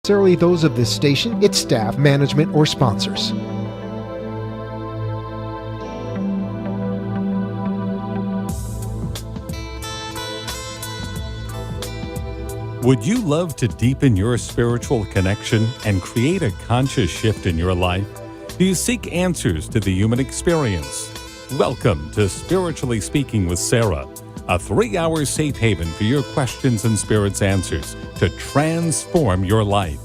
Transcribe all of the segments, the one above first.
necessarily those of this station, its staff, management, or sponsors. Would you love to deepen your spiritual connection and create a conscious shift in your life? Do you seek answers to the human experience? Welcome to Spiritually Speaking with Sarah, a 3-hour safe haven for your questions and spirit's answers to transform your life.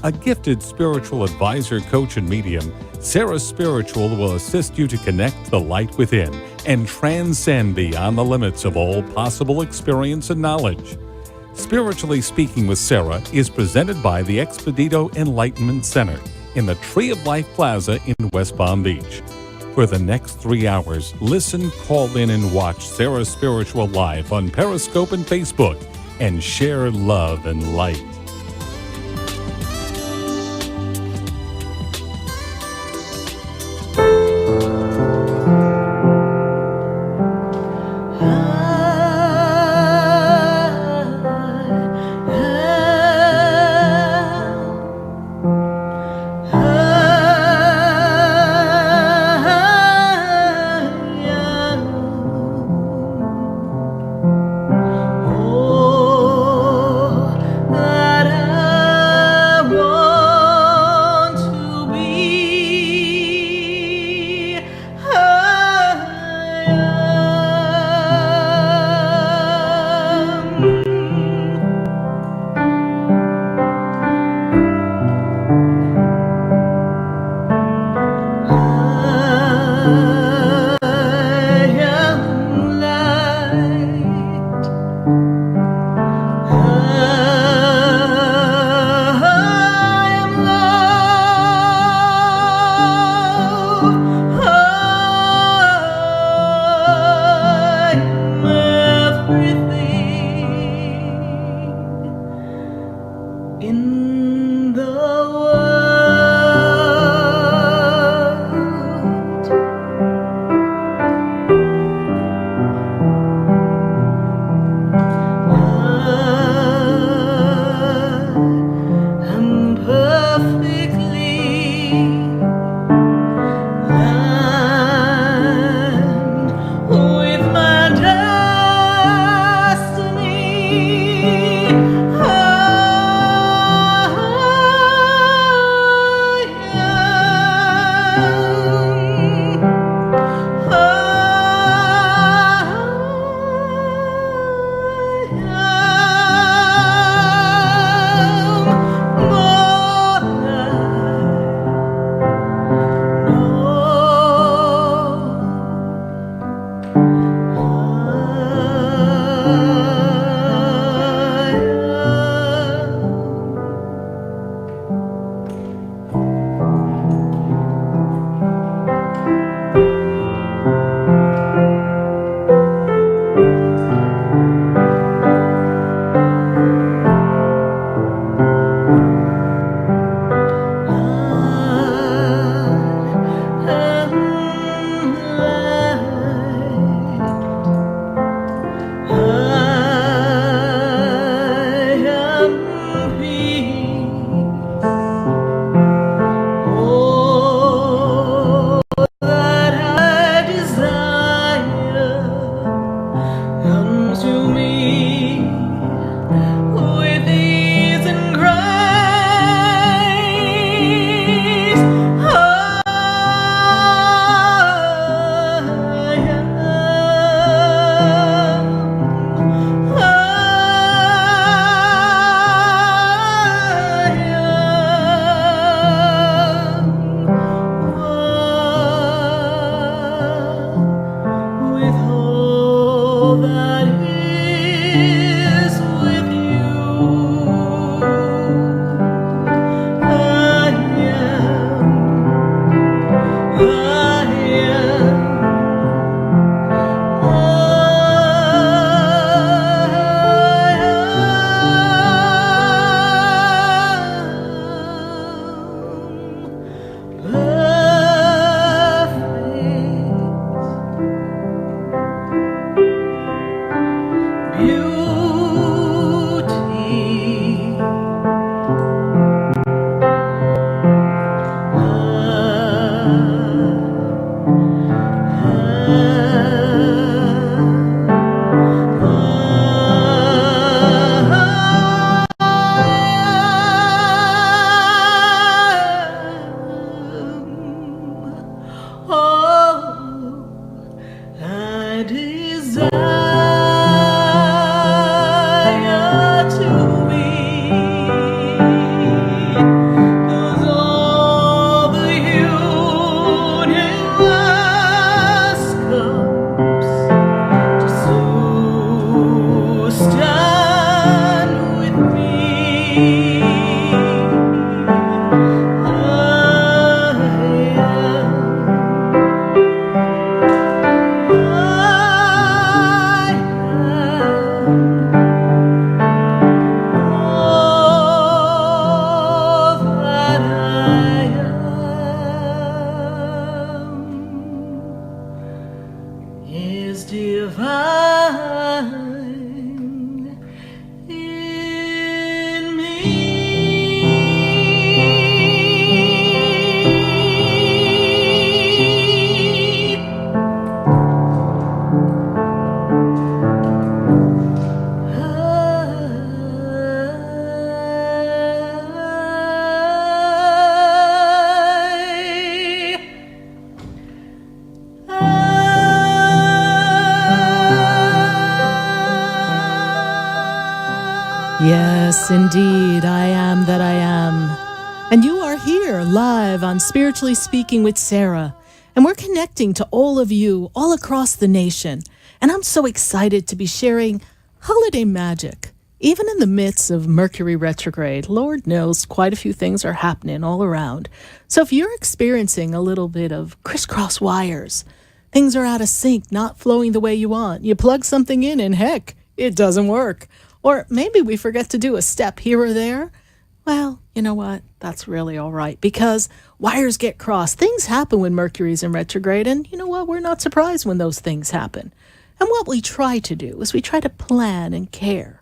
A gifted spiritual advisor, coach, and medium, Sarah Spiritual will assist you to connect the light within and transcend beyond the limits of all possible experience and knowledge. Spiritually Speaking with Sarah is presented by the Expedito Enlightenment Center in the Tree of Life Plaza in West Palm Beach. For the next 3 hours, listen, call in, and watch Sarah Spiritual live on Periscope and Facebook, and share love and light. indeed. I am that I am. And you are here live on Spiritually Speaking with Sarah. And we're connecting to all of you all across the nation. And I'm so excited to be sharing holiday magic. Even in the midst of Mercury retrograde, Lord knows quite a few things are happening all around. So if you're experiencing a little bit of crisscross wires, things are out of sync, not flowing the way you want, you plug something in and heck, it doesn't work. Or maybe we forget to do a step here or there. Well, you know what? That's really all right because wires get crossed. Things happen when Mercury's in retrograde, and you know what? We're not surprised when those things happen. And what we try to do is we try to plan and care.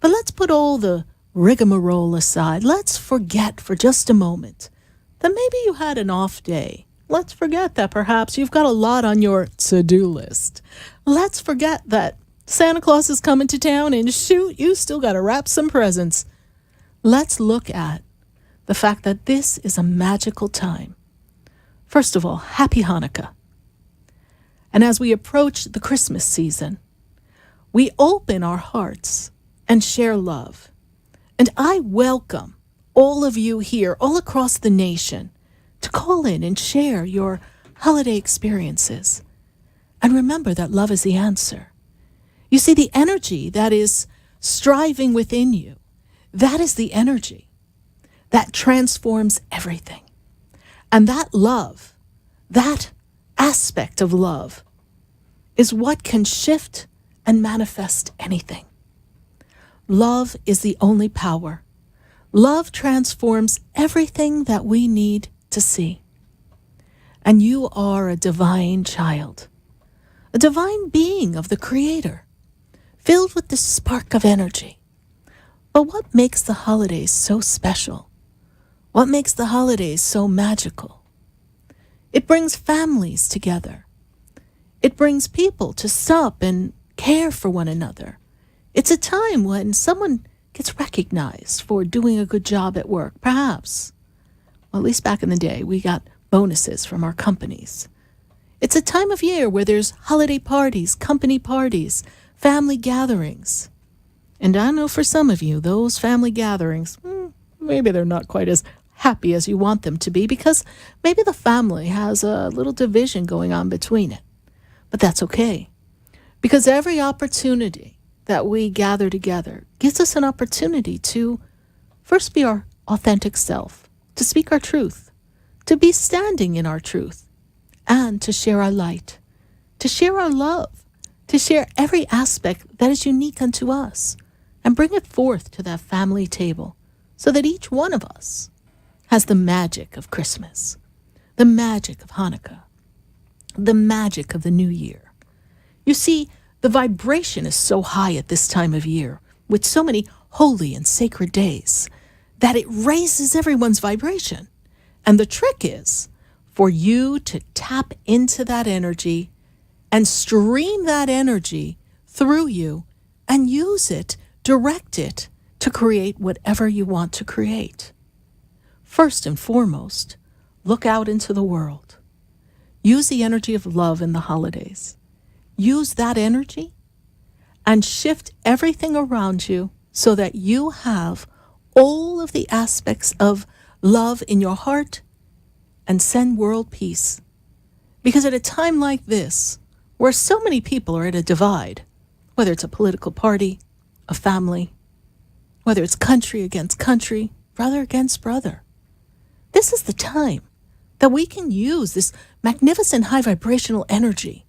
But let's put all the rigmarole aside. Let's forget for just a moment that maybe you had an off day. Let's forget that perhaps you've got a lot on your to-do list. Let's forget that Santa Claus is coming to town and shoot, you still got to wrap some presents. Let's look at the fact that this is a magical time. First of all, happy Hanukkah. And as we approach the Christmas season, we open our hearts and share love. And I welcome all of you here, all across the nation, to call in and share your holiday experiences. And remember that love is the answer. You see, the energy that is striving within you, that is the energy that transforms everything. And that love, that aspect of love, is what can shift and manifest anything. Love is the only power. Love transforms everything that we need to see. And you are a divine child, a divine being of the Creator, filled with this spark of energy. But what makes the holidays so special? What makes the holidays so magical? It brings families together. It brings people to stop and care for one another. It's a time when someone gets recognized for doing a good job at work. Perhaps, well, at least back in the day, we got bonuses from our companies. It's a time of year where there's holiday parties, company parties, family gatherings. And I know for some of you, those family gatherings, maybe they're not quite as happy as you want them to be because maybe the family has a little division going on between it. But that's okay, because every opportunity that we gather together gives us an opportunity to first be our authentic self, to speak our truth, to be standing in our truth, and to share our light, to share our love, to share every aspect that is unique unto us, and bring it forth to that family table so that each one of us has the magic of Christmas, the magic of Hanukkah, the magic of the new year. You see, the vibration is so high at this time of year, with so many holy and sacred days, that it raises everyone's vibration. And the trick is for you to tap into that energy and stream that energy through you and use it, direct it to create whatever you want to create. First and foremost, look out into the world. Use the energy of love in the holidays. Use that energy and shift everything around you so that you have all of the aspects of love in your heart and send world peace. Because at a time like this, where so many people are at a divide, whether it's a political party, a family, whether it's country against country, brother against brother, this is the time that we can use this magnificent high vibrational energy.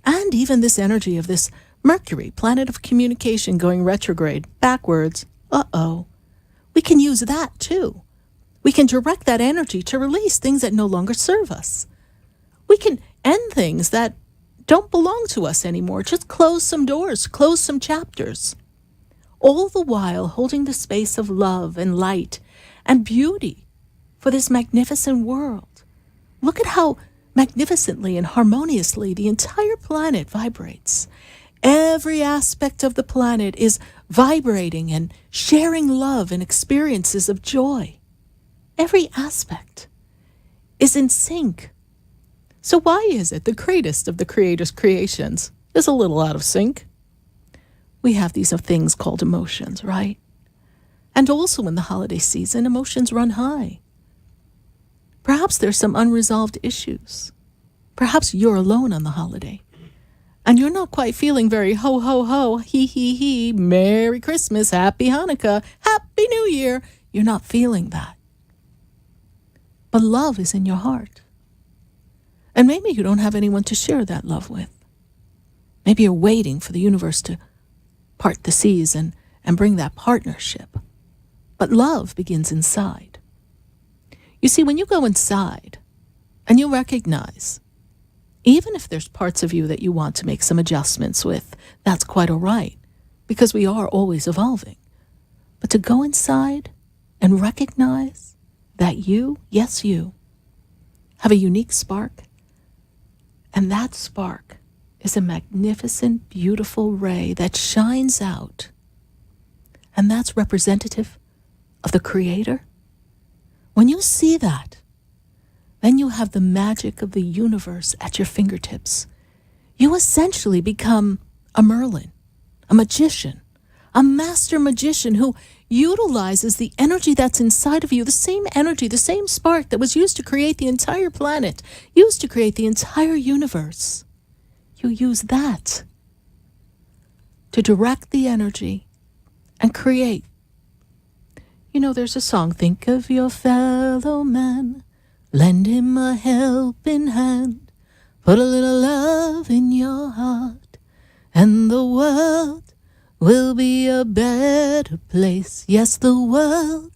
And even this energy of this Mercury, planet of communication, going retrograde, backwards, we can use that too. We can direct that energy to release things that no longer serve us. We can end things that don't belong to us anymore. Just close some doors, close some chapters. All the while holding the space of love and light and beauty for this magnificent world. Look at how magnificently and harmoniously the entire planet vibrates. Every aspect of the planet is vibrating and sharing love and experiences of joy. Every aspect is in sync. So why is it the greatest of the Creator's creations is a little out of sync? We have these things called emotions, right? And also in the holiday season, emotions run high. Perhaps there's some unresolved issues. Perhaps you're alone on the holiday. And you're not quite feeling very ho, ho, ho, he, he, Merry Christmas, Happy Hanukkah, Happy New Year. You're not feeling that. But love is in your heart. And maybe you don't have anyone to share that love with. Maybe you're waiting for the universe to part the seas and bring that partnership. But love begins inside. You see, when you go inside and you recognize, even if there's parts of you that you want to make some adjustments with, that's quite all right, because we are always evolving. But to go inside and recognize that you, yes, you, have a unique spark, and that spark is a magnificent, beautiful ray that shines out, and that's representative of the Creator. When you see that, then you have the magic of the universe at your fingertips. You essentially become a Merlin, a magician, a master magician who utilizes the energy that's inside of you, the same energy, the same spark that was used to create the entire planet, used to create the entire universe. You use that to direct the energy and create. You know, there's a song, think of your fellow man, lend him a helping hand, put a little love in your heart, and the world will be a better place. Yes, the world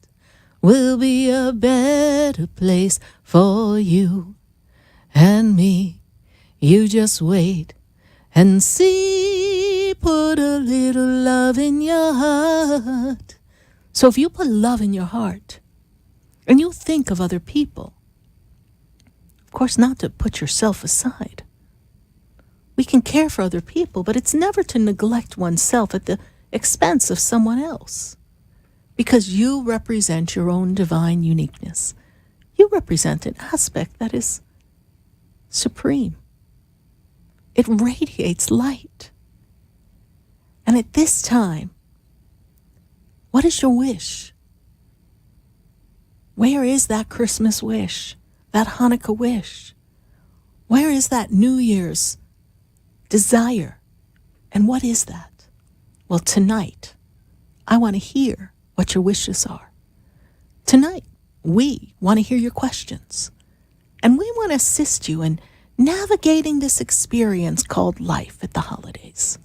will be a better place for you and me. You just wait and see, put a little love in your heart. So if you put love in your heart and you think of other people, of course not to put yourself aside. We can care for other people, but it's never to neglect oneself at the expense of someone else, because you represent your own divine uniqueness. You represent an aspect that is supreme. It radiates light. And at this time, what is your wish? Where is that Christmas wish, that Hanukkah wish? Where is that New Year's desire? And what is that? Well, tonight, I want to hear what your wishes are. Tonight, we want to hear your questions. And we want to assist you in navigating this experience called life at the holidays.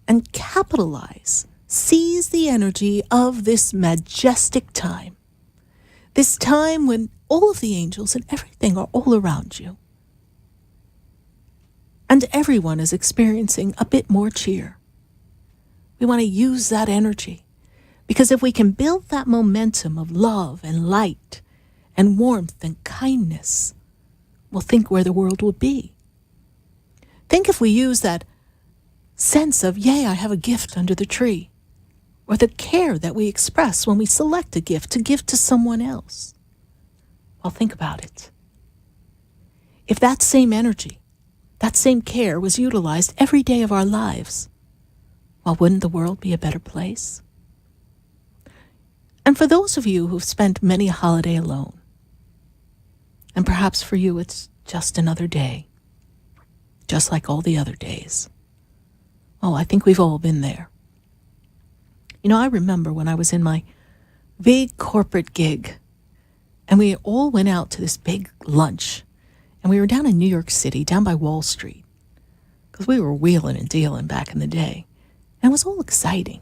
And capitalize, seize the energy of this majestic time. This time when all of the angels and everything are all around you. And everyone is experiencing a bit more cheer. We want to use that energy, because if we can build that momentum of love and light and warmth and kindness, we'll think where the world will be. Think if we use that sense of, yay, I have a gift under the tree, or the care that we express when we select a gift to give to someone else. Well, think about it. If that same energy, that same care was utilized every day of our lives, well, wouldn't the world be a better place? And for those of you who've spent many a holiday alone, and perhaps for you it's just another day, just like all the other days. Oh, I think we've all been there. You know, I remember when I was in my big corporate gig, and we all went out to this big lunch, and we were down in New York City, down by Wall Street, because we were wheeling and dealing back in the day, and it was all exciting.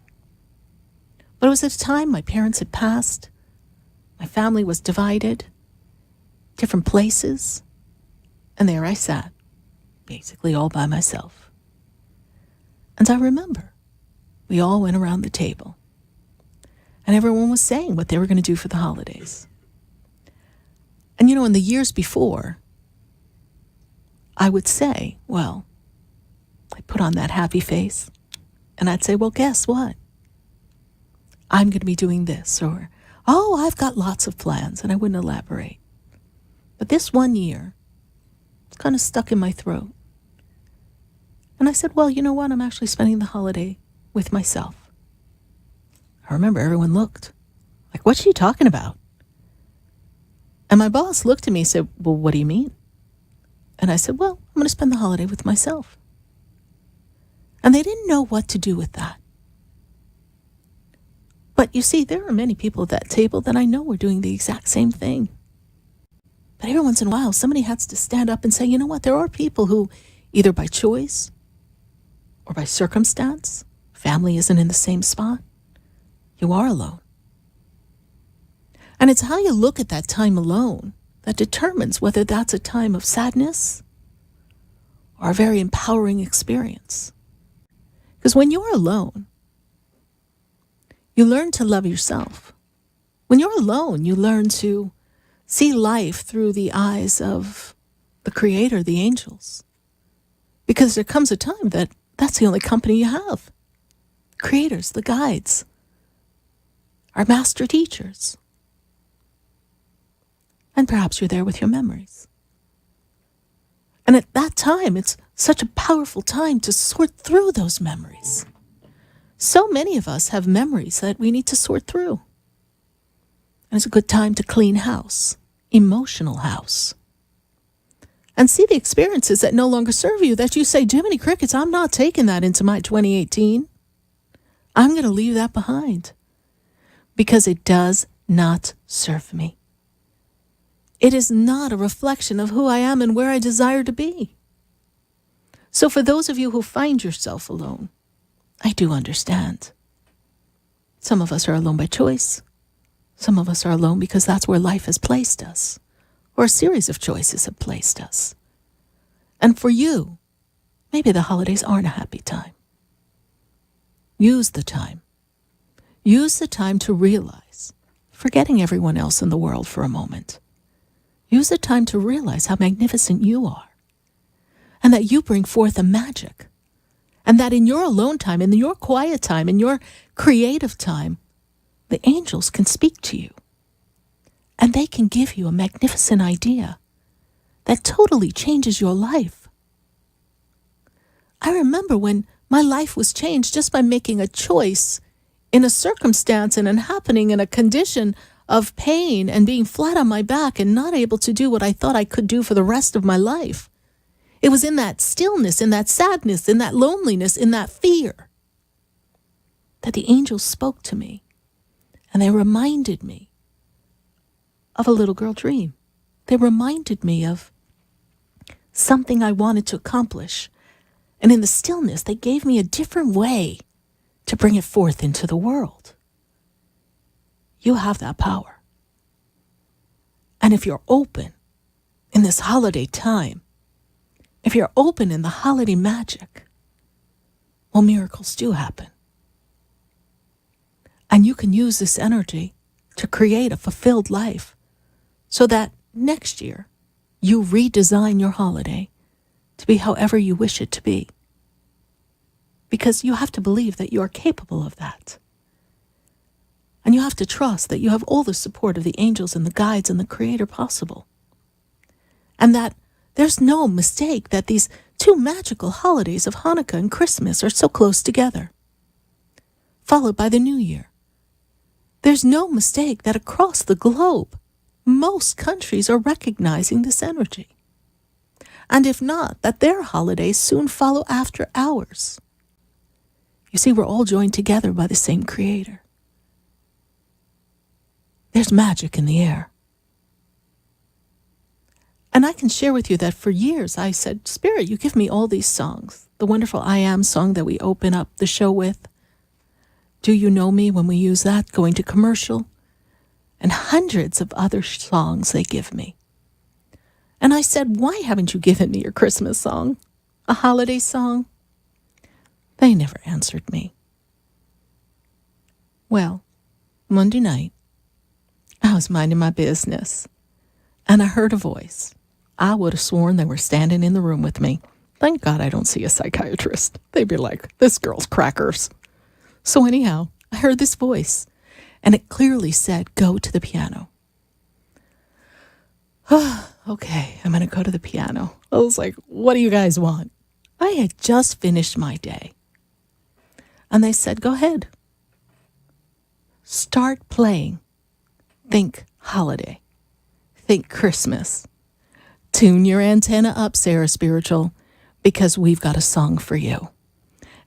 But it was at a time my parents had passed, my family was divided, different places, and there I sat, basically all by myself. And I remember we all went around the table, and everyone was saying what they were going to do for the holidays. And you know, in the years before, I would say, well, I'd put on that happy face, and I'd say, well, guess what? I'm going to be doing this, or, oh, I've got lots of plans, and I wouldn't elaborate. But this one year, it's kind of stuck in my throat. And I said, well, you know what? I'm actually spending the holiday with myself. I remember everyone looked like, what's she talking about? And my boss looked at me and said, well, what do you mean? And I said, well, I'm going to spend the holiday with myself. And they didn't know what to do with that. But you see, there are many people at that table that I know were doing the exact same thing. But every once in a while, somebody has to stand up and say, you know what, there are people who, either by choice or by circumstance, family isn't in the same spot, you are alone. And it's how you look at that time alone that determines whether that's a time of sadness or a very empowering experience. Because when you're alone, you learn to love yourself. When you're alone, you learn to see life through the eyes of the Creator, the angels. Because there comes a time that that's the only company you have. Creators, the guides, our master teachers. And perhaps you're there with your memories. And at that time, it's such a powerful time to sort through those memories. So many of us have memories that we need to sort through. And it's a good time to clean house, emotional house. And see the experiences that no longer serve you, that you say, Jiminy Crickets, I'm not taking that into my 2018. I'm going to leave that behind because it does not serve me. It is not a reflection of who I am and where I desire to be. So for those of you who find yourself alone, I do understand. Some of us are alone by choice. Some of us are alone because that's where life has placed us, or a series of choices have placed us. And for you, maybe the holidays aren't a happy time. Use the time. Use the time to realize, forgetting everyone else in the world for a moment, use the time to realize how magnificent you are, and that you bring forth a magic, and that in your alone time, in your quiet time, in your creative time, the angels can speak to you, and they can give you a magnificent idea that totally changes your life. I remember when my life was changed just by making a choice in a circumstance and an happening in a condition of pain and being flat on my back and not able to do what I thought I could do for the rest of my life. It was in that stillness, in that sadness, in that loneliness, in that fear that the angels spoke to me, and they reminded me of a little girl dream. They reminded me of something I wanted to accomplish, and in the stillness, they gave me a different way to bring it forth into the world. You have that power. And if you're open in this holiday time, if you're open in the holiday magic, well, miracles do happen. And you can use this energy to create a fulfilled life so that next year you redesign your holiday to be however you wish it to be. Because you have to believe that you are capable of that. And you have to trust that you have all the support of the angels and the guides and the Creator possible. And that there's no mistake that these two magical holidays of Hanukkah and Christmas are so close together, followed by the New Year. There's no mistake that across the globe, most countries are recognizing this energy. And if not, that their holidays soon follow after ours. You see, we're all joined together by the same Creator. There's magic in the air. And I can share with you that for years I said, Spirit, you give me all these songs. The wonderful I Am song that we open up the show with. Do You Know Me, when we use that, going to commercial. And hundreds of other songs they give me. And I said, why haven't you given me your Christmas song? A holiday song? They never answered me. Well, Monday night, I was minding my business, and I heard a voice. I would have sworn they were standing in the room with me. Thank God I don't see a psychiatrist. They'd be like, this girl's crackers. So anyhow, I heard this voice, and it clearly said, go to the piano. Okay, I'm going to go to the piano. I was like, what do you guys want? I had just finished my day. And they said, go ahead. start playing, think holiday, think Christmas. Tune your antenna up, Sarah Spiritual, because we've got a song for you.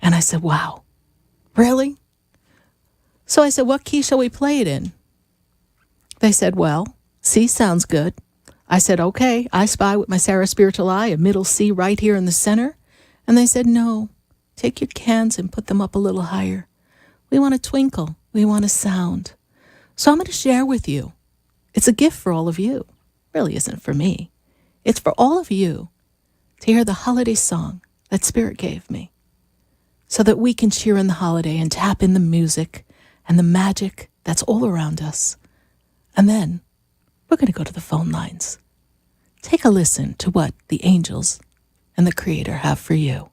And I said, wow, really? So I said, what key shall we play it in? They said, well, C sounds good. I said, okay. I spy with my Sarah Spiritual eye, a middle C right here in the center. And they said, no, take your cans and put them up a little higher. We want a twinkle. We want a sound. So I'm going to share with you. It's a gift for all of you. It really isn't for me. It's for all of you to hear the holiday song that Spirit gave me so that we can cheer in the holiday and tap in the music and the magic that's all around us. And then we're going to go to the phone lines. Take a listen to what the angels and the Creator have for you.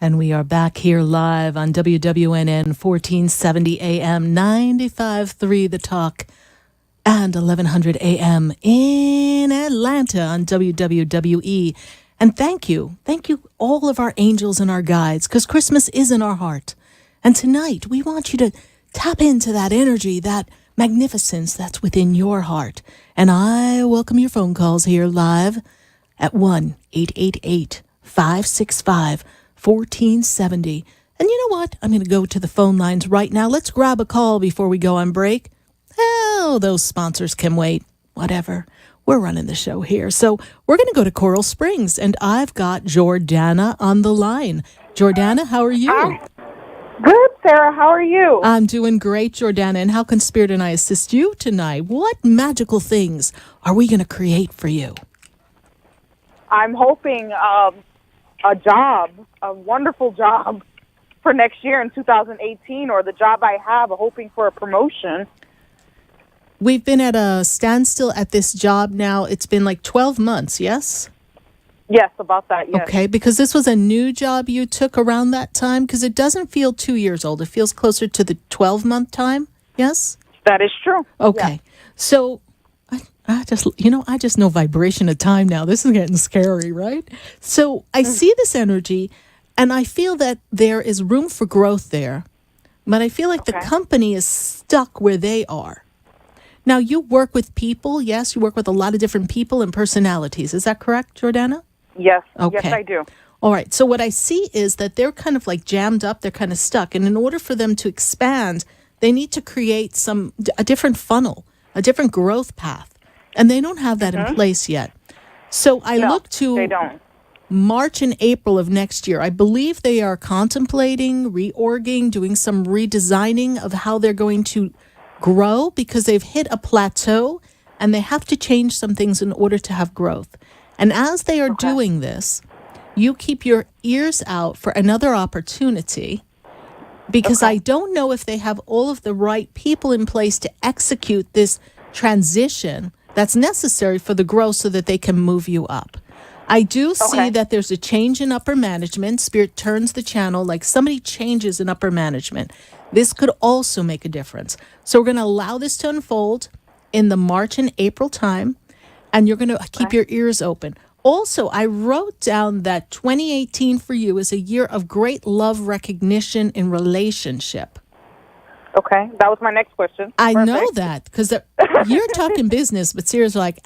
And we are back here live on WWNN 1470 AM, 95.3 The Talk, and 1100 AM in Atlanta on WWWE And thank you. Thank you, all of our angels and our guides, because Christmas is in our heart. And tonight, we want you to tap into that energy, that magnificence that's within your heart. And I welcome your phone calls here live at 1-888-565-1470. And you know what? I'm going to go to the phone lines right now. Let's grab a call before we go on break. Oh, those sponsors can wait. Whatever. We're running the show here. So we're going to go to Coral Springs, and I've got Jordana on the line. Jordana, how are you? Good, Sarah. How are you? I'm doing great, Jordana. And how can Spirit and I assist you tonight? What magical things are we going to create for you? I'm hoping a job, a wonderful job for next year in 2018, or the job I have, hoping for a promotion. We've been at a standstill at this job now. It's been like 12 months, yes? Yes, about that, yes. Okay, because this was a new job you took around that time, because it doesn't feel 2 years old. It feels closer to the 12-month time, yes? That is true. Okay. Yes. So I just know vibration of time now. This is getting scary, right? So I see this energy, and I feel that there is room for growth there, but I feel like the company is stuck where they are. Now, you work with people, yes? You work with a lot of different people and personalities. Is that correct, Jordana? Yes. Okay. Yes, I do. All right. So what I see is that they're kind of like jammed up. They're kind of stuck. And in order for them to expand, they need to create a different funnel, a different growth path. And they don't have that in place yet. So I look to they don't. March and April of next year. I believe they are contemplating, reorging, doing some redesigning of how they're going to grow, because they've hit a plateau and they have to change some things in order to have growth. And as they are doing this, you keep your ears out for another opportunity, because I don't know if they have all of the right people in place to execute this transition that's necessary for the growth so that they can move you up. I do see that there's a change in upper management. Spirit turns the channel, like somebody changes in upper management. This could also make a difference. So we're going to allow this to unfold in the March and April time, and you're going to keep your ears open. Also, I wrote down that 2018 for you is a year of great love recognition in relationship. Okay. That was my next question. I Perfect. know that, because you're talking business, but Spirit was like,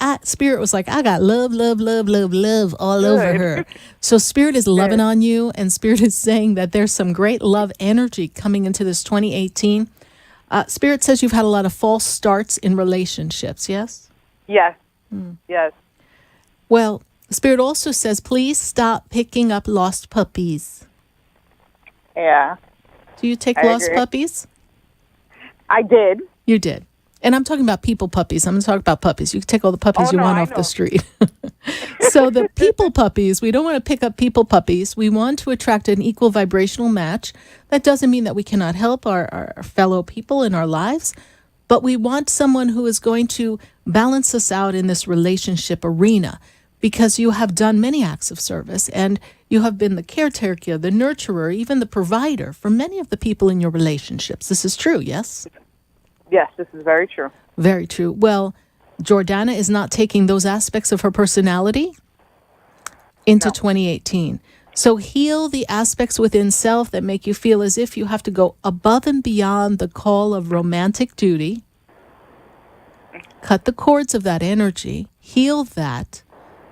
I got love, love, love, love, love all over her. So Spirit is loving on you, and Spirit is saying that there's some great love energy coming into this 2018. Spirit says you've had a lot of false starts in relationships, yes? Yes. Yes. Well, Spirit also says, please stop picking up lost puppies. Yeah. Do you take I lost agree. puppies? I did. You did. And I'm talking about people puppies. I'm going to talk about puppies. You can take all the puppies you want I off know. the street. So the people puppies, we don't want to pick up people puppies. We want to attract an equal vibrational match. That doesn't mean that we cannot help our fellow people in our lives, but we want someone who is going to balance us out in this relationship arena, because you have done many acts of service, and you have been the caretaker, the nurturer, even the provider for many of the people in your relationships. This is true, yes? Yes, this is very true. Very true. Well, Jordana is not taking those aspects of her personality into 2018. So heal the aspects within self that make you feel as if you have to go above and beyond the call of romantic duty. Cut the cords of that energy. Heal that.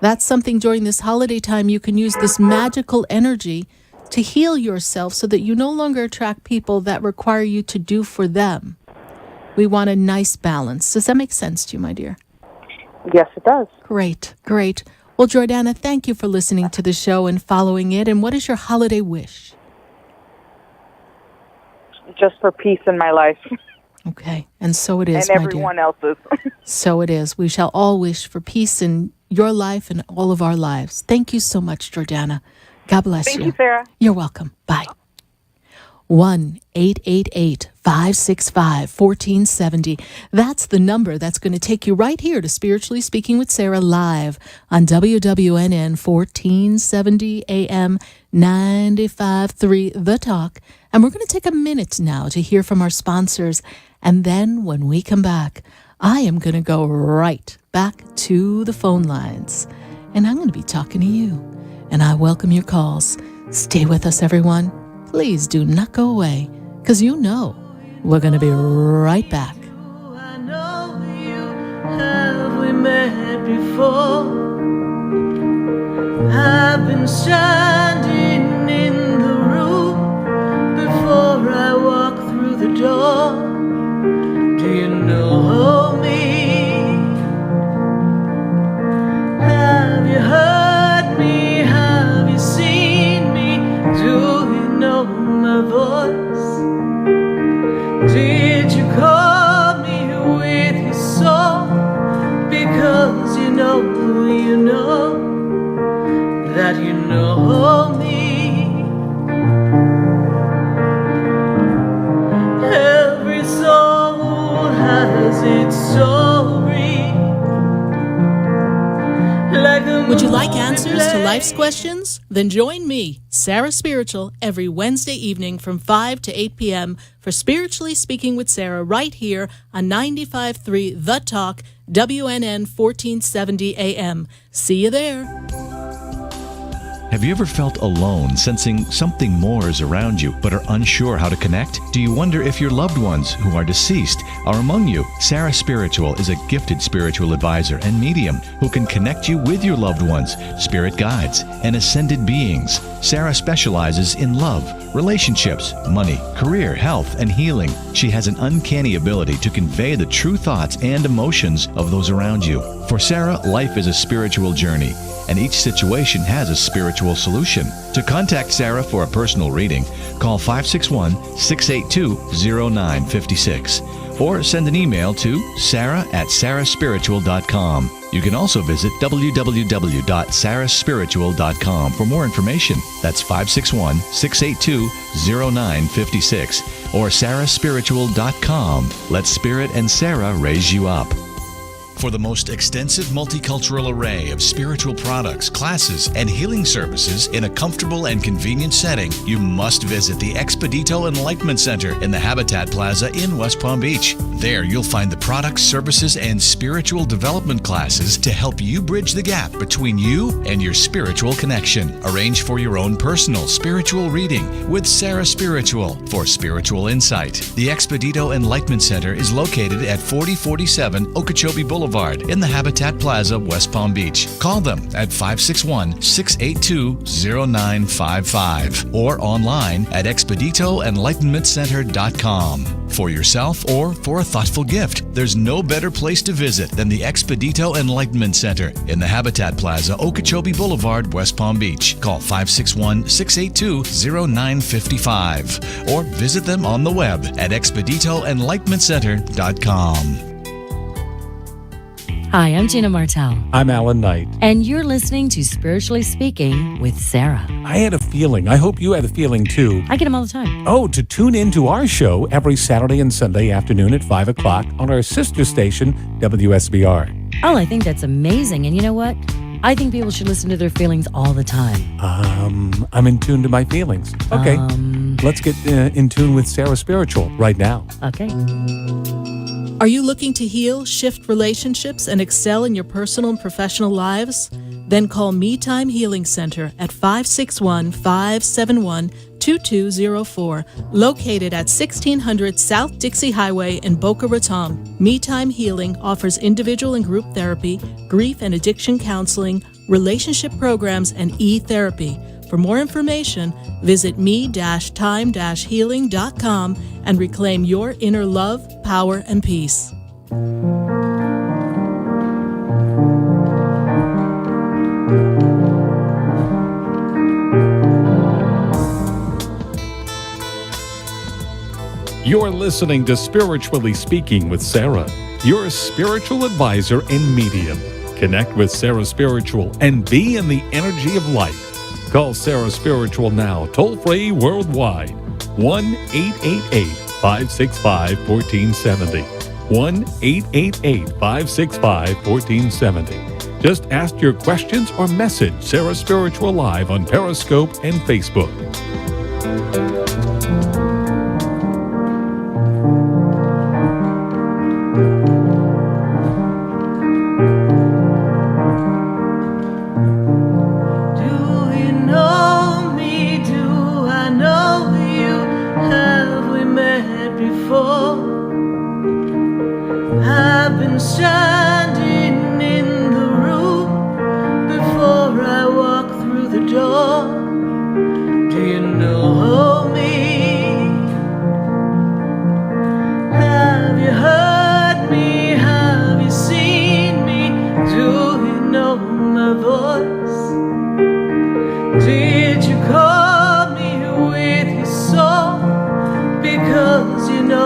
That's something during this holiday time you can use this magical energy to heal yourself so that you no longer attract people that require you to do for them. We want a nice balance. Does that make sense to you, my dear? Yes, it does. Great, great. Well, Jordana, thank you for listening to the show and following it. And what is your holiday wish? Just for peace in my life. Okay, and so it is, and my everyone dear. else's. So it is. We shall all wish for peace in your life and all of our lives. Thank you so much, Jordana. God bless Thank you, Sarah. You're welcome. Bye. 1-888-565-1470. That's the number that's going to take you right here to Spiritually Speaking with Sarah live on WWNN 1470 AM 95.3 The Talk. And we're going to take a minute now to hear from our sponsors. And then when we come back, I am going to go right back to the phone lines. And I'm going to be talking to you. and I welcome your calls. Stay with us, everyone. Please do not go away, because you know we're going to be right back. I know you, have we met before? I've been standing in the room before I walk through the door. Do you know me? Have you heard me? Have you seen me? Do you know my voice? Did you call me with your soul? Because you know that you know me. Every soul has its story. Would you like answers to life's questions? Then join me, Sarah Spiritual, every Wednesday evening from 5 to 8 p.m. for Spiritually Speaking with Sarah right here on 95.3 The Talk, WNN 1470 AM. See you there. Have you ever felt alone, sensing something more is around you, but are unsure how to connect? Do you wonder if your loved ones who are deceased are among you? Sarah Spiritual is a gifted spiritual advisor and medium who can connect you with your loved ones, spirit guides, and ascended beings. Sarah specializes in love, relationships, money, career, health, and healing. She has an uncanny ability to convey the true thoughts and emotions of those around you. For Sarah, life is a spiritual journey, and each situation has a spiritual solution. To contact Sarah for a personal reading, call 561-682-0956 or send an email to sarah@sarahspiritual.com. You can also visit www.sarahspiritual.com for more information. That's 561-682-0956 or sarahspiritual.com. Let Spirit and Sarah raise you up. For the most extensive multicultural array of spiritual products, classes, and healing services in a comfortable and convenient setting, you must visit the Expedito Enlightenment Center in the Habitat Plaza in West Palm Beach. There, you'll find the products, services, and spiritual development classes to help you bridge the gap between you and your spiritual connection. Arrange for your own personal spiritual reading with Sarah Spiritual for spiritual insight. The Expedito Enlightenment Center is located at 4047 Okeechobee Boulevard in the Habitat Plaza, West Palm Beach. Call them at 561-682-0955 or online at expeditoenlightenmentcenter.com. For yourself or for a thoughtful gift, there's no better place to visit than the Expedito Enlightenment Center in the Habitat Plaza, Okeechobee Boulevard, West Palm Beach. Call 561-682-0955 or visit them on the web at expeditoenlightenmentcenter.com. Hi, I'm Gina Martell, I'm Alan Knight. and you're listening to Spiritually Speaking with Sarah. I had a feeling, I hope you had a feeling too, I get them all the time. to tune in to our show every Saturday and Sunday afternoon at 5 o'clock on our sister station, WSBR. Oh, I think that's amazing. And you know what? I think people should listen to their feelings all the time. I'm in tune to my feelings. Okay, let's get in tune with Sarah Spiritual right now. Okay. Are you looking to heal, shift relationships, and excel in your personal and professional lives? Then call Me Time Healing Center at 561-571-2204, located at 1600 South Dixie Highway in Boca Raton. Me Time Healing offers individual and group therapy, grief and addiction counseling, relationship programs, and e-therapy. For more information, visit me-time-healing.com and reclaim your inner love, power, and peace. You're listening to Spiritually Speaking with Sarah, your spiritual advisor and medium. Connect with Sarah Spiritual and be in the energy of life. Call Sarah Spiritual now, toll-free worldwide, 1-888-565-1470, 1-888-565-1470. Just ask your questions or message Sarah Spiritual live on Periscope and Facebook. Do you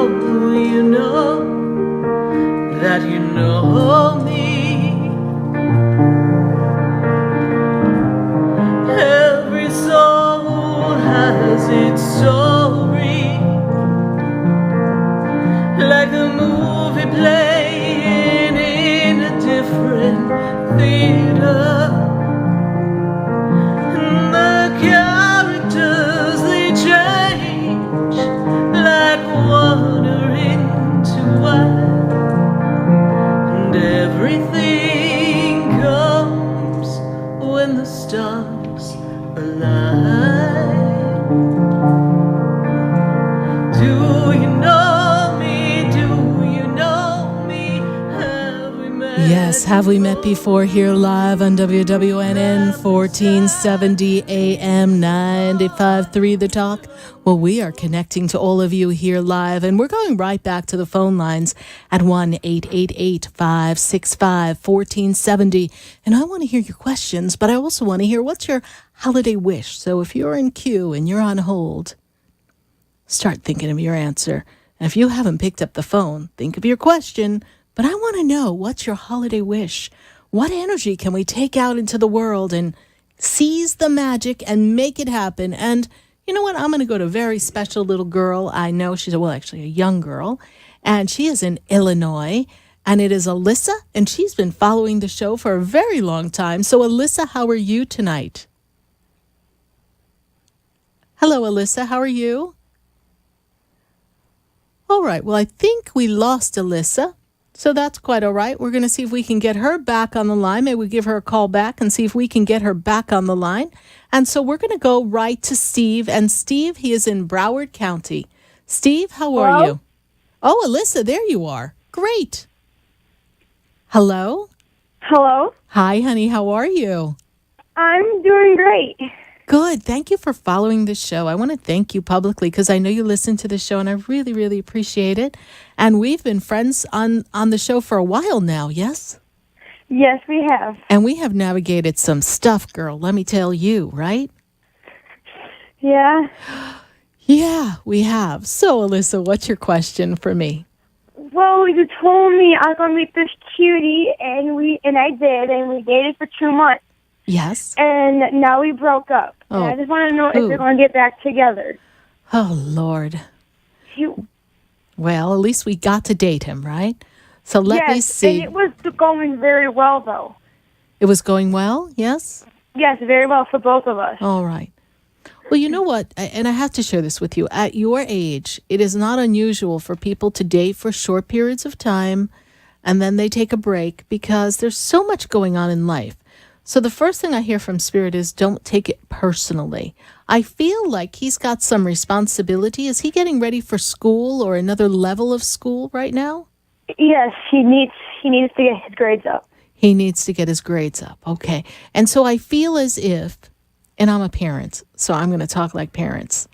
you know that you know me. Every soul has its story, like a movie playing in a different theater. And the characters, they change like water into wine, and everything comes when the stars align. Do you know me? Do you know me? Have we met? Yes, have we met before here live on WWNN 1470 AM 95.3 The Talk? Well, we are connecting to all of you here live, and we're going right back to the phone lines at 1-888-565-1470. And I want to hear your questions, but I also want to hear what's your holiday wish. So if you're in queue and you're on hold, start thinking of your answer. And if you haven't picked up the phone, think of your question. But I want to know, what's your holiday wish? What energy can we take out into the world and seize the magic and make it happen? And you know what? I'm going to go to a very special little girl. I know she's, well, actually a young girl, and she is in Illinois, and it is Alyssa, and she's been following the show for a very long time. So Alyssa, how are you tonight? Hello, Alyssa. How are you? All right. Well, I think we lost Alyssa, so that's quite all right. We're going to see if we can get her back on the line. Maybe we give her a call back and see if we can get her back on the line. And so we're going to go right to Steve. And Steve, he is in Broward County. Steve, how are you? Oh, Alyssa, there you are. Great. Hello? Hello. Hi, honey. How are you? I'm doing great. Good. Thank you for following the show. I want to thank you publicly because I know you listen to the show, and I really, really appreciate it. And we've been friends on the show for a while now, yes? Yes, we have. And we have navigated some stuff, girl, let me tell you, right? Yeah. Yeah, we have. So, Alyssa, what's your question for me? Well, you told me I was going to meet this cutie, and I did, and we dated for 2 months. Yes. And now we broke up. Oh, And I just want to know who? if they're going to get back together. Oh, Lord. You, Well, at least we got to date him, right? So let me yes, see. and it was going very well, though. It was going well, yes? Yes, very well for both of us. All right. Well, you know what? And I have to share this with you. At your age, it is not unusual for people to date for short periods of time and then they take a break because there's so much going on in life. So the first thing I hear from Spirit is don't take it personally. I feel like he's got some responsibility. Is he getting ready for school or another level of school right now? Yes, he needs to get his grades up. He needs to get his grades up. Okay. And so I feel as if, and I'm a parent, so I'm going to talk like parents.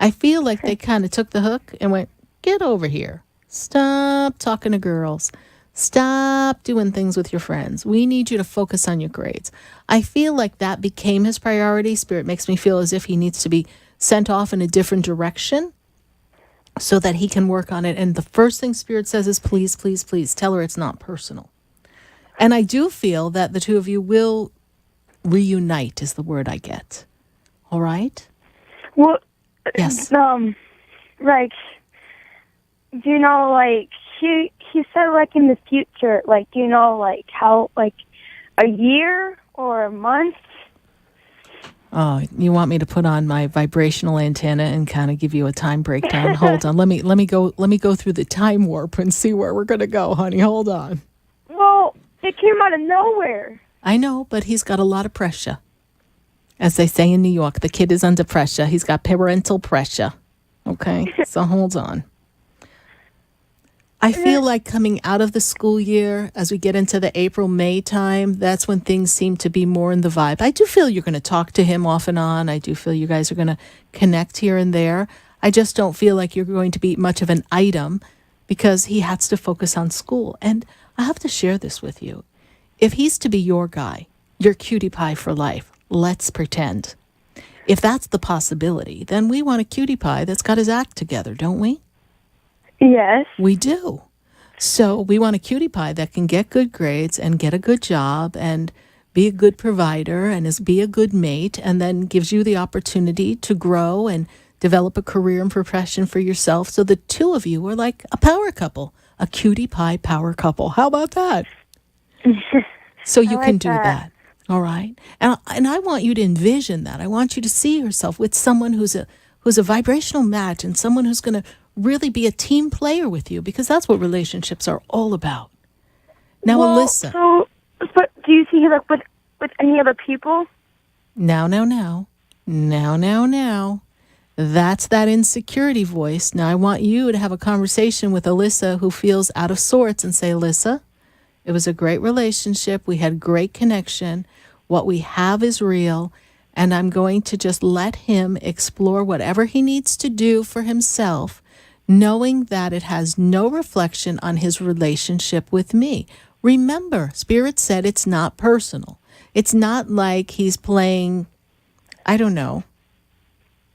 I feel like they kind of took the hook and went, get over here. Stop talking to girls. Stop doing things with your friends. We need you to focus on your grades. I feel like that became his priority. Spirit makes me feel as if he needs to be sent off in a different direction so that he can work on it. And the first thing Spirit says is, please, please, please tell her it's not personal. And I do feel that the two of you will reunite is the word I get. All right? Well, Yes. like, do you know, like, he said, like, in the future, like, do you know, like, how, like, a year or a month? Oh, you want me to put on my vibrational antenna and kind of give you a time breakdown? Hold on. Let me go through the time warp and see where we're going to go, honey. Hold on. Well, it came out of nowhere. I know, but he's got a lot of pressure. As they say in New York, the kid is under pressure. He's got parental pressure. Okay? So hold on. I feel like coming out of the school year, as we get into the April, May time, that's when things seem to be more in the vibe. I do feel you're going to talk to him off and on. I do feel you guys are going to connect here and there. I just don't feel like you're going to be much of an item because he has to focus on school. And I have to share this with you. If he's to be your guy, your cutie pie for life, let's pretend. If that's the possibility, then we want a cutie pie that's got his act together, don't we? Yes. We do. So we want a cutie pie that can get good grades and get a good job and be a good provider and be a good mate, and then gives you the opportunity to grow and develop a career and profession for yourself. So the two of you are like a power couple, a cutie pie power couple. How about that? So you can like do that. that. All right. And I want you to envision that. I want you to see yourself with someone who's a vibrational match and someone who's going to really be a team player with you, because that's what relationships are all about. Now, Well, Alyssa. So, but do you see like with any other people? Now. That's that insecurity voice. Now, I want you to have a conversation with Alyssa, who feels out of sorts, and say, Alyssa, it was a great relationship. We had great connection. What we have is real. And I'm going to just let him explore whatever he needs to do for himself, knowing that it has no reflection on his relationship with me. Remember, Spirit said it's not personal. It's not like he's playing, I don't know,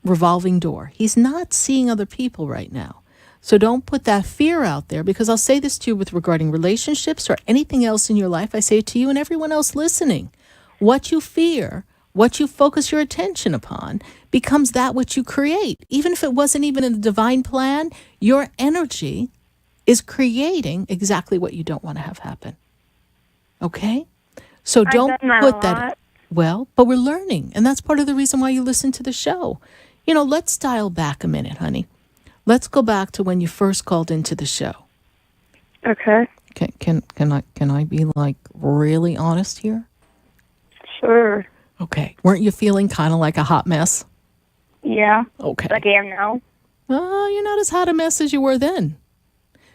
revolving door. He's not seeing other people right now. So don't put that fear out there, because I'll say this to you with regarding relationships or anything else in your life. I say it to you and everyone else listening. What you fear, what you focus your attention upon, becomes that which you create. Even if it wasn't even in the divine plan, your energy is creating exactly what you don't want to have happen. Okay? So don't I've done that put a that. lot. Well, but we're learning, and that's part of the reason why you listen to the show. You know, let's dial back a minute, honey. Let's go back to when you first called into the show. Okay. Can I be like really honest here? Sure. Okay. Weren't you feeling kind of like a hot mess? Yeah. Okay. Like I am now. Well, you're not as hot a mess as you were then,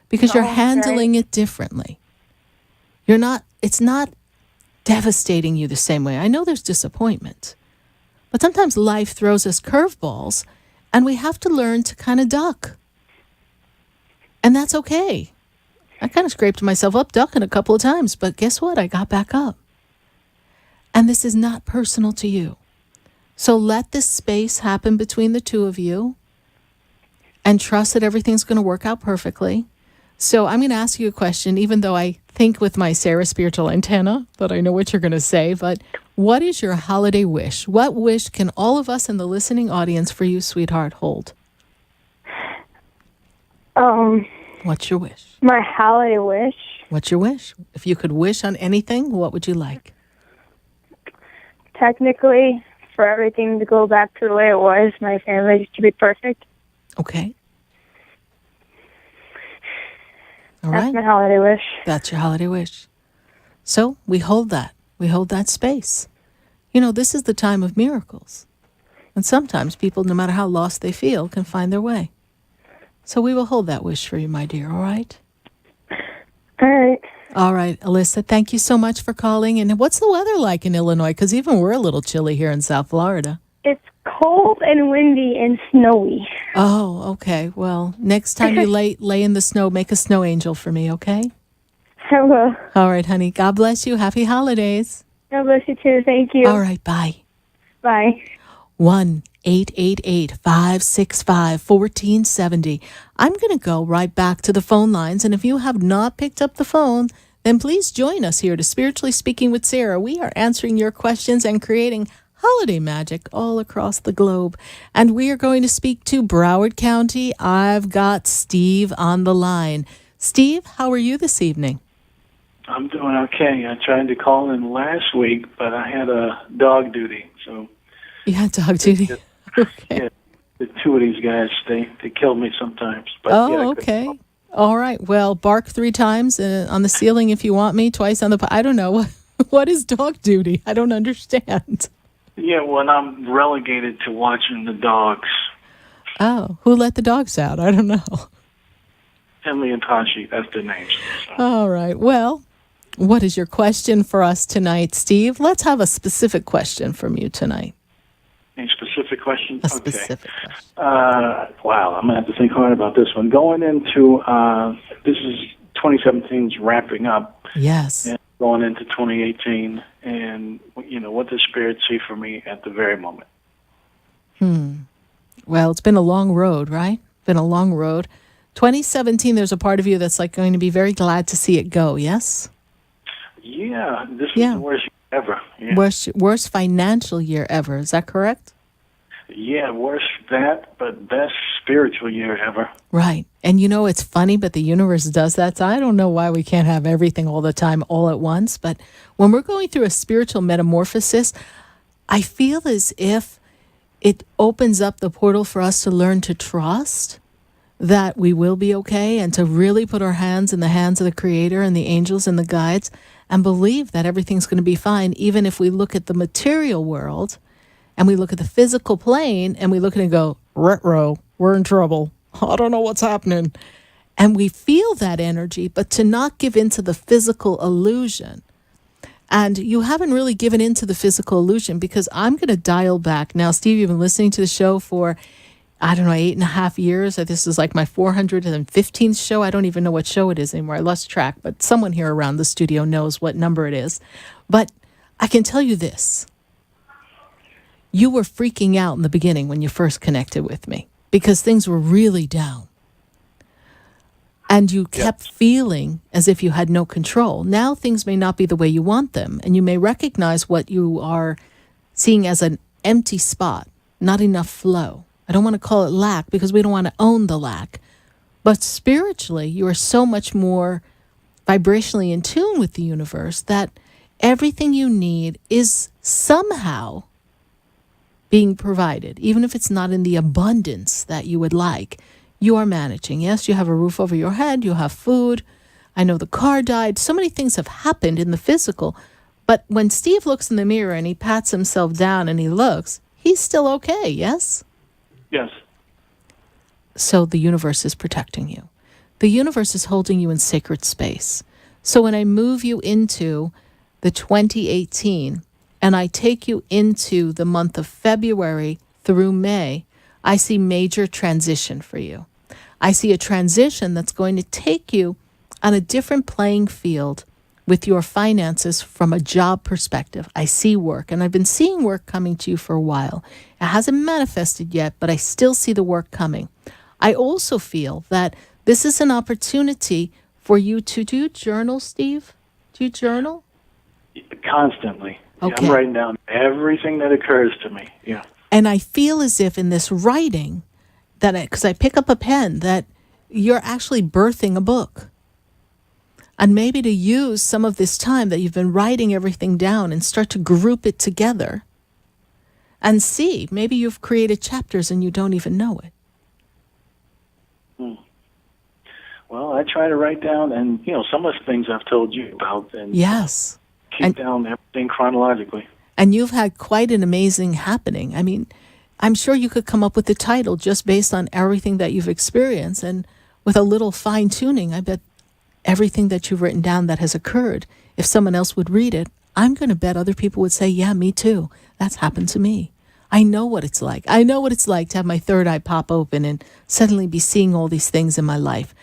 because you're Oh, okay. handling it differently. It's not devastating you the same way. I know there's disappointment, but sometimes life throws us curveballs and we have to learn to kind of duck. And that's okay. I kind of scraped myself up ducking a couple of times, but guess what? I got back up. And this is not personal to you. So let this space happen between the two of you and trust that everything's going to work out perfectly. So I'm going to ask you a question, even though I think with my Sarah spiritual antenna that I know what you're going to say, but what is your holiday wish? What wish can all of us in the listening audience for you, sweetheart, hold? What's your wish? My holiday wish. What's your wish? If you could wish on anything, what would you like? Technically, for everything to go back to the way it was, my family to be perfect. Okay. All That's right. my holiday wish. That's your holiday wish. So we hold that. We hold that space. You know, this is the time of miracles. And sometimes people, no matter how lost they feel, can find their way. So we will hold that wish for you, my dear, all right? All right. All right, Alyssa, thank you so much for calling. And what's the weather like in Illinois? Because even we're a little chilly here in South Florida. It's cold and windy and snowy. Oh, okay. Well, next time you lay in the snow, make a snow angel for me, okay? I will. All right, honey. God bless you. Happy holidays. God bless you too. Thank you. All right, bye. Bye. 1-888-565-1470. I'm going to go right back to the phone lines. And if you have not picked up the phone, then please join us here to Spiritually Speaking with Sarah. We are answering your questions and creating holiday magic all across the globe. And we are going to speak to Broward County. I've got Steve on the line. Steve, how are you this evening? I'm doing okay. I tried to call in last week, but I had a dog duty. So You had dog duty. Okay. yeah, the two of these guys, they kill me sometimes. But Oh, yeah, I couldn't okay. call. All right. Well, bark 3 times on the ceiling if you want me, twice on the... I don't know. What is dog duty? I don't understand. Yeah, when I'm relegated to watching the dogs, Oh, who let the dogs out? I don't know. Emily and Tashi, that's their names. So. All right. Well, what is your question for us tonight, Steve? Let's have a specific question from you tonight. Any specific question? A specific question. Wow, I'm going to have to think hard about this one. Going into, this is 2017's wrapping up. Yes. And going into 2018, and, you know, what does Spirit see for me at the very moment? Well, it's been a long road, right? Been a long road. 2017, there's a part of you that's like going to be very glad to see it go, yes? Yeah, this is Yeah. the worst year ever. Yeah. Worst financial year ever. Is that correct? Yeah, worse that, but best spiritual year ever. Right. And you know, it's funny, but the universe does that. So I don't know why we can't have everything all the time, all at once. But when we're going through a spiritual metamorphosis, I feel as if it opens up the portal for us to learn to trust that we will be okay and to really put our hands in the hands of the Creator and the angels and the guides and believe that everything's going to be fine, even if we look at the material world and we look at the physical plane and we look at it and go, retro, we're in trouble. I don't know what's happening. And we feel that energy, but to not give into the physical illusion. And you haven't really given into the physical illusion, because I'm going to dial back. Now, Steve, you've been listening to the show for, I don't know, 8.5 years. This is like my 415th show. I don't even know what show it is anymore. I lost track, but someone here around the studio knows what number it is. But I can tell you this. You were freaking out in the beginning when you first connected with me because things were really down. And you kept feeling as if you had no control. Now things may not be the way you want them, and you may recognize what you are seeing as an empty spot, not enough flow. I don't want to call it lack because we don't want to own the lack. But spiritually, you are so much more vibrationally in tune with the universe that everything you need is somehow being provided, even if it's not in the abundance that you would like. You are managing. Yes, you have a roof over your head, you have food. I know the car died. So many things have happened in the physical. But when Steve looks in the mirror and he pats himself down and he looks, he's still okay, yes? Yes. So the universe is protecting you. The universe is holding you in sacred space. So when I move you into the 2018 and I take you into the month of February through May, I see major transition for you. I see a transition that's going to take you on a different playing field with your finances from a job perspective. I see work, and I've been seeing work coming to you for a while. It hasn't manifested yet, but I still see the work coming. I also feel that this is an opportunity for you to do journal, Steve. Do you journal? Constantly. Okay. I'm writing down everything that occurs to me. Yeah. And I feel as if in this writing, that because I pick up a pen, that you're actually birthing a book. And maybe to use some of this time that you've been writing everything down and start to group it together and see, maybe you've created chapters and you don't even know it. Well, I try to write down, and, some of the things I've told you about, and Yes. keep down everything chronologically. And you've had quite an amazing happening. I mean, I'm sure you could come up with the title just based on everything that you've experienced. And with a little fine tuning, I bet everything that you've written down that has occurred, if someone else would read it, I'm going to bet other people would say, yeah, me too. That's happened to me. I know what it's like. I know what it's like to have my third eye pop open and suddenly be seeing all these things in my life.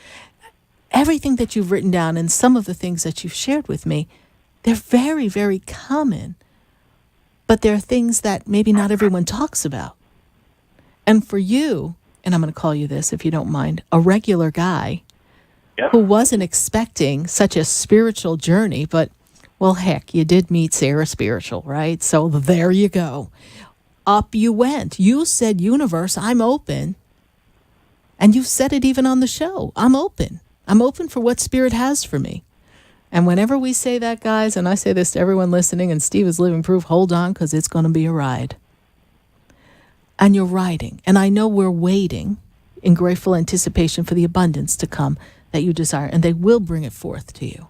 Everything that you've written down and some of the things that you've shared with me, they're very, very common. But there are things that maybe not everyone talks about. And for you, and I'm going to call you this if you don't mind, a regular guy who wasn't expecting such a spiritual journey, but, well, heck, you did meet Sarah Spiritual, right? So there you go. Up you went. You said, universe, I'm open. And you've said it even on the show. I'm open. I'm open for what Spirit has for me. And whenever we say that, guys, and I say this to everyone listening, and Steve is living proof, hold on, because it's going to be a ride. And you're riding. And I know we're waiting in grateful anticipation for the abundance to come that you desire, and they will bring it forth to you.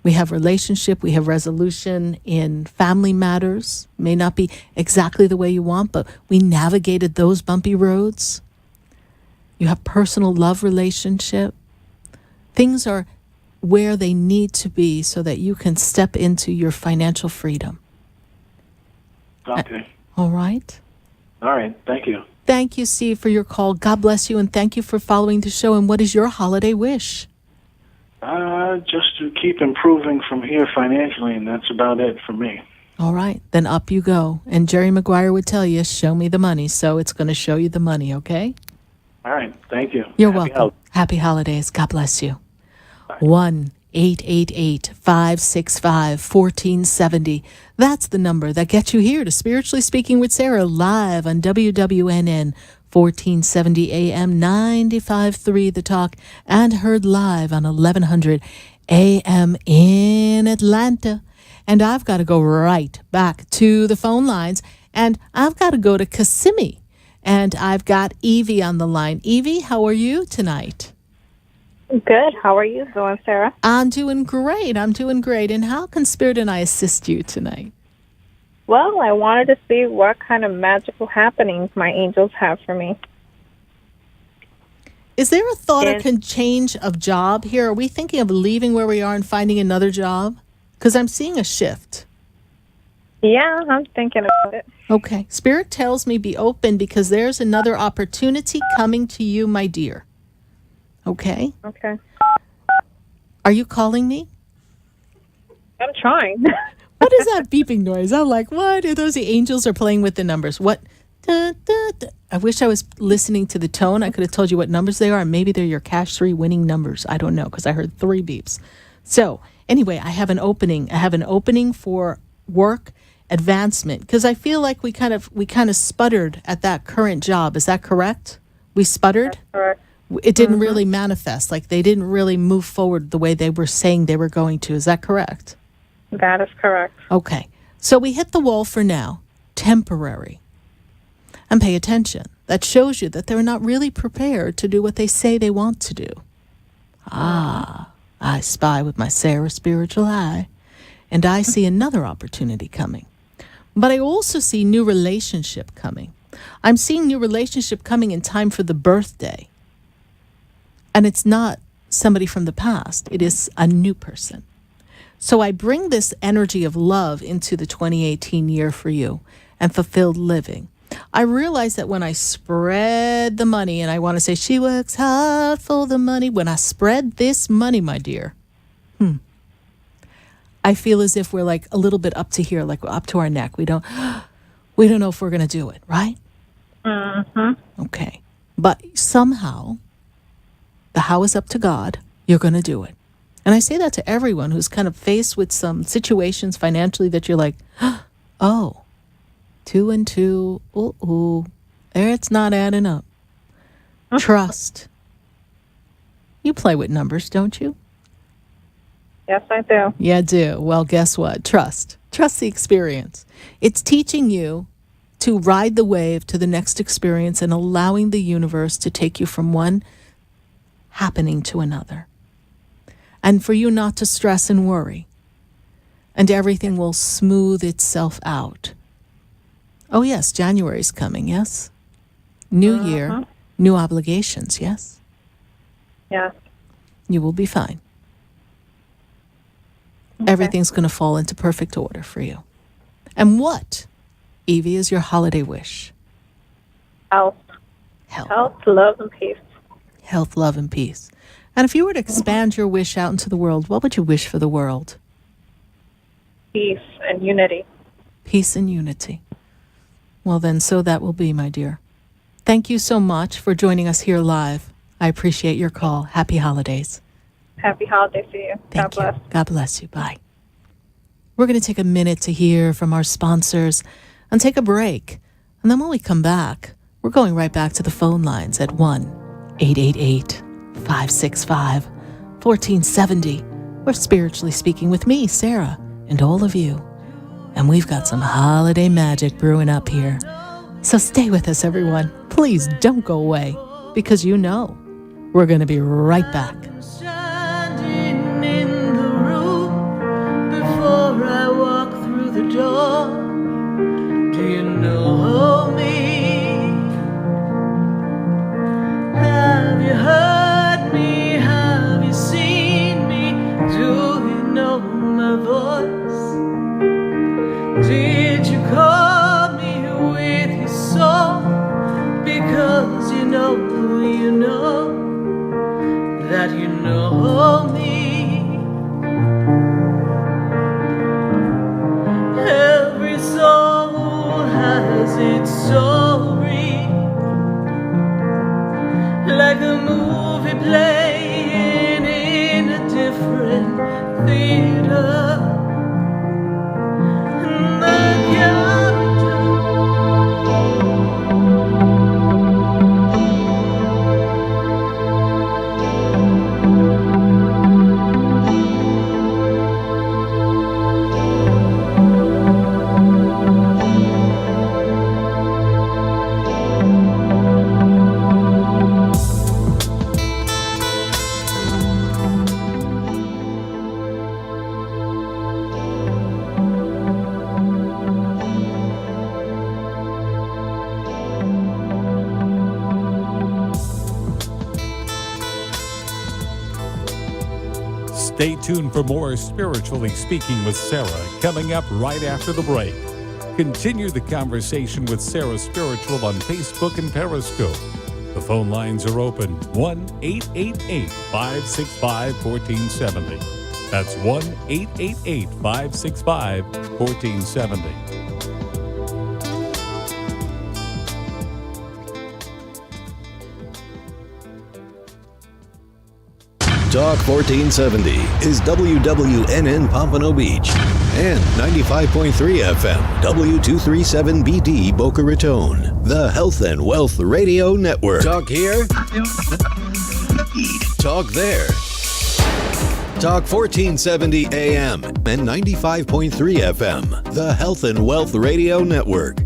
We have relationship, we have resolution in family matters. May not be exactly the way you want, but we navigated those bumpy roads. You have personal love relationship. Things are where they need to be so that you can step into your financial freedom. Okay. All right? All right. Thank you. Thank you, Steve, for your call. God bless you, and thank you for following the show. And what is your holiday wish? Just to keep improving from here financially, and that's about it for me. All right. Then up you go. And Jerry Maguire would tell you, show me the money. So it's going to show you the money, okay? All right. Thank you. You're Happy welcome. Happy holidays. God bless you. 1-888-565-1470. That's the number that gets you here to Spiritually Speaking with Sarah live on WWNN 1470 AM 95.3 The Talk and heard live on 1100 AM in Atlanta. And I've got to go right back to the phone lines, and I've got to go to Kissimmee. And I've got Evie on the line. Evie, how are you tonight? Good. How are you doing, Sarah? I'm doing great. And how can Spirit and I assist you tonight? Well, I wanted to see what kind of magical happenings my angels have for me. Is there a thought or change of job here? Are we thinking of leaving where we are and finding another job? Because I'm seeing a shift. Yeah, I'm thinking about it. Okay. Spirit tells me be open because there's another opportunity coming to you, my dear. Okay? Okay. Are you calling me? I'm trying. What is that beeping noise? I'm like, what? Are those the angels are playing with the numbers? What? Da, da, da. I wish I was listening to the tone. I could have told you what numbers they are. And maybe they're your Cash 3 winning numbers. I don't know because I heard 3 beeps. So anyway, I have an opening. I have an opening for work advancement because I feel like we kind of sputtered at that current job. Is that correct? We sputtered? That's correct. It didn't really manifest. Like they didn't really move forward the way they were saying they were going to. Is that correct? That is correct. Okay. So we hit the wall for now. Temporary. And pay attention. That shows you that they're not really prepared to do what they say they want to do. Ah, I spy with my Sarah spiritual eye. And I see another opportunity coming. But I also see new relationship coming. I'm seeing new relationship coming in time for the birthday. And it's not somebody from the past. It is a new person. So I bring this energy of love into the 2018 year for you and fulfilled living. I realize that when I spread the money, and I want to say she works hard for the money, when I spread this money, my dear, I feel as if we're like a little bit up to here, like up to our neck. We don't know if we're going to do it, right? Mm-hmm. Okay. But somehow, the how is up to God. You're going to do it. And I say that to everyone who's kind of faced with some situations financially that you're like, oh, 2 and 2, it's not adding up. Trust. You play with numbers, don't you? Yes, I do. Yeah, I do. Well, guess what? Trust. Trust the experience. It's teaching you to ride the wave to the next experience and allowing the universe to take you from one happening to another. And for you not to stress and worry. And everything will smooth itself out. Oh, yes, January's coming, yes? New year, new obligations, yes? Yes. You will be fine. Okay. Everything's going to fall into perfect order for you. And what, Evie, is your holiday wish? Health. Health, love, and peace. Health, love, and peace. And if you were to expand your wish out into the world, what would you wish for the world? Peace and unity. Peace and unity. Well, then, so that will be, my dear. Thank you so much for joining us here live. I appreciate your call. Happy holidays. Happy holidays to you. Thank you. God bless you. Bye. We're going to take a minute to hear from our sponsors and take a break. And then when we come back, we're going right back to the phone lines at 1-888-565-1470. We're spiritually speaking with me, Sarah, and all of you. And we've got some holiday magic brewing up here. So stay with us, everyone. Please don't go away, because you know we're going to be right back. Standing in the room before I walk through the door. Do you know me? Have you heard me? Have you seen me? Do you know my voice? Did you call me with your soul? Because you know that you know like a movie playing in a different theater. And the Stay tuned for more Spiritually Speaking with Sarah coming up right after the break. Continue the conversation with Sarah Spiritual on Facebook and Periscope. The phone lines are open 1-888-565-1470. That's 1-888-565-1470. Talk 1470 is WWNN Pompano Beach and 95.3 FM W237BD Boca Raton, the Health and Wealth Radio Network. Talk here, talk there. Talk 1470 AM and 95.3 FM, the Health and Wealth Radio Network.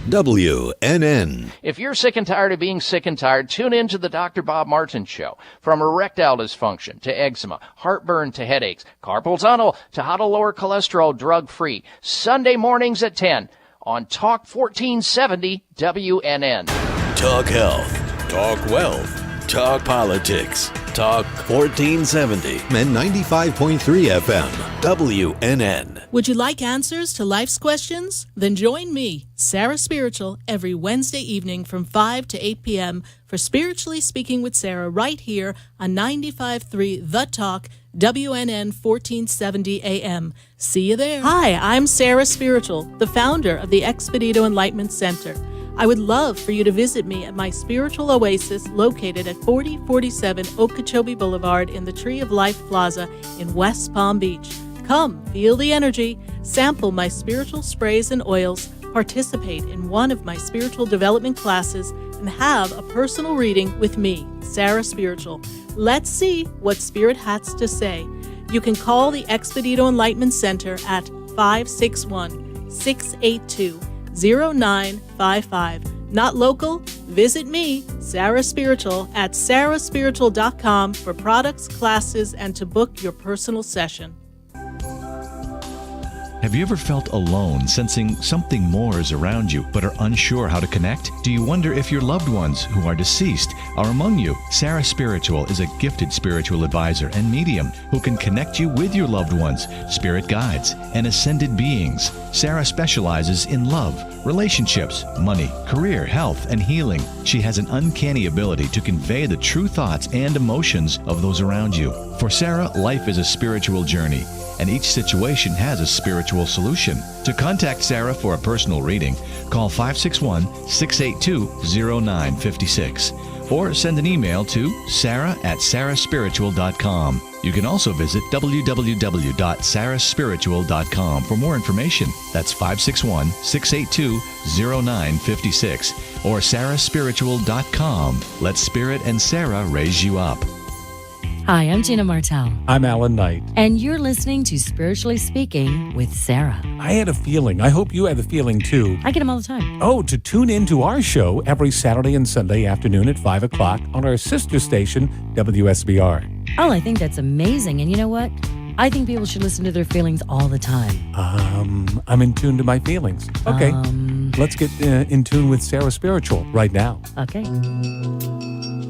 WNN. If you're sick and tired of being sick and tired, tune in to the Dr. Bob Martin Show. From erectile dysfunction to eczema, heartburn to headaches, carpal tunnel to how to lower cholesterol drug-free. Sunday mornings at 10 on Talk 1470 WNN. Talk health, talk wealth, talk politics. Talk 1470 and 95.3 FM WNN. Would you like answers to life's questions? Then join me, Sarah Spiritual, every Wednesday evening from 5 to 8 p.m. for Spiritually Speaking with Sarah right here on 95.3 The Talk, WNN 1470 AM. See you there. Hi, I'm Sarah Spiritual, the founder of the Expedito Enlightenment Center. I would love for you to visit me at my spiritual oasis located at 4047 Okeechobee Boulevard in the Tree of Life Plaza in West Palm Beach. Come, feel the energy, sample my spiritual sprays and oils, participate in one of my spiritual development classes, and have a personal reading with me, Sarah Spiritual. Let's see what Spirit has to say. You can call the Expedito Enlightenment Center at 561-682-0955. Not local? Visit me, Sarah Spiritual, at sarahspiritual.com for products, classes, and to book your personal session. Have you ever felt alone, sensing something more is around you, but are unsure how to connect? Do you wonder if your loved ones who are deceased are among you? Sarah Spiritual is a gifted spiritual advisor and medium who can connect you with your loved ones, spirit guides, and ascended beings. Sarah specializes in love, relationships, money, career, health, and healing. She has an uncanny ability to convey the true thoughts and emotions of those around you. For Sarah, life is a spiritual journey, and each situation has a spiritual solution. To contact Sarah for a personal reading, call 561-682-0956 or send an email to sarah@sarahspiritual.com. You can also visit www.sarahspiritual.com for more information. That's 561-682-0956 or sarahspiritual.com. Let Spirit and Sarah raise you up. Hi, I'm Gina Martell. I'm Alan Knight. And you're listening to Spiritually Speaking with Sarah. I had a feeling, I hope you had the feeling too. I get them all the time. Oh, to tune in to our show every Saturday and Sunday afternoon at 5 o'clock on our sister station, WSBR. Oh, I think that's amazing. And you know what? I think people should listen to their feelings all the time. I'm in tune to my feelings. Okay, let's get in tune with Sarah Spiritual right now. Okay.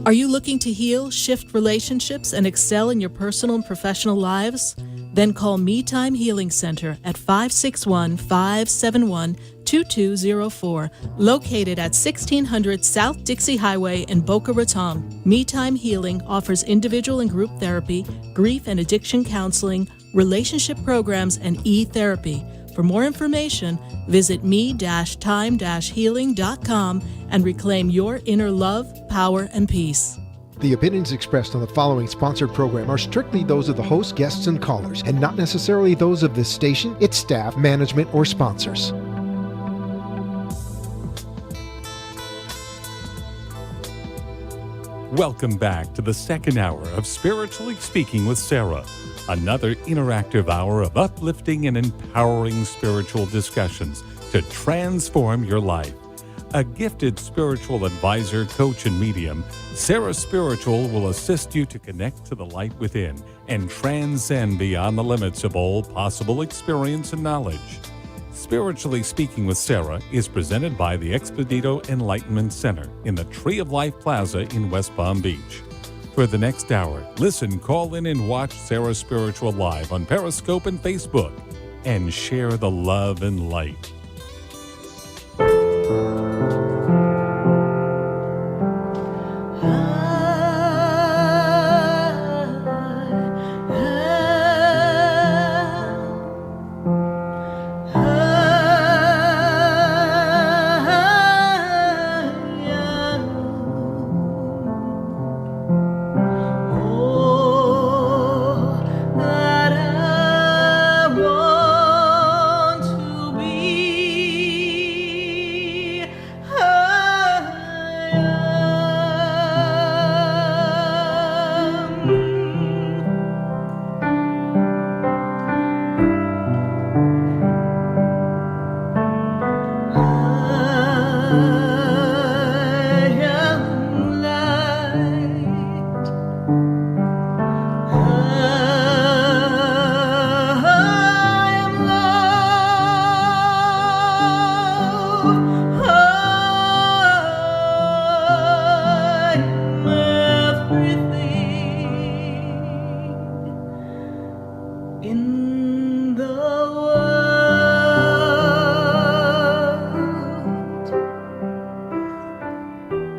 Are you looking to heal, shift relationships, and excel in your personal and professional lives? Then call Me Time Healing Center at 561-571-2204, located at 1600 South Dixie Highway in Boca Raton. Me Time Healing offers individual and group therapy, grief and addiction counseling, relationship programs, and e-therapy. For more information, visit me-time-healing.com and reclaim your inner love, power, and peace. The opinions expressed on the following sponsored program are strictly those of the host, guests, and callers, and not necessarily those of this station, its staff, management, or sponsors. Welcome back to the second hour of Spiritually Speaking with Sarah, another interactive hour of uplifting and empowering spiritual discussions to transform your life. A gifted spiritual advisor, coach, and medium, Sarah Spiritual will assist you to connect to the light within and transcend beyond the limits of all possible experience and knowledge. Spiritually Speaking with Sarah is presented by the Expedito Enlightenment Center in the Tree of Life Plaza in West Palm Beach. For the next hour, listen, call in, and watch Sarah Spiritual live on Periscope and Facebook, and share the love and light.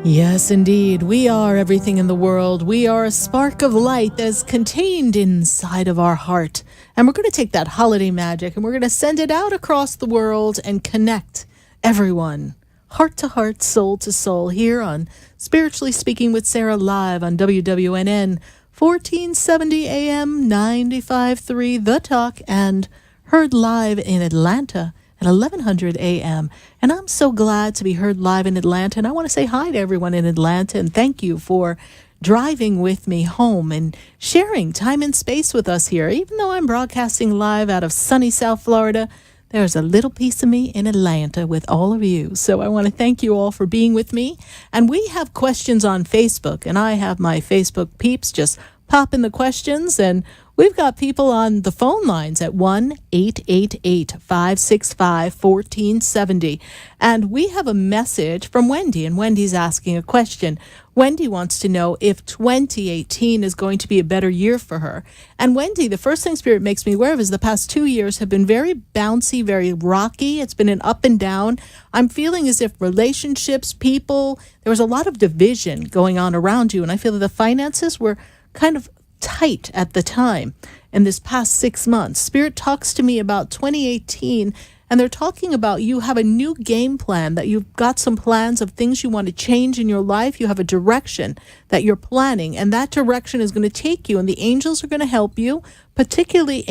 Yes, indeed. We are everything in the world. We are a spark of light that is contained inside of our heart. And we're going to take that holiday magic and we're going to send it out across the world and connect everyone, heart to heart, soul to soul, here on Spiritually Speaking with Sarah live on WWNN 1470 AM 95.3 The Talk, and heard live in Atlanta at 1100 a.m. And I'm so glad to be heard live in Atlanta. And I want to say hi to everyone in Atlanta and thank you for driving with me home and sharing time and space with us here. Even though I'm broadcasting live out of sunny South Florida, there's a little piece of me in Atlanta with all of you. So I want to thank you all for being with me. And we have questions on Facebook, and I have my Facebook peeps just pop in the questions, and we've got people on the phone lines at 1-888-565-1470. And we have a message from Wendy, and Wendy's asking a question. Wendy wants to know if 2018 is going to be a better year for her. And Wendy, the first thing Spirit makes me aware of is the past 2 years have been very bouncy, very rocky. It's been an up and down. I'm feeling as if relationships, people, there was a lot of division going on around you. And I feel that the finances were kind of tight at the time in this past 6 months. Spirit talks to me about 2018, and they're talking about you have a new game plan, that you've got some plans of things you want to change in your life. You have a direction that you're planning, and that direction is going to take you, and the angels are going to help you. Particularly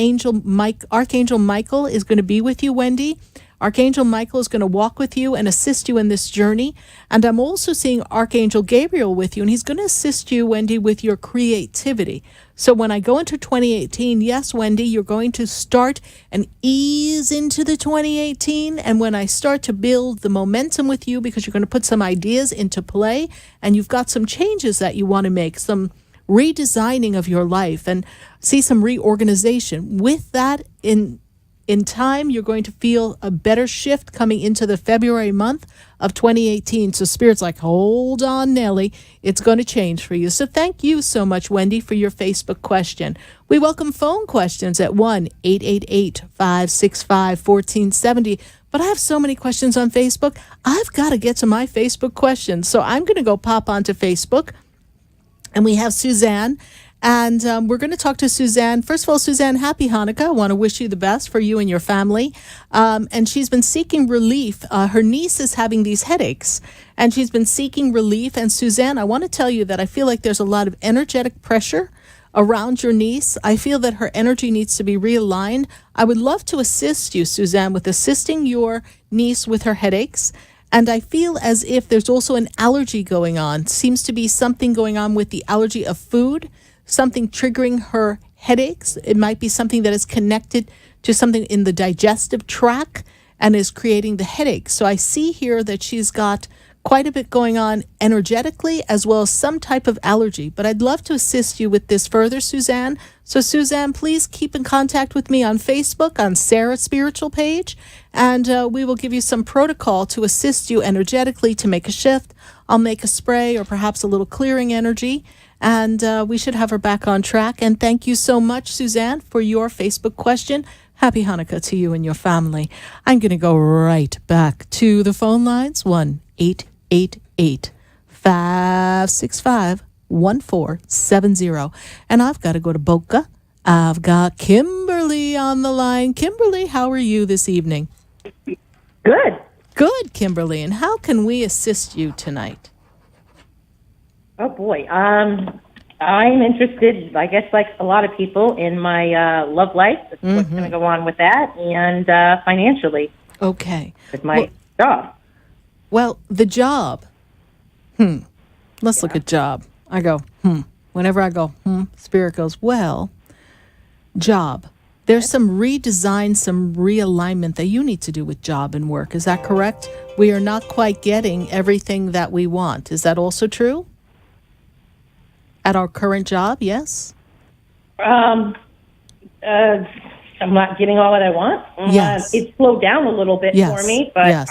Archangel Michael is going to be with you, Wendy. Archangel Michael is going to walk with you and assist you in this journey. And I'm also seeing Archangel Gabriel with you, and he's going to assist you, Wendy, with your creativity. So when I go into 2018, yes, Wendy, you're going to start and ease into the 2018. And when I start to build the momentum with you, because you're going to put some ideas into play, and you've got some changes that you want to make, some redesigning of your life, and see some reorganization. With that, in time, you're going to feel a better shift coming into the February month of 2018. So Spirit's like, hold on, Nellie. It's going to change for you. So thank you so much, Wendy, for your Facebook question. We welcome phone questions at 1-888-565-1470. But I have so many questions on Facebook. I've got to get to my Facebook questions. So I'm going to go pop onto Facebook. And we have Suzanne. And we're going to talk to Suzanne. First of all, Suzanne, happy Hanukkah. I want to wish you the best for you and your family. And she's been seeking relief. Her niece is having these headaches, and she's been seeking relief. And Suzanne, I want to tell you that I feel like there's a lot of energetic pressure around your niece. I feel that her energy needs to be realigned. I would love to assist you, Suzanne, with assisting your niece with her headaches. And I feel as if there's also an allergy going on. Seems to be something going on with the allergy of food, something triggering her headaches. It might be something that is connected to something in the digestive tract and is creating the headache. So I see here that she's got quite a bit going on energetically as well as some type of allergy. But I'd love to assist you with this further, Suzanne. So Suzanne, please keep in contact with me on Facebook, on Sarah's Spiritual page, and we will give you some protocol to assist you energetically to make a shift. I'll make a spray or perhaps a little clearing energy, and we should have her back on track. And thank you so much, Suzanne, for your Facebook question. Happy Hanukkah to you and your family. I'm going to go right back to the phone lines, 1-888-565-1470. And I've got to go to Boca. I've got Kimberly on the line. Kimberly, how are you this evening? Good. Good, Kimberly. And how can we assist you tonight? Oh, boy. I'm interested, I guess, like a lot of people, in my love life. What's going to go on with that, and financially. Okay. With my job. Well, the job. Let's look at job. I go, Whenever I go, Spirit goes, well, job. There's some redesign, some realignment that you need to do with job and work. Is that correct? We are not quite getting everything that we want. Is that also true? At our current job, yes? I'm not getting all that I want. Yes. It slowed down a little bit for me, but...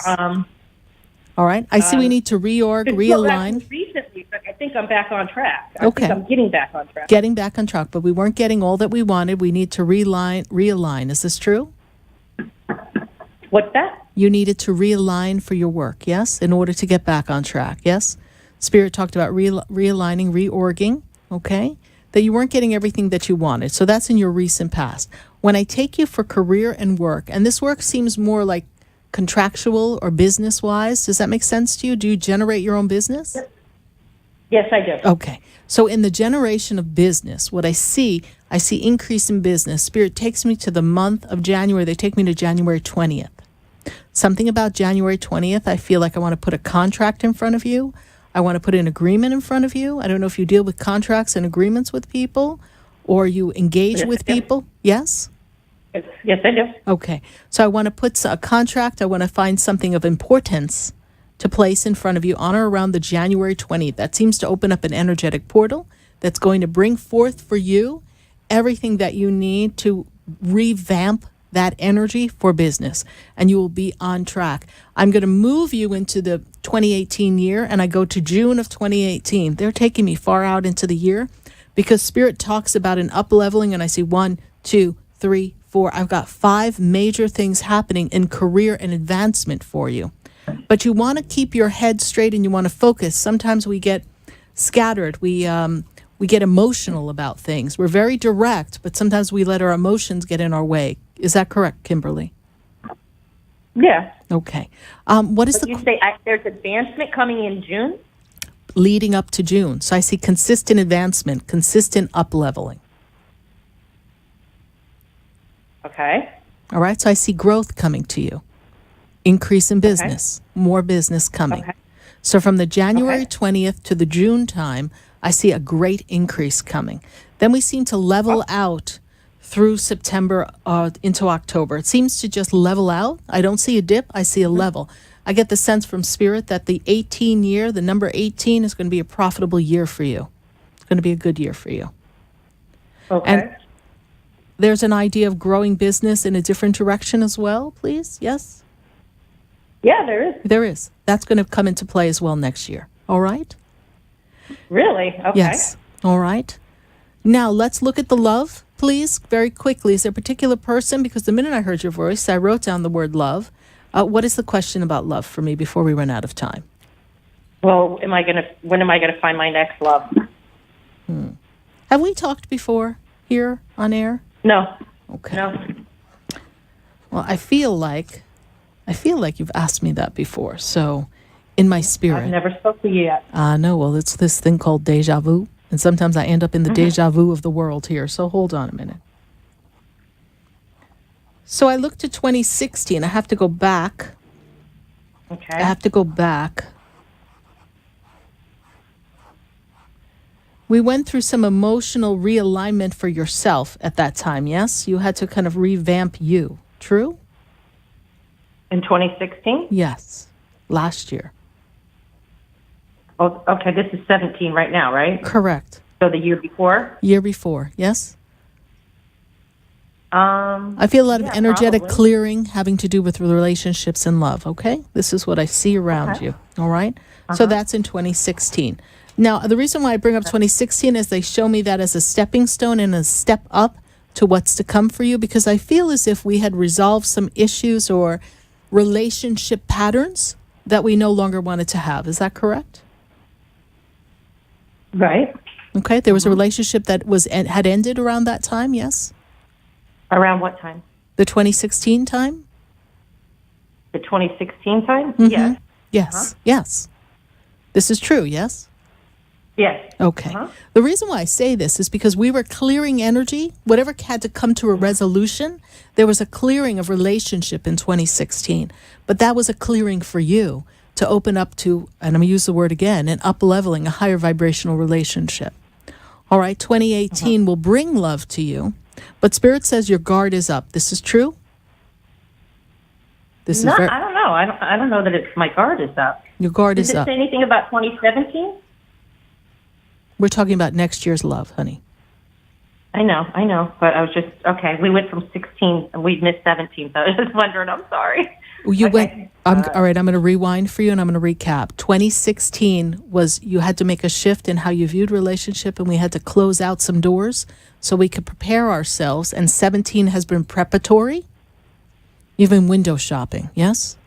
All right. I see we need to realign. Recently, but I think I'm back on track. I Okay. think I'm getting back on track. Getting back on track, but we weren't getting all that we wanted. We need to realign. Is this true? What's that? You needed to realign for your work, yes, in order to get back on track, yes? Spirit talked about realigning, reorging, okay? That you weren't getting everything that you wanted. So that's in your recent past. When I take you for career and work, and this work seems more like contractual or business-wise, does that make sense to you? Do you generate your own business? Yes, I do. Okay. So in the generation of business, what I see increase in business. Spirit takes me to the month of January. They take me to January 20th. Something about January 20th, I feel like I want to put a contract in front of you. I want to put an agreement in front of you. I don't know if you deal with contracts and agreements with people or you engage with people. Yes? Yes, I do. Okay. So I want to put a contract. I want to find something of importance to place in front of you on or around the January 20th. That seems to open up an energetic portal that's going to bring forth for you everything that you need to revamp that energy for business, and you will be on track. I'm going to move you into the 2018 year, and I go to June of 2018. They're taking me far out into the year because Spirit talks about an up-leveling, and I see 1, 2, 3, 4. I've got 5 major things happening in career and advancement for you. But you want to keep your head straight and you want to focus. Sometimes we get scattered. We get emotional about things. We're very direct, but sometimes we let our emotions get in our way. Is that correct, Kimberly? Yeah. Okay. What is You say there's advancement coming in June? Leading up to June. So I see consistent advancement, consistent up-leveling. Okay. All right. So I see growth coming to you. Increase in business. More business coming. Okay. So from the January 20th to the June time, I see a great increase coming. Then we seem to level out through September into October. It seems to just level out. I don't see a dip. I see a level. I get the sense from Spirit that the 18 year, the number 18, is going to be a profitable year for you. It's going to be a good year for you. Okay. And there's an idea of growing business in a different direction as well, please? Yes? Yeah, there is. There is. That's going to come into play as well next year. All right? Really? Okay. Yes. All right. Now, let's look at the love, please, very quickly. Is there a particular person? Because the minute I heard your voice, I wrote down the word love. What is the question about love for me before we run out of time? Well, when am I going to find my next love? Have Have we talked before here on air? No. Okay. No. Well, I feel like you've asked me that before. So, in my spirit, I've never spoke to you yet. no. Well, it's this thing called deja vu, and sometimes I end up in the deja vu of the world here. So hold on a minute. So I looked at 2016. I have to go back. Okay. I have to go back. We went through some emotional realignment for yourself at that time, yes? You had to kind of revamp you. True? In 2016? Yes. Last year. Oh, okay. This is 17 right now, right? Correct. So the year before? Year before, yes? I feel a lot of energetic probably. clearing having to do with relationships and love, okay? This is what I see around you, all right? So that's in 2016. Now, the reason why I bring up 2016 is they show me that as a stepping stone and a step up to what's to come for you, because I feel as if we had resolved some issues or relationship patterns that we no longer wanted to have. Is that correct? Right. Okay, there was a relationship that had ended around that time, yes? Around what time? The 2016 time? The 2016 time? Mhm. Yes. Yes, yes. This is true, yes? Yes. Okay. The reason why I say this is because we were clearing energy. Whatever had to come to a resolution, there was a clearing of relationship in 2016. But that was a clearing for you to open up to, and I'm going to use the word again, an up-leveling, a higher vibrational relationship. All right, 2018 will bring love to you, but Spirit says your guard is up. This is true? This is I don't know. I don't know that it's my guard is up. Your guard Does is it up. say anything about 2017? We're talking about next year's love, honey. I know. But I was just, okay, we went from 16 and we missed 17. So I was just wondering, I'm sorry. You went. All right, I'm going to rewind for you and I'm going to recap. 2016 was you had to make a shift in how you viewed relationship, and we had to close out some doors so we could prepare ourselves. And 17 has been preparatory. You've been window shopping, yes?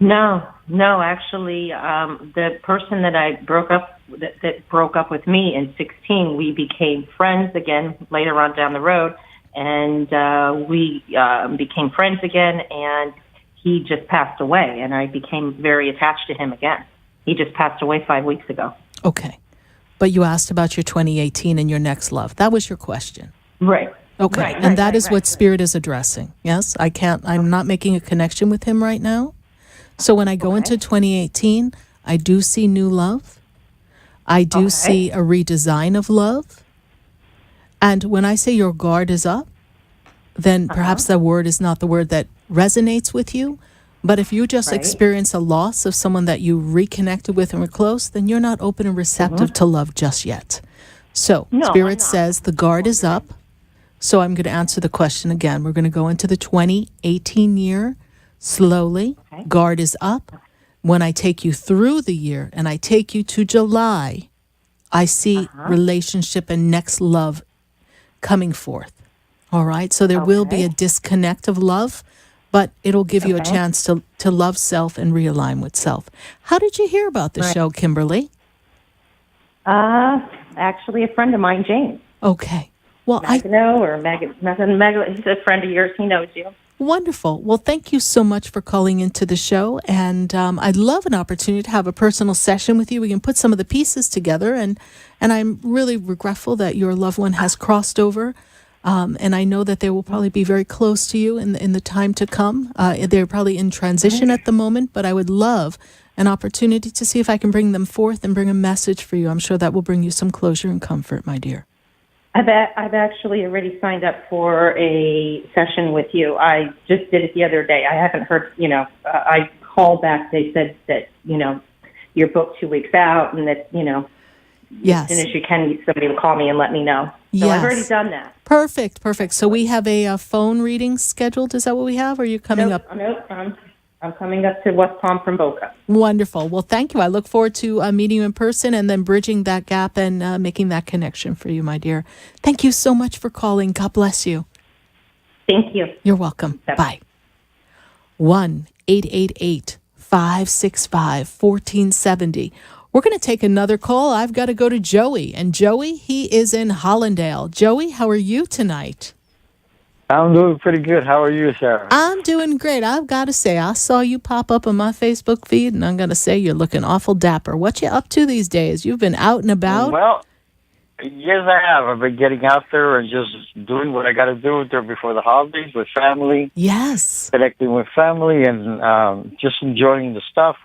No, actually, the person that I broke up that broke up with me in 16, we became friends again later on down the road, and we became friends again, and he just passed away, and I became very attached to him again. He just passed away 5 weeks ago. Okay. But you asked about your 2018 and your next love. That was your question. Right. Okay. Right, And that is right. what Spirit is addressing. Yes? I'm not making a connection with him right now. So when I go into 2018, I do see new love. I do see a redesign of love. And when I say your guard is up, then perhaps that word is not the word that resonates with you. But if you just experience a loss of someone that you reconnected with and were close, then you're not open and receptive to love just yet. So Spirit says the guard is up. So I'm going to answer the question again. We're going to go into the 2018 year slowly. Guard is up. When I take you through the year and I take you to July, I see relationship and next love coming forth. All right. So there will be a disconnect of love, but it'll give you a chance to love self and realign with self. How did you hear about the show, Kimberly? Actually, a friend of mine, James. Okay. Well, Magno, he's a friend of yours. He knows you. Wonderful. Well, thank you so much for calling into the show. And I'd love an opportunity to have a personal session with you. We can put some of the pieces together. And I'm really regretful that your loved one has crossed over. And I know that they will probably be very close to you in the time to come. They're probably in transition at the moment, but I would love an opportunity to see if I can bring them forth and bring a message for you. I'm sure that will bring you some closure and comfort, my dear. I've actually already signed up for a session with you. I just did it the other day. I haven't heard, I called back. They said that, you're booked 2 weeks out and that, Yes. as soon as you can, somebody will call me and let me know. So I've already done that. Perfect. So we have a phone reading scheduled. Is that what we have? Or are you coming up? Nope. I'm coming up to West Palm from Boca. Wonderful. Well, thank you. I look forward to meeting you in person and then bridging that gap and making that connection for you, my dear. Thank you so much for calling. God bless you. Thank you. You're welcome. Bye. 1-888-565-1470. We're going to take another call. I've got to go to Joey. And Joey, he is in Hollandale. Joey, how are you tonight? I'm doing pretty good. How are you, Sarah? I'm doing great. I've got to say, I saw you pop up on my Facebook feed, and I'm going to say you're looking awful dapper. What you up to these days? You've been out and about? Well, yes, I have. I've been getting out there and just doing what I got to do there before the holidays with family. Yes. Connecting with family and just enjoying the stuff.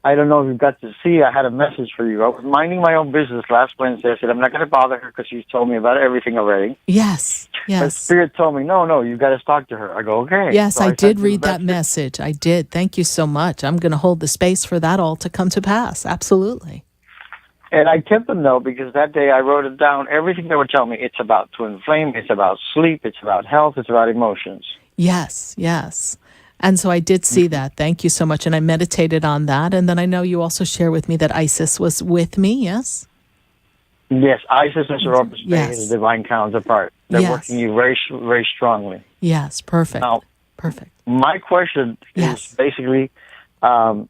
I don't know if you got to see, I had a message for you. I was minding my own business last Wednesday. I said, I'm not going to bother her because she's told me about everything already. Yes, yes. But Spirit told me, no, you got to talk to her. I go, okay. Yes, So I did sent read the that message. I did. Thank you so much. I'm going to hold the space for that all to come to pass. Absolutely. And I kept them, though, because that day I wrote it down. Everything they were telling me, it's about twin flame, it's about sleep, it's about health, it's about emotions. Yes, yes. And so I did see that. Thank you so much. And I meditated on that. And then I know you also share with me that Isis was with me, yes? Yes, Isis and Serapis Bey is the divine counterpart. They're Yes. working you very, very strongly. Yes, perfect. Now, perfect. my question is basically, I've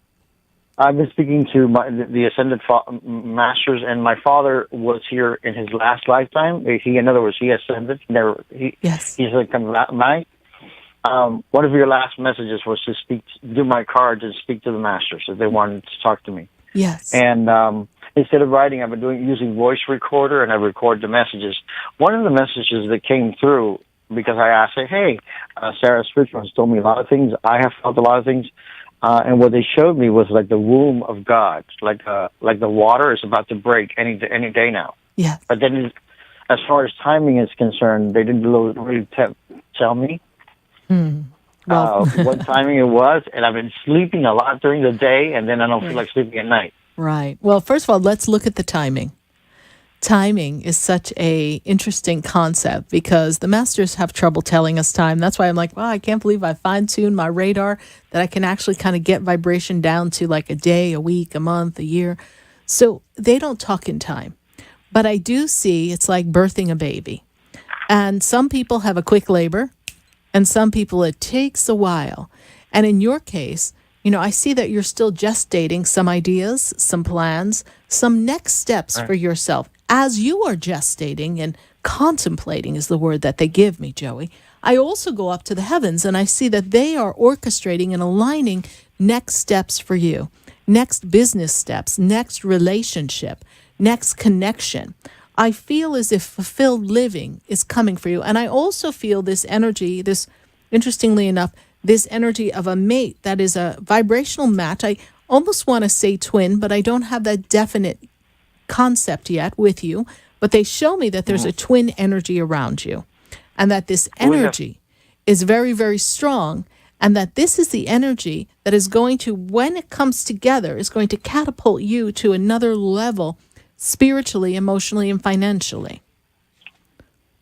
been speaking to the Ascended Masters, and my father was here in his last lifetime. In other words, he ascended. He's like a one of your last messages was to do my cards and speak to the Masters if they wanted to talk to me. Yes. And instead of writing, I've been using voice recorder, and I record the messages. One of the messages that came through, because I asked, hey, Sarah Spiritual has told me a lot of things. I have felt a lot of things. And what they showed me was like the womb of God, like the water is about to break any day now. Yeah. But then, as far as timing is concerned, they didn't really tell me what timing it was. And I've been sleeping a lot during the day, and then I don't feel like sleeping at night. Right. Well, first of all, let's look at the timing. Timing is such a interesting concept because the masters have trouble telling us time. That's why I'm like, wow, I can't believe I fine-tuned my radar that I can actually kind of get vibration down to like a day, a week, a month, a year. So they don't talk in time. But I do see it's like birthing a baby. And some people have a quick labor, and some people it takes a while. And in your case, I see that you're still gestating some ideas, some plans, some next steps for yourself. As you are gestating and contemplating is the word that they give me, Joey, I also go up to the heavens and I see that they are orchestrating and aligning next steps for you, next business steps, next relationship, next connection. I feel as if fulfilled living is coming for you. And I also feel this energy, interestingly enough, this energy of a mate that is a vibrational match. I almost want to say twin, but I don't have that definite concept yet with you. But they show me that there's a twin energy around you, and that this energy is very, very strong, and that this is the energy that is going to, when it comes together, is going to catapult you to another level spiritually, emotionally, and financially.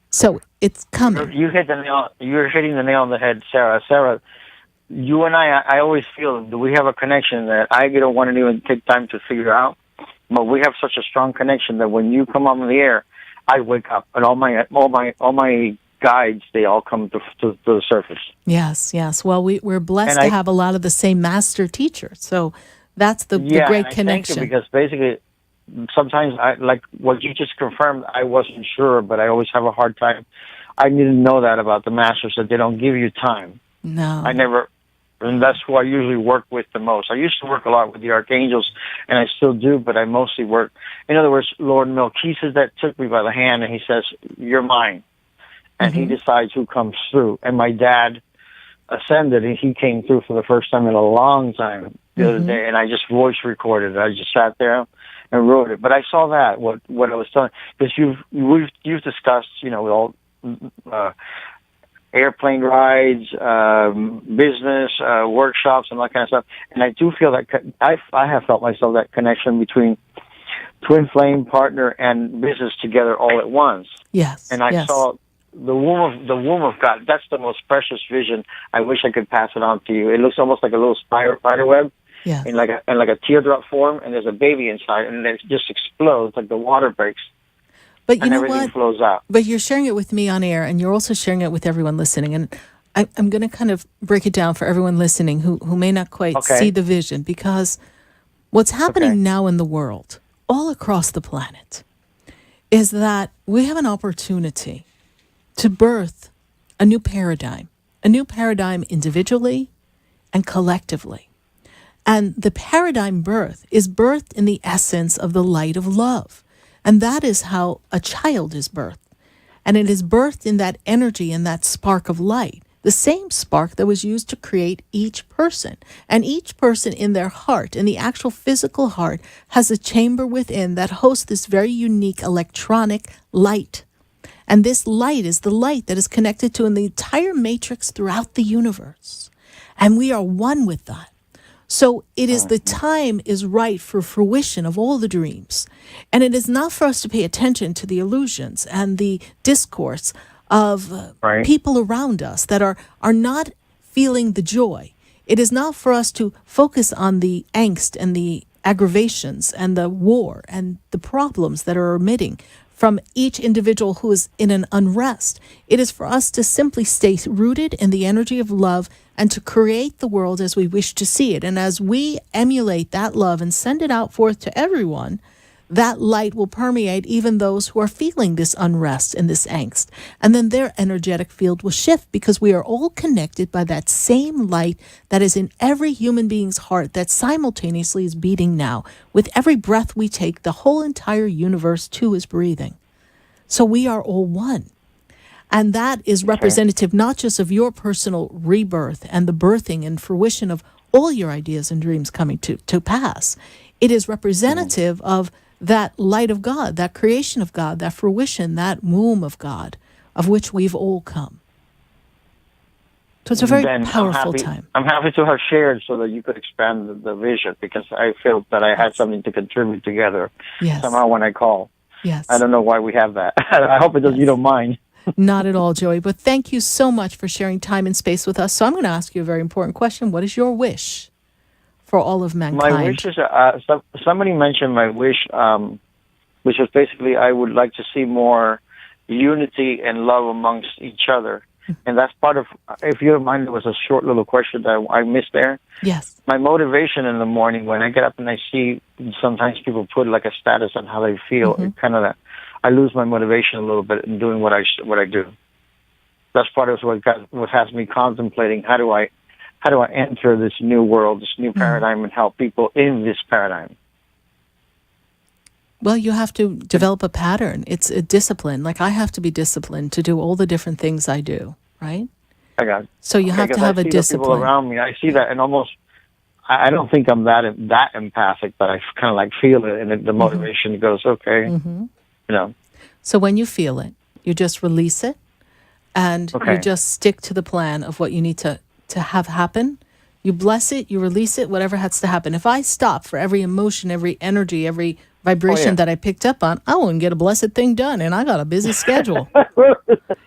So it's coming. You're hitting the nail on the head, Sarah. Sarah, you and I always feel that we have a connection that I don't want to even take time to figure out. But we have such a strong connection that when you come on the air, I wake up, and all my guides, they all come to the surface. Yes, yes. Well, we're blessed to have a lot of the same master teachers. So that's the great connection. Thank you, because basically, sometimes like what you just confirmed, I wasn't sure, but I always have a hard time. I didn't know that about the masters, that they don't give you time. No. And that's who I usually work with the most. I used to work a lot with the archangels, and I still do, but I mostly work. In other words, Lord Melchizedek that took me by the hand, and he says, you're mine. And he decides who comes through. And my dad ascended, and he came through for the first time in a long time the other day, and I just voice recorded it. I just sat there and wrote it. But I saw that, what I was telling, because you've discussed, all airplane rides, business, workshops, and that kind of stuff. And I do feel that I have felt myself that connection between twin flame, partner, and business together all at once. Yes. And I saw the womb of God. That's the most precious vision. I wish I could pass it on to you. It looks almost like a little spider web. Yeah. In like a teardrop form, and there's a baby inside, and it just explodes like the water breaks. But you and know everything what? flows out. But you're sharing it with me on air, and you're also sharing it with everyone listening. And I'm going to kind of break it down for everyone listening who may not quite see the vision, because What's happening now in the world, all across the planet, is that we have an opportunity to birth a new paradigm individually and collectively. And the paradigm birth is birthed in the essence of the light of love. And that is how a child is birthed. And it is birthed in that energy and that spark of light, the same spark that was used to create each person. And each person in their heart, in the actual physical heart, has a chamber within that hosts this very unique electronic light. And this light is the light that is connected to the entire matrix throughout the universe. And we are one with that. So it is the time is right for fruition of all the dreams. And it is not for us to pay attention to the illusions and the discourse of people around us that are not feeling the joy. It is not for us to focus on the angst and the aggravations and the war and the problems that are emitting from each individual who is in an unrest. It is for us to simply stay rooted in the energy of love and to create the world as we wish to see it. And as we emulate that love and send it out forth to everyone, that light will permeate even those who are feeling this unrest and this angst. And then their energetic field will shift because we are all connected by that same light that is in every human being's heart that simultaneously is beating now. With every breath we take, the whole entire universe too is breathing. So we are all one. And that is representative not just of your personal rebirth and the birthing and fruition of all your ideas and dreams coming to pass. It is representative of that light of God, that creation of God, that fruition, that womb of God, of which we've all come. So it's a very powerful time. I'm happy to have shared so that you could expand the vision, because I felt that I had something to contribute together somehow when I call. Yes. I don't know why we have that. I hope you don't mind. Not at all, Joey. But thank you so much for sharing time and space with us. So I'm going to ask you a very important question. What is your wish for all of mankind? My wish is, somebody mentioned my wish, which was basically I would like to see more unity and love amongst each other. And that's part of, if you don't mind, there was a short little question that I missed there. Yes. My motivation in the morning when I get up and I see sometimes people put like a status on how they feel, it kind of, I lose my motivation a little bit in doing what I do. That's part of what has me contemplating how do I enter this new world, this new paradigm, and help people in this paradigm. Well, you have to develop a pattern. It's a discipline. Like I have to be disciplined to do all the different things I do, right? I got it. So you have to have a discipline. People around me, I see that, and almost, I don't think I'm that empathic, but I kind of like feel it, and the motivation goes, okay, you know. So when you feel it, you just release it, and you just stick to the plan of what you need to have happen. You bless it, you release it, whatever has to happen. If I stop for every emotion, every energy, every vibration that I picked up on, I wouldn't get a blessed thing done, and I got a busy schedule.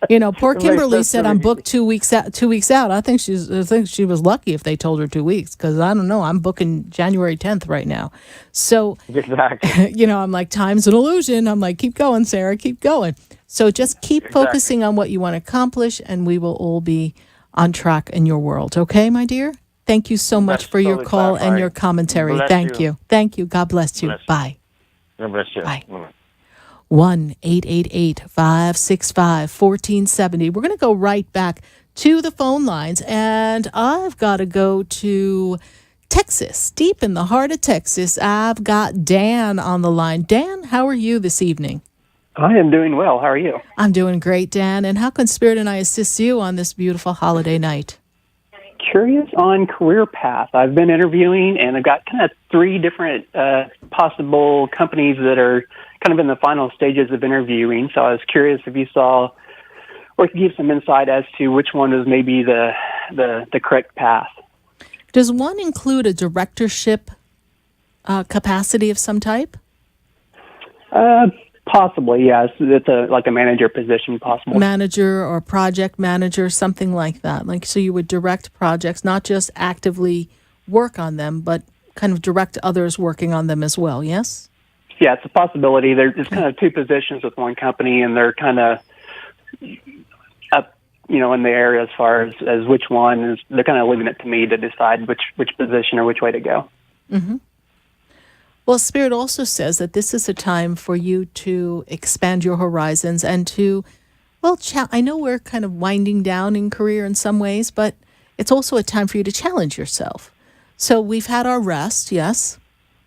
You know, poor Kimberly said I'm booked 2 weeks out. I think she was lucky if they told her 2 weeks, because I don't know, I'm booking January 10th right now. So, you know, I'm like, time's an illusion. I'm like, keep going, Sarah, keep going. So just keep focusing on what you want to accomplish, and we will all be on track in your world. Okay, my dear? Thank you so much for your call and your commentary. Thank you. Thank you. God bless you. Bye. God bless you. Bye. 1-888-565-1470. We're going to go right back to the phone lines, and I've got to go to Texas, deep in the heart of Texas. I've got Dan on the line. Dan, how are you this evening? I am doing well. How are you? I'm doing great, Dan. And how can Spirit and I assist you on this beautiful holiday night? Curious on career path. I've been interviewing, and I've got kind of 3 different possible companies that are kind of in the final stages of interviewing. So I was curious if you saw or could give some insight as to which one is maybe the correct path. Does one include a directorship capacity of some type? Possibly, yes. It's like a manager position, possible. Manager or project manager, something like that. Like, so you would direct projects, not just actively work on them, but kind of direct others working on them as well, yes? Yeah, it's a possibility. There's kind of 2 positions with one company, and they're kind of up, you know, in the air as far as which one is. They're kind of leaving it to me to decide which position or which way to go. Mm-hmm. Well, Spirit also says that this is a time for you to expand your horizons and to, well, I know we're kind of winding down in career in some ways, but it's also a time for you to challenge yourself. So we've had our rest, yes?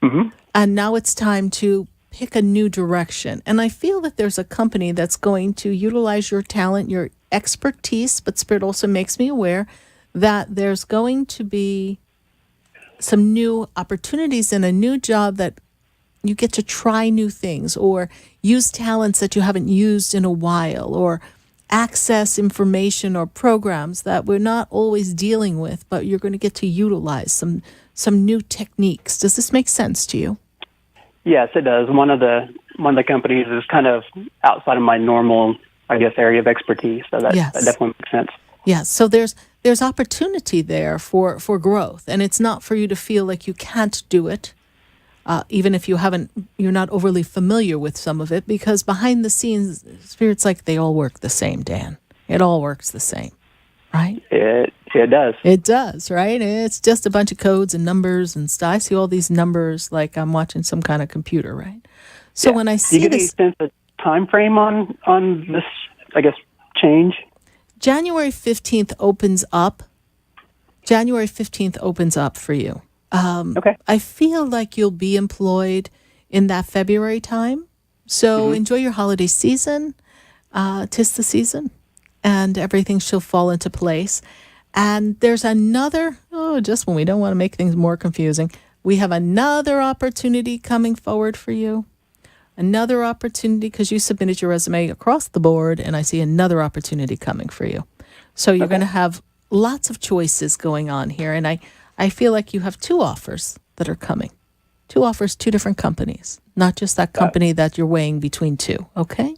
Mm-hmm. And now it's time to pick a new direction. And I feel that there's a company that's going to utilize your talent, your expertise, but Spirit also makes me aware that there's going to be some new opportunities in a new job that you get to try new things or use talents that you haven't used in a while or access information or programs that we're not always dealing with, but you're going to get to utilize some new techniques. Does this make sense to you? Yes, it does. One of the companies is kind of outside of my normal, I guess, area of expertise. So that definitely makes sense. Yes. So there's opportunity there for growth, and it's not for you to feel like you can't do it, even if you're not overly familiar with some of it, because behind the scenes, Spirit's like they all work the same, Dan. It all works the same, right? It does. It does, right? It's just a bunch of codes and numbers and stuff. I see all these numbers like I'm watching some kind of computer, right? So when I see do you get this, any sense of time frame on this, I guess, change? January 15th opens up. January 15th opens up for you. Okay. I feel like you'll be employed in that February time. So enjoy your holiday season. 'Tis the season. And everything shall fall into place. And there's another, just when we don't want to make things more confusing, we have another opportunity coming forward for you. Another opportunity, because you submitted your resume across the board, and I see another opportunity coming for you. So you're going to have lots of choices going on here, and I feel like you have two offers that are coming. Two offers, two different companies, not just that company that you're weighing between two, okay?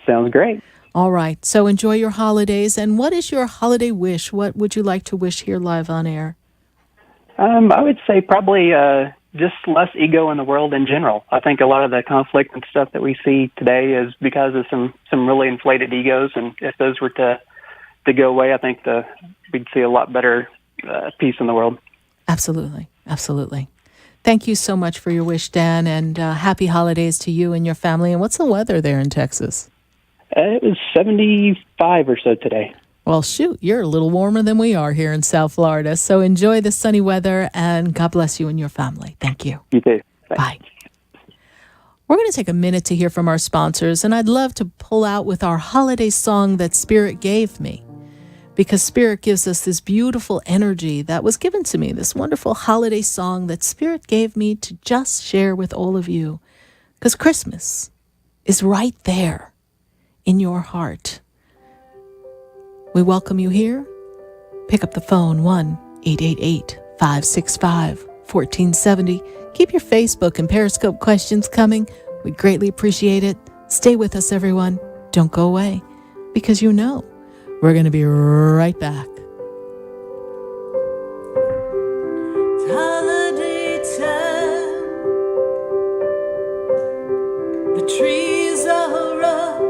Sounds great. All right, so enjoy your holidays, and what is your holiday wish? What would you like to wish here live on air? I would say probably just less ego in the world in general. I think a lot of the conflict and stuff that we see today is because of some really inflated egos, and if those were to go away, I think we'd see a lot better peace in the world. Absolutely, absolutely. Thank you so much for your wish, Dan, and happy holidays to you and your family. And what's the weather there in Texas? It was 75 or so today. Well, shoot, you're a little warmer than we are here in South Florida. So enjoy the sunny weather, and God bless you and your family. Thank you. You too. Bye. We're going to take a minute to hear from our sponsors, and I'd love to pull out with our holiday song that Spirit gave me, because Spirit gives us this beautiful energy that was given to me, this wonderful holiday song that Spirit gave me to just share with all of you, because Christmas is right there in your heart. We welcome you here. Pick up the phone, 1-888-565-1470. Keep your Facebook and Periscope questions coming. We'd greatly appreciate it. Stay with us, everyone. Don't go away, because you know we're going to be right back. Holiday time. The trees are up.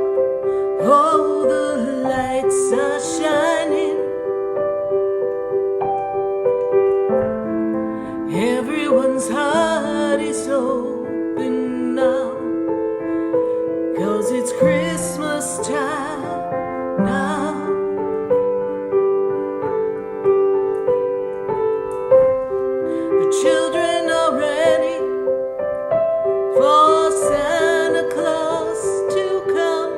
Oh, the lights are shining. Everyone's heart is open now, 'cause it's Christmas time now. The children are ready for Santa Claus to come.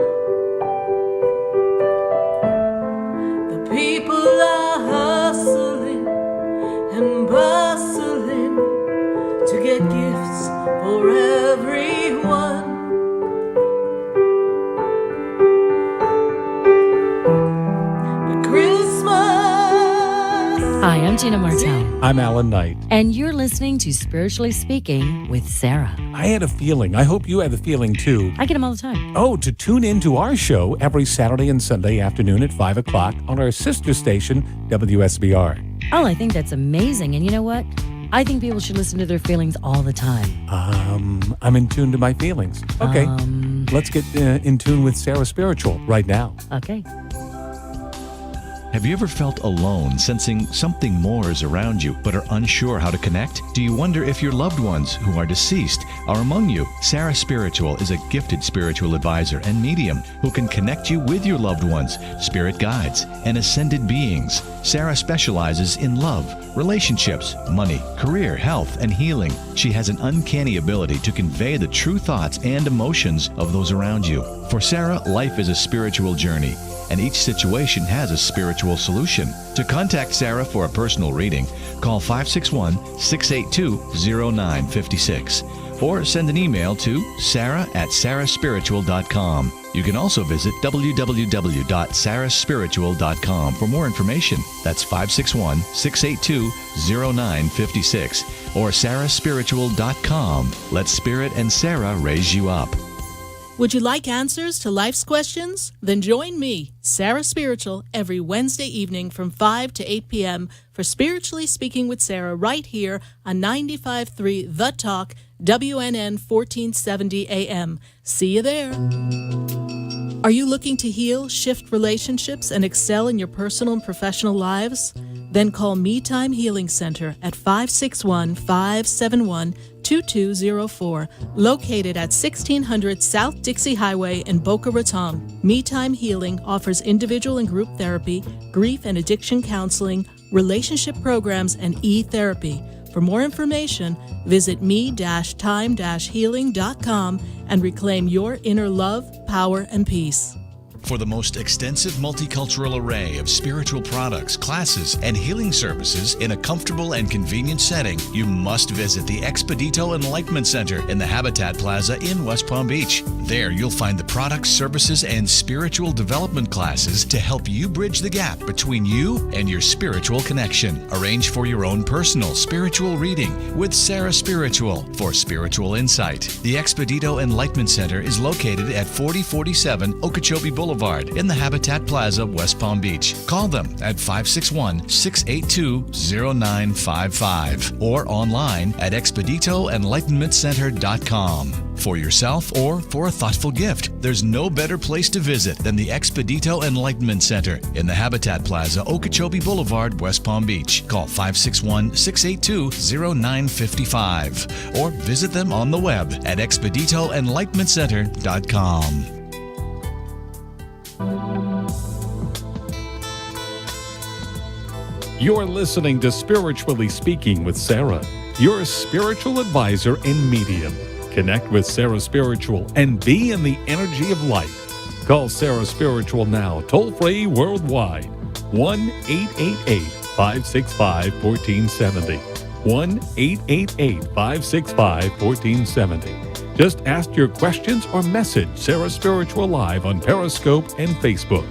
The people are hustling and bustling to get gifts for everyone. But Christmas. Hi, I'm Gina Martell. I'm Alan Knight. And you're listening to Spiritually Speaking with Sarah. I had a feeling. I hope you had the feeling too. I get them all the time. Oh, to tune in to our show every Saturday and Sunday afternoon at 5 o'clock on our sister station, WSBR. Oh, I think that's amazing. And you know what? I think people should listen to their feelings all the time. I'm in tune to my feelings. Okay, let's get in tune with Sarah Spiritual right now. Okay. Have you ever felt alone, sensing something more is around you, but are unsure how to connect? Do you wonder if your loved ones who are deceased are among you? Sarah Spiritual is a gifted spiritual advisor and medium who can connect you with your loved ones, spirit guides, and ascended beings. Sarah specializes in love, relationships, money, career, health, and healing. She has an uncanny ability to convey the true thoughts and emotions of those around you. For Sarah, life is a spiritual journey, and each situation has a spiritual solution. To contact Sarah for a personal reading, call 561-682-0956 or send an email to sarah@sarahspiritual.com. You can also visit www.sarahspiritual.com for more information. That's 561-682-0956 or sarahspiritual.com. Let Spirit and Sarah raise you up. Would you like answers to life's questions? Then join me, Sarah Spiritual, every Wednesday evening from 5 to 8 p.m. for Spiritually Speaking with Sarah right here on 95.3 The Talk, WNN 1470 AM. See you there. Are you looking to heal, shift relationships, and excel in your personal and professional lives? Then call Me Time Healing Center at 561-571-2204, located at 1600 South Dixie Highway in Boca Raton. Me Time Healing offers individual and group therapy, grief and addiction counseling, relationship programs, and e-therapy. For more information, visit me-time-healing.com and reclaim your inner love, power, and peace. For the most extensive multicultural array of spiritual products, classes, and healing services in a comfortable and convenient setting, you must visit the Expedito Enlightenment Center in the Habitat Plaza in West Palm Beach. There you'll find the products, services, and spiritual development classes to help you bridge the gap between you and your spiritual connection. Arrange for your own personal spiritual reading with Sarah Spiritual for spiritual insight. The Expedito Enlightenment Center is located at 4047 Okeechobee Boulevard in the Habitat Plaza, West Palm Beach. Call them at 561-682-0955 or online at expeditoenlightenmentcenter.com. For yourself or for a thoughtful gift, there's no better place to visit than the Expedito Enlightenment Center in the Habitat Plaza, Okeechobee Boulevard, West Palm Beach. Call 561-682-0955 or visit them on the web at expeditoenlightenmentcenter.com. You're listening to Spiritually Speaking with Sarah, your spiritual advisor and medium. Connect with Sarah Spiritual and be in the energy of life. Call Sarah Spiritual now, toll-free worldwide. 1-888-565-1470. 1-888-565-1470. Just ask your questions or message Sarah Spiritual live on Periscope and Facebook.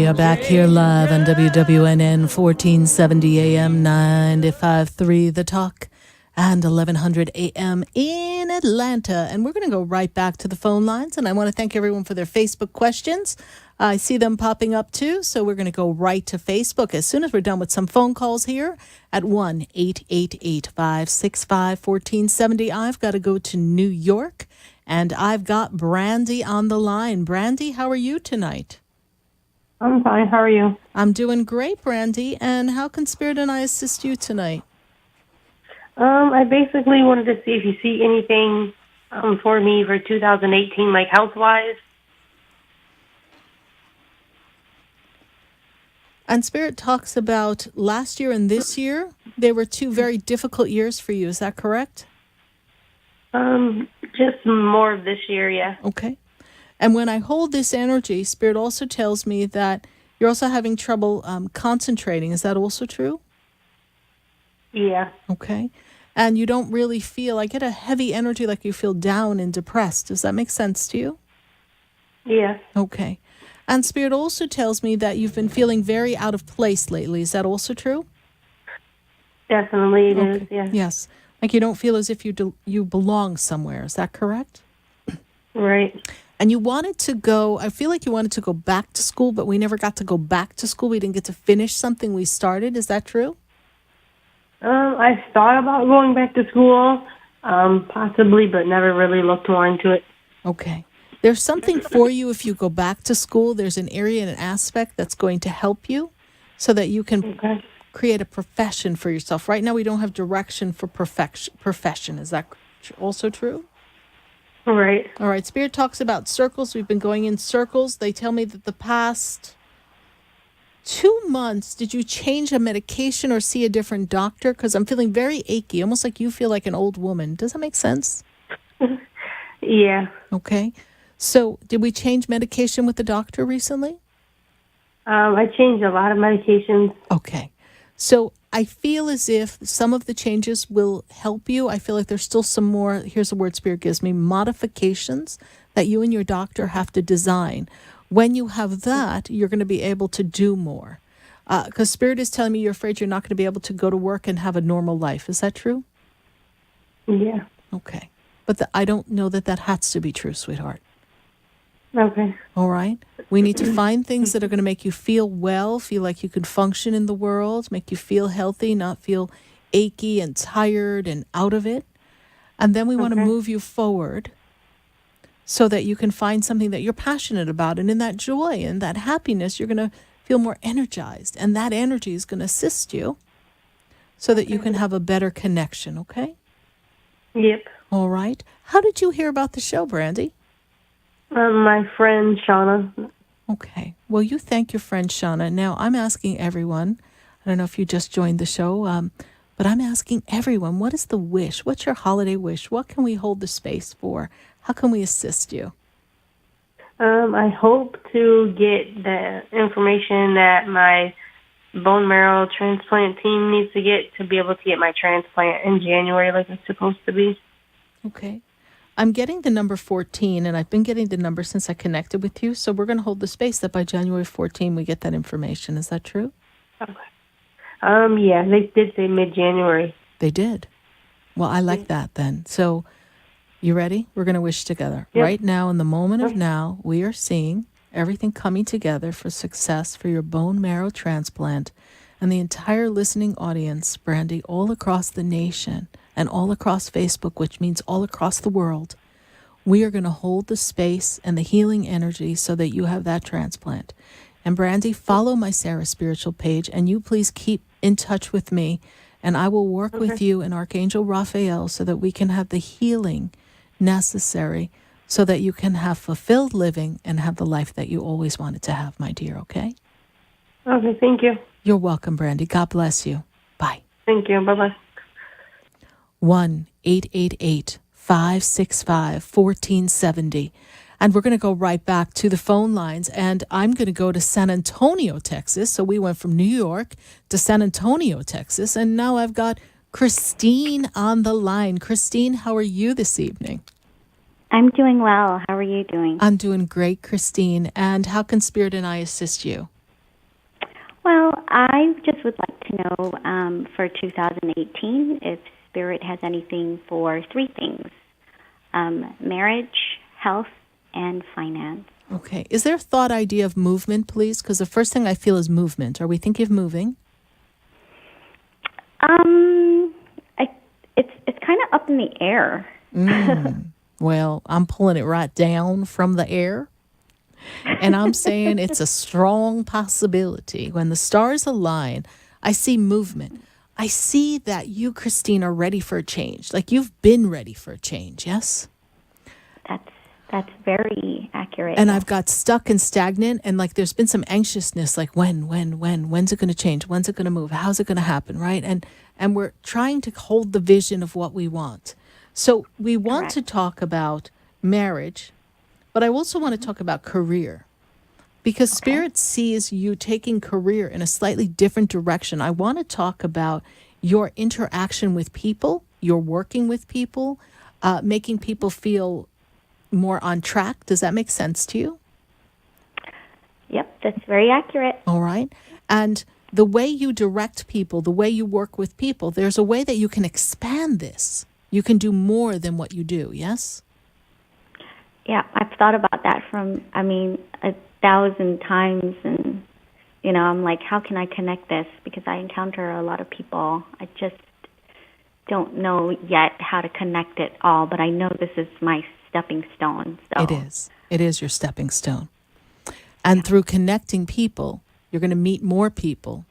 are back here live on WWNN 1470 AM 95.3 The Talk and 1100 AM in Atlanta. And we're going to go right back to the phone lines. And I want to thank everyone for their Facebook questions. I see them popping up too. So we're going to go right to Facebook as soon as we're done with some phone calls here at 1-888-565-1470. I've got to go to New York. And I've got Brandy on the line. Brandy, how are you tonight? I'm fine. How are you? I'm doing great, Brandy. And how can Spirit and I assist you tonight? I basically wanted to see if you see anything for me for 2018, like health-wise. And Spirit talks about last year and this year. They were two very difficult years for you. Is that correct? Just more of this year, yeah. Okay. And when I hold this energy, Spirit also tells me that you're also having trouble concentrating. Is that also true? Yeah. Okay. And you don't really feel, I get a heavy energy like you feel down and depressed. Does that make sense to you? Yeah. Okay. And Spirit also tells me that you've been feeling very out of place lately. Is that also true? Definitely it is, yeah. Yes. Like you don't feel as if you belong somewhere. Is that correct? Right. And you wanted to go, I feel like you wanted to go back to school, but we never got to go back to school. We didn't get to finish something we started. Is that true? I thought about going back to school, possibly, but never really looked more into it. Okay. There's something for you if you go back to school. There's an area and an aspect that's going to help you so that you can create a profession for yourself. Right now, we don't have direction for profession. Is that also true? Right. All right. Spirit talks about circles. We've been going in circles. They tell me that the past 2 months, did you change a medication or see a different doctor? Because I'm feeling very achy, almost like you feel like an old woman. Does that make sense? Yeah. Okay. So did we change medication with the doctor recently? I changed a lot of medications. Okay. So I feel as if some of the changes will help you. I feel like there's still some more, here's the word Spirit gives me, modifications that you and your doctor have to design. When you have that, you're going to be able to do more. Because Spirit is telling me you're afraid you're not going to be able to go to work and have a normal life. Is that true? Yeah. Okay. But I don't know that that has to be true, sweetheart. Okay. All right. We need to find things that are going to make you feel well, feel like you can function in the world, make you feel healthy, not feel achy and tired and out of it. And then we want to move you forward so that you can find something that you're passionate about. And in that joy and that happiness, you're going to feel more energized. And that energy is going to assist you so that you can have a better connection, okay? Yep. All right. How did you hear about the show, Brandy? My friend Shauna. Okay. Well, you thank your friend Shauna. Now, I'm asking everyone, I don't know if you just joined the show, but I'm asking everyone, what is the wish? What's your holiday wish? What can we hold the space for? How can we assist you? I hope to get the information that my bone marrow transplant team needs to get to be able to get my transplant in January like it's supposed to be. Okay. I'm getting the number 14, and I've been getting the number since I connected with you, so we're going to hold the space that by January 14 we get that information. Is that true? Okay. Yeah, they did say mid-January. They did. Well, I like that then. So, you ready? We're going to wish together. Yep. Right now, in the moment of now, we are seeing everything coming together for success for your bone marrow transplant and the entire listening audience, Brandy, all across the nation and all across Facebook, which means all across the world. We are going to hold the space and the healing energy so that you have that transplant. And Brandy, follow my Sarah Spiritual page, and you please keep in touch with me, and I will work with you and Archangel Raphael so that we can have the healing necessary so that you can have fulfilled living and have the life that you always wanted to have, my dear, okay? Okay, thank you. You're welcome, Brandy. God bless you. Bye. Thank you. Bye-bye. 1-888-565-1470. And we're going to go right back to the phone lines, and I'm going to go to San Antonio, Texas. So we went from New York to San Antonio, Texas, and now I've got Christine on the line. Christine, how are you this evening? I'm doing well. How are you doing? I'm doing great, Christine. And how can Spirit and I assist you? I just would like to know for 2018 if Spirit has anything for three things: marriage, health, and finance. Okay. Is there a thought idea of movement, please? Because the first thing I feel is movement. Are we thinking of moving? It's kind of up in the air. Well, I'm pulling it right down from the air. And I'm saying it's a strong possibility. When the stars align, I see movement. I see that you, Christine, are ready for a change. Like you've been ready for a change, yes? That's very accurate. And I've got stuck and stagnant, and like there's been some anxiousness, like when's it going to change? When's it going to move? How's it going to happen, right? And we're trying to hold the vision of what we want. So we want to talk about marriage, but I also want to talk about career. Because Spirit sees you taking career in a slightly different direction. I want to talk about your interaction with people, your working with people, making people feel more on track. Does that make sense to you? Yep, that's very accurate. All right. And the way you direct people, the way you work with people, there's a way that you can expand this. You can do more than what you do, yes? Yeah, I've thought about that 1,000 times, and I'm like, how can I connect this? Because I encounter a lot of people. I just don't know yet how to connect it all, but I know this is my stepping stone. So. It is your stepping stone. And through connecting people, you're going to meet more people.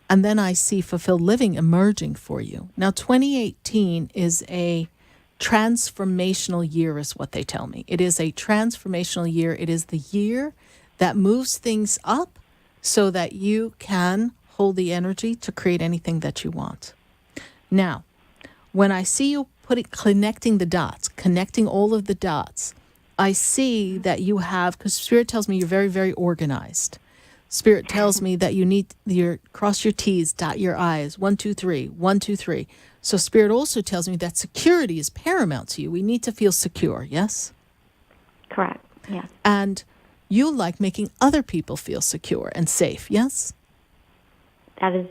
And then I see fulfilled living emerging for you. Now, 2018 is a transformational year, is what they tell me. It is a transformational year. It is the year that moves things up so that you can hold the energy to create anything that you want. Now, when I see you connecting the dots, connecting all of the dots, I see that you have, because Spirit tells me you're very, very organized. Spirit tells me that you need cross your T's, dot your I's, 1, 2, 3, 1, 2, 3. So Spirit also tells me that security is paramount to you. We need to feel secure, yes? Correct, yes. And you like making other people feel secure and safe, yes? That is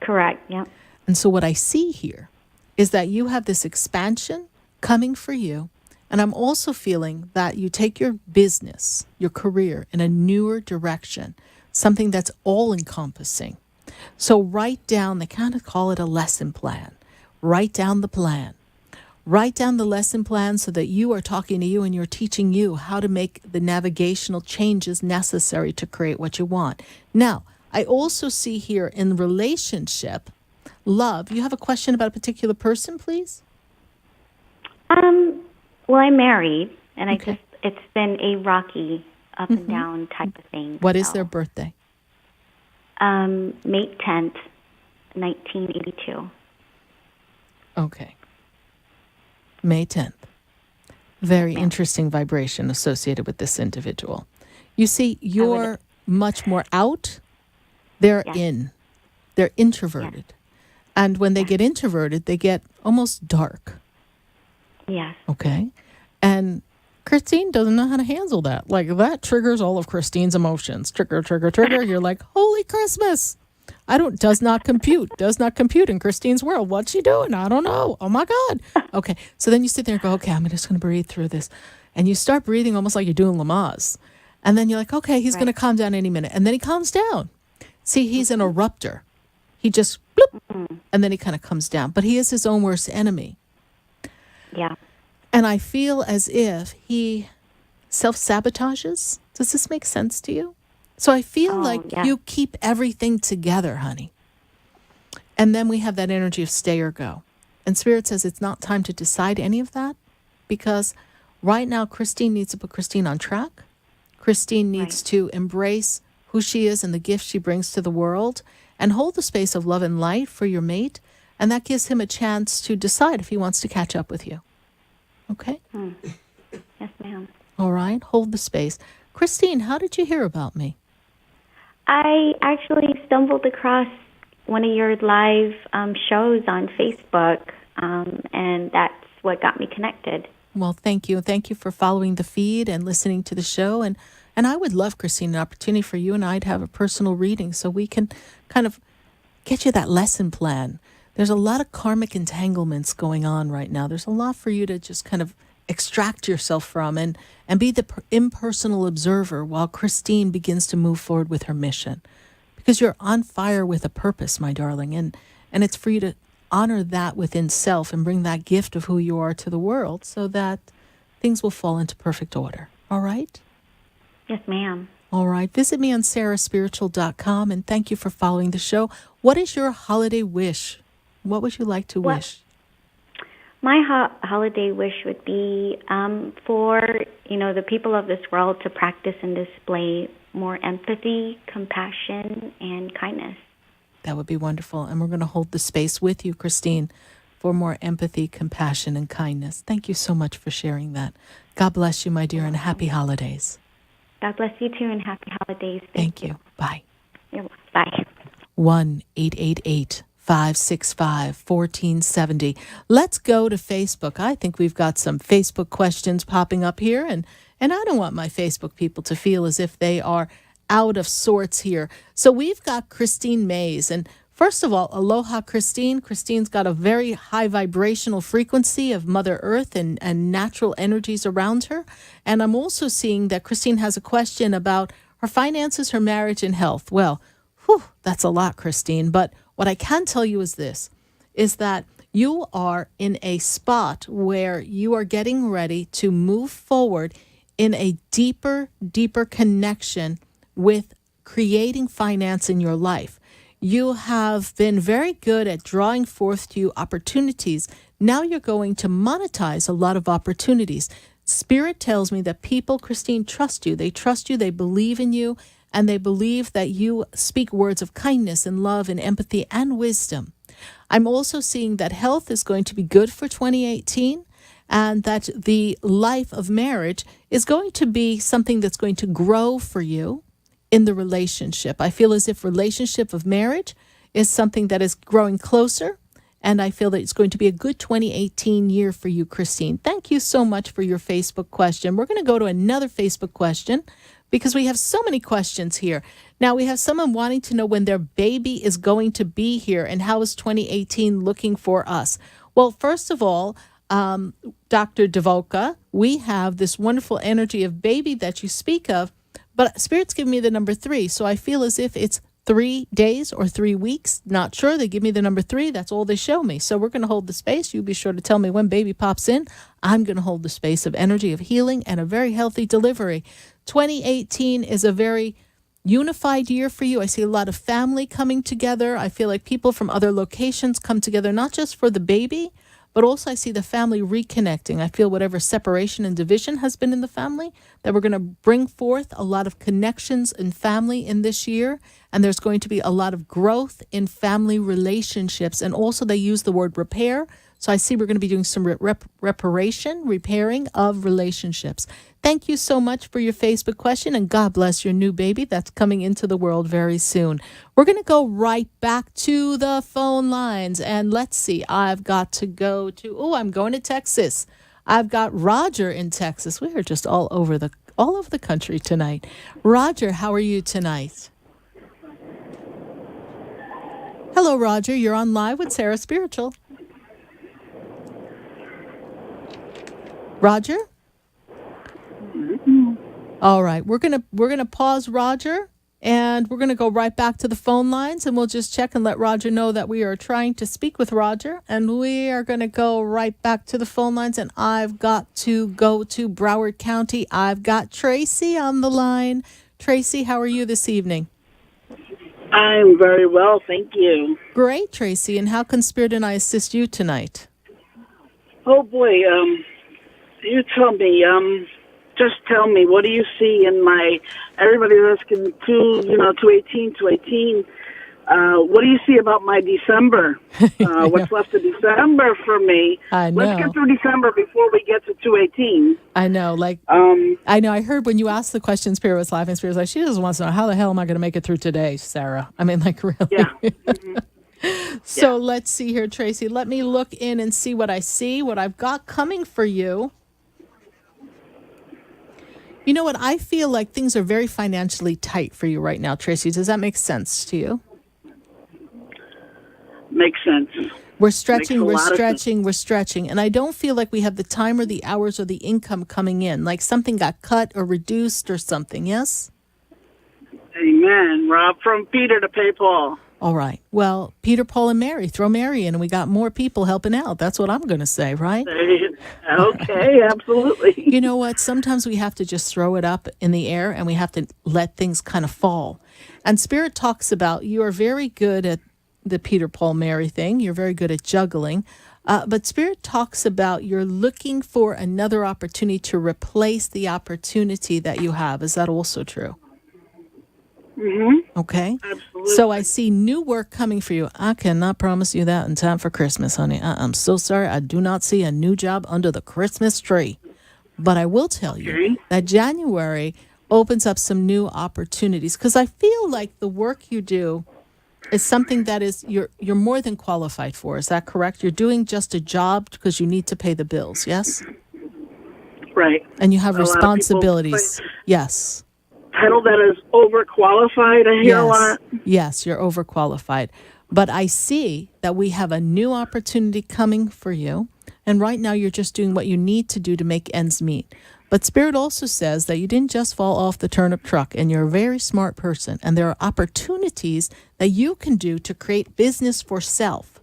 correct, yep. And so what I see here is that you have this expansion coming for you. And I'm also feeling that you take your business, your career, in a newer direction, something that's all-encompassing. So write down, they kind of call it a lesson plan. Write down the plan. Write down the lesson plan so that you are talking to you and you're teaching you how to make the navigational changes necessary to create what you want. Now, I also see here in relationship, love, you have a question about a particular person, please? Well, I'm married, and it's been a rocky up and down type of thing. What is their birthday? May 10th, 1982. Okay. May 10th. Very interesting vibration associated with this individual. You see, you're much more out. They're in. They're introverted. And when they get introverted, they get almost dark. Yes. Okay. And Christine doesn't know how to handle that. Like, that triggers all of Christine's emotions. Trigger, trigger, trigger. You're like, holy Christmas. Does not compute in Christine's world. What's she doing? I don't know. Oh my God. Okay. So then you sit there and go, okay, I'm just going to breathe through this. And you start breathing almost like you're doing Lamaze. And then you're like, okay, he's going to calm down any minute. And then he calms down. See, he's an erupter. He just, bloop, and then he kind of comes down. But he is his own worst enemy. Yeah. And I feel as if he self-sabotages. Does this make sense to you? So I feel you keep everything together, honey. And then we have that energy of stay or go. And Spirit says it's not time to decide any of that, because right now Christine needs to put Christine on track. Christine needs to embrace who she is and the gift she brings to the world and hold the space of love and light for your mate. And that gives him a chance to decide if he wants to catch up with you. Okay? Yes, ma'am. All right. Hold the space. Christine, how did you hear about me? I actually stumbled across one of your live shows on Facebook, and that's what got me connected. Well, thank you. Thank you for following the feed and listening to the show. And And I would love, Christine, an opportunity for you and I to have a personal reading so we can kind of get you that lesson plan. There's a lot of karmic entanglements going on right now. There's a lot for you to just kind of extract yourself from and be the impersonal observer while Christine begins to move forward with her mission. Because you're on fire with a purpose, my darling, and it's for you to honor that within self and bring that gift of who you are to the world so that things will fall into perfect order. All right? Yes, ma'am. All right. Visit me on sarahspiritual.com, and thank you for following the show. What is your holiday wish? What would you like to wish? My holiday wish would be for, the people of this world to practice and display more empathy, compassion, and kindness. That would be wonderful. And we're going to hold the space with you, Christine, for more empathy, compassion, and kindness. Thank you so much for sharing that. God bless you, my dear, and happy holidays. God bless you too, and happy holidays. Thank you. Bye. Bye. 1-888-565-1470. Let's go to Facebook. I think we've got some Facebook questions popping up here, and I don't want my Facebook people to feel as if they are out of sorts here. So we've got Christine Mays, and first of all, aloha, Christine. Christine's got a very high vibrational frequency of Mother Earth and natural energies around her. And I'm also seeing that Christine has a question about her finances, her marriage, and health. Well, that's a lot, Christine. But what I can tell you is this, is that you are in a spot where you are getting ready to move forward in a deeper connection with creating finance in your life. You have been very good at drawing forth to you opportunities. Now you're going to monetize a lot of opportunities. Spirit tells me that people, Christine, trust you. They trust you, they believe in you, and they believe that you speak words of kindness and love and empathy and wisdom. I'm also seeing that health is going to be good for 2018, and that the life of marriage is going to be something that's going to grow for you in the relationship. I feel as if relationship of marriage is something that is growing closer, and I feel that it's going to be a good 2018 year for you, Christine. Thank you so much for your Facebook question. We're going to go to another Facebook question because we have so many questions here. Now, we have someone wanting to know when their baby is going to be here and how is 2018 looking for us. Well, first of all, Dr. Devoka, we have this wonderful energy of baby that you speak of, but Spirit's give me the number 3, so I feel as if it's 3 days or 3 weeks. Not sure. They give me the number 3. That's all they show me. So we're going to hold the space. You be sure to tell me when baby pops in. I'm going to hold the space of energy of healing and a very healthy delivery. 2018 is a very unified year for you. I see a lot of family coming together. I feel like people from other locations come together, not just for the baby, but also I see the family reconnecting. I feel whatever separation and division has been in the family, that we're going to bring forth a lot of connections in family in this year. And there's going to be a lot of growth in family relationships. And also they use the word repair. So I see we're going to be doing some repairing of relationships. Thank you so much for your Facebook question, and God bless your new baby that's coming into the world very soon. We're going to go right back to the phone lines, and let's see. I've got to go to, I'm going to Texas. I've got Roger in Texas. We are just all over the country tonight. Roger, how are you tonight? Hello, Roger. You're on live with Sarah Spiritual. Roger? All right, we're gonna pause Roger, and we're gonna go right back to the phone lines, and we'll just check and let Roger know that we are trying to speak with Roger, and we are gonna go right back to the phone lines. And I've got to go to Broward County. I've got Tracy on the line. Tracy, how are you this evening? I'm very well, thank you. Great, Tracy. And how can Spirit and I assist you tonight? Oh boy, you tell me. Just tell me, what do you see in my, everybody's asking 218. What do you see about my December? What's left of December for me? I know. Let's get through December before we get to 218. I know, I know. I heard when you asked the question, Spirit was laughing. Spirit was like, she just wants to know, how the hell am I going to make it through today, Sarah? I mean, like, really? Yeah. Mm-hmm. So let's see here, Tracy. Let me look in and see what I see, what I've got coming for you. You know what? I feel like things are very financially tight for you right now, Tracy. Does that make sense to you? Makes sense. We're stretching, Makes a we're lot of stretching, we're stretching. And I don't feel like we have the time or the hours or the income coming in. Like something got cut or reduced or something, yes? Amen. Rob, from Peter to pay Paul. All right. Well, Peter, Paul, and Mary. Throw Mary in and we got more people helping out. That's what I'm going to say, right? Okay, absolutely. You know what? Sometimes we have to just throw it up in the air and we have to let things kind of fall. And Spirit talks about you are very good at the Peter, Paul, Mary thing. You're very good at juggling. But Spirit talks about you're looking for another opportunity to replace the opportunity that you have. Is that also true? Mm-hmm. Okay. Absolutely. So I see new work coming for you. I cannot promise you that in time for Christmas, honey. I'm so sorry. I do not see a new job under the Christmas tree. But I will tell you that January opens up some new opportunities because I feel like the work you do is something that is you're more than qualified for. Is that correct? You're doing just a job because you need to pay the bills, yes? Right. And you have A lot of people responsibilities. Yes. Title that is overqualified, I hear a lot. Yes, you're overqualified. But I see that we have a new opportunity coming for you. And right now you're just doing what you need to do to make ends meet. But Spirit also says that you didn't just fall off the turnip truck and you're a very smart person. And there are opportunities that you can do to create business for self.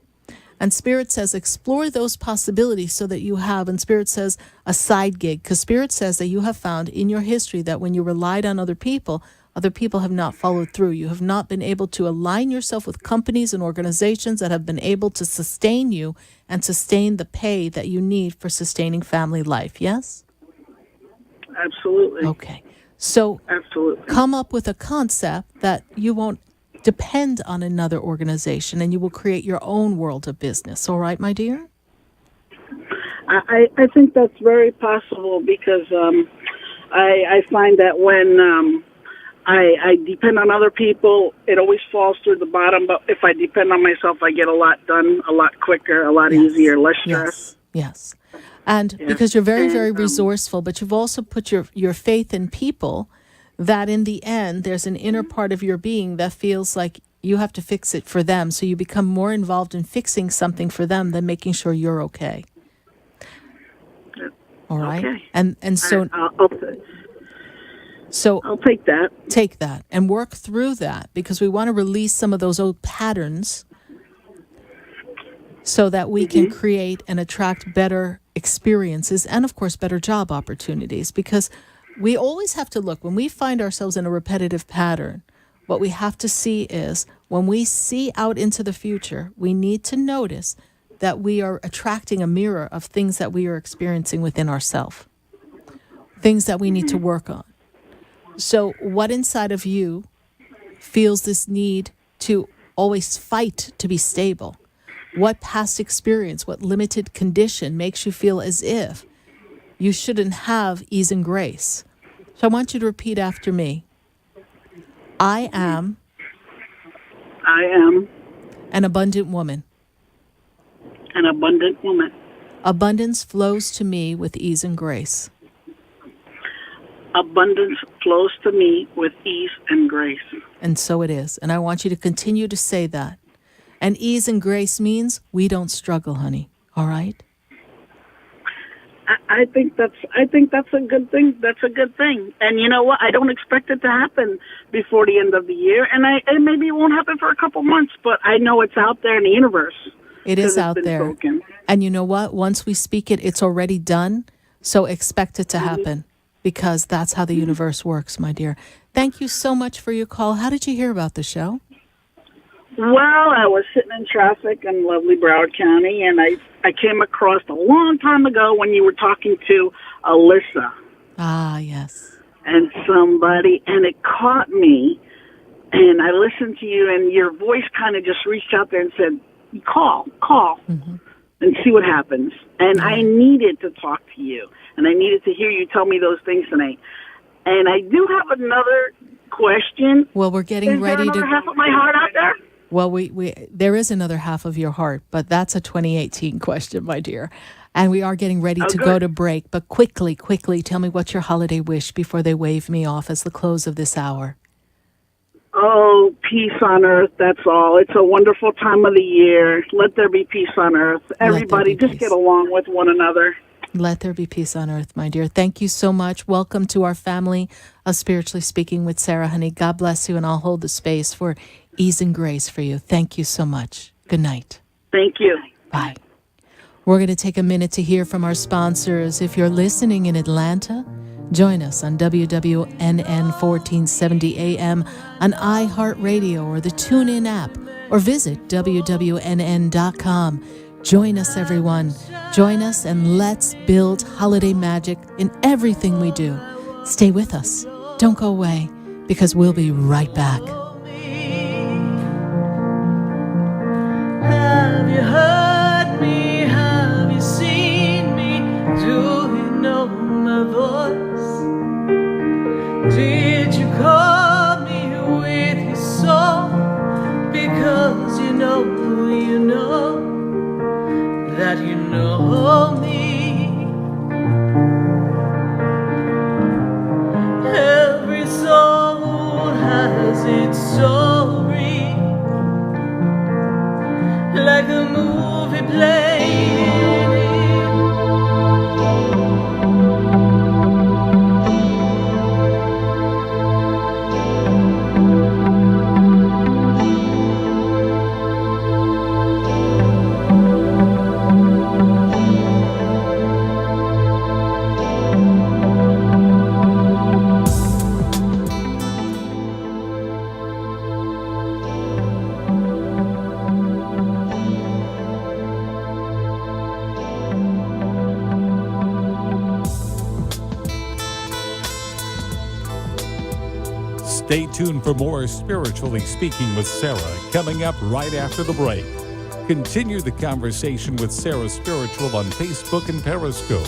And Spirit says explore those possibilities so that you have, and Spirit says a side gig. Because Spirit says that you have found in your history that when you relied on other people have not followed through. You have not been able to align yourself with companies and organizations that have been able to sustain you and sustain the pay that you need for sustaining family life. Yes? Absolutely. Okay. So absolutely. Come up with a concept that you won't depend on another organization and you will create your own world of business. All right, my dear? I think that's very possible because I find that when I depend on other people, it always falls through the bottom. But if I depend on myself, I get a lot done a lot quicker, a lot easier, less stress. Yes. And because you're very, very resourceful, but you've also put your faith in people, that in the end, there's an inner part of your being that feels like you have to fix it for them. So you become more involved in fixing something for them than making sure you're okay. All right. Okay. And so I'll take that. Take that and work through that because we want to release some of those old patterns so that we can create and attract better experiences and, of course, better job opportunities. Because we always have to look, when we find ourselves in a repetitive pattern, what we have to see is when we see out into the future, we need to notice that we are attracting a mirror of things that we are experiencing within ourselves, things that we need to work on. So what inside of you feels this need to always fight to be stable? What past experience, what limited condition makes you feel as if you shouldn't have ease and grace? So I want you to repeat after me. I am an abundant woman. An abundant woman. Abundance flows to me with ease and grace. Abundance flows to me with ease and grace. And so it is. And I want you to continue to say that. And ease and grace means we don't struggle, honey. All right? I think that's a good thing. That's a good thing. And you know what? I don't expect it to happen before the end of the year. And maybe it won't happen for a couple months, but I know it's out there in the universe. It is out there. Spoken. And you know what? Once we speak it, it's already done. So expect it to happen because that's how the universe works, my dear. Thank you so much for your call. How did you hear about the show? Well, I was sitting in traffic in lovely Broward County, and I came across a long time ago when you were talking to Alyssa. Ah, yes. And somebody, and it caught me, and I listened to you, and your voice kind of just reached out there and said, call, and see what happens. And I needed to talk to you, and I needed to hear you tell me those things tonight. And I do have another question. Well, we're getting ready to... Is there another half of my heart out there? Well, there is another half of your heart, but that's a 2018 question, my dear. And we are getting ready to go to break. But quickly, tell me what's your holiday wish before they wave me off as the close of this hour. Oh, peace on earth, that's all. It's a wonderful time of the year. Let there be peace on earth. Everybody just get along with one another. Let there be peace on earth, my dear. Thank you so much. Welcome to our family of Spiritually Speaking with Sarah, honey. God bless you, and I'll hold the space for ease and grace for you. Thank you so much. Good night. Thank you. Bye. We're going to take a minute to hear from our sponsors. If you're listening in Atlanta, join us on WWNN 1470 AM on iHeartRadio or the TuneIn app, or visit WWNN.com. Join us, everyone. Join us, and let's build holiday magic in everything we do. Stay with us. Don't go away, because we'll be right back. Have you heard me? Have you seen me? Do you know my voice? Did you call me with your soul? Because you know that you know me. Every soul has its story, like a movie playing. Stay tuned for more Spiritually Speaking with Sarah coming up right after the break. Continue the conversation with Sarah Spiritual on Facebook and Periscope.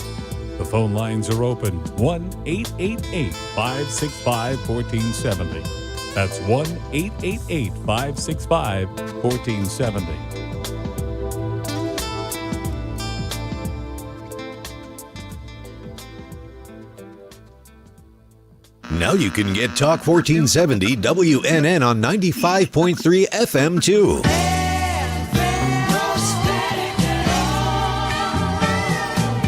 The phone lines are open, 1-888-565-1470. That's 1-888-565-1470. Now you can get Talk 1470 WNN on 95.3 FM too.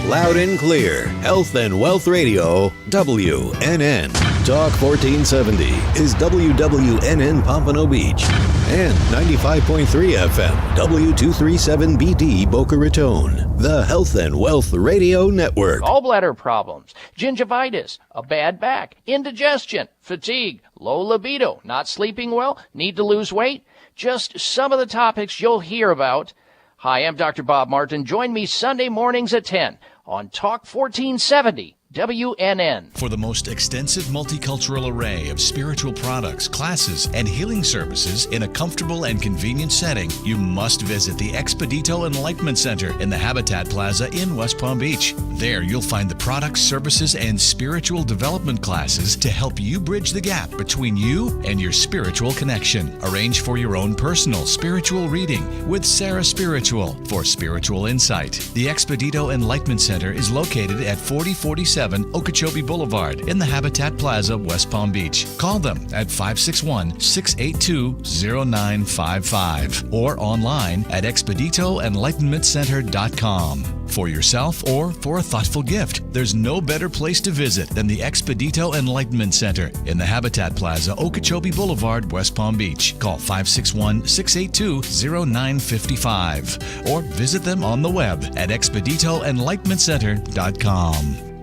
Loud and clear, Health and Wealth Radio, WNN. Talk 1470 is WWNN Pompano Beach and 95.3 FM, W237BD Boca Raton, the Health and Wealth Radio Network. Gallbladder problems, gingivitis, a bad back, indigestion, fatigue, low libido, not sleeping well, need to lose weight. Just some of the topics you'll hear about. Hi, I'm Dr. Bob Martin. Join me Sunday mornings at 10 on Talk 1470. WNN. For the most extensive multicultural array of spiritual products, classes, and healing services in a comfortable and convenient setting, you must visit the Expedito Enlightenment Center in the Habitat Plaza in West Palm Beach. There you'll find the products, services, and spiritual development classes to help you bridge the gap between you and your spiritual connection. Arrange for your own personal spiritual reading with Sarah Spiritual for spiritual insight. The Expedito Enlightenment Center is located at 4047 Okeechobee Boulevard in the Habitat Plaza, West Palm Beach. Call them at 561-682-0955 or online at expeditoenlightenmentcenter.com. For yourself or for a thoughtful gift, there's no better place to visit than the Expedito Enlightenment Center in the Habitat Plaza, Okeechobee Boulevard, West Palm Beach. Call 561-682-0955 or visit them on the web at expeditoenlightenmentcenter.com.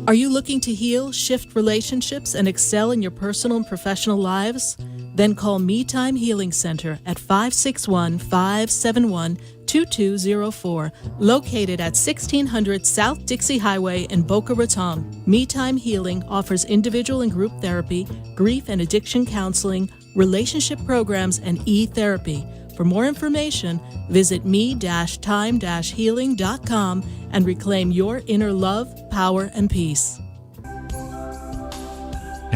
Are you looking to heal, shift relationships, and excel in your personal and professional lives? Then call Me Time Healing Center at 561-571-2204, located at 1600 South Dixie Highway in Boca Raton. Me Time Healing offers individual and group therapy, grief and addiction counseling, relationship programs, and e-therapy. For more information, visit me-time-healing.com and reclaim your inner love, power, and peace.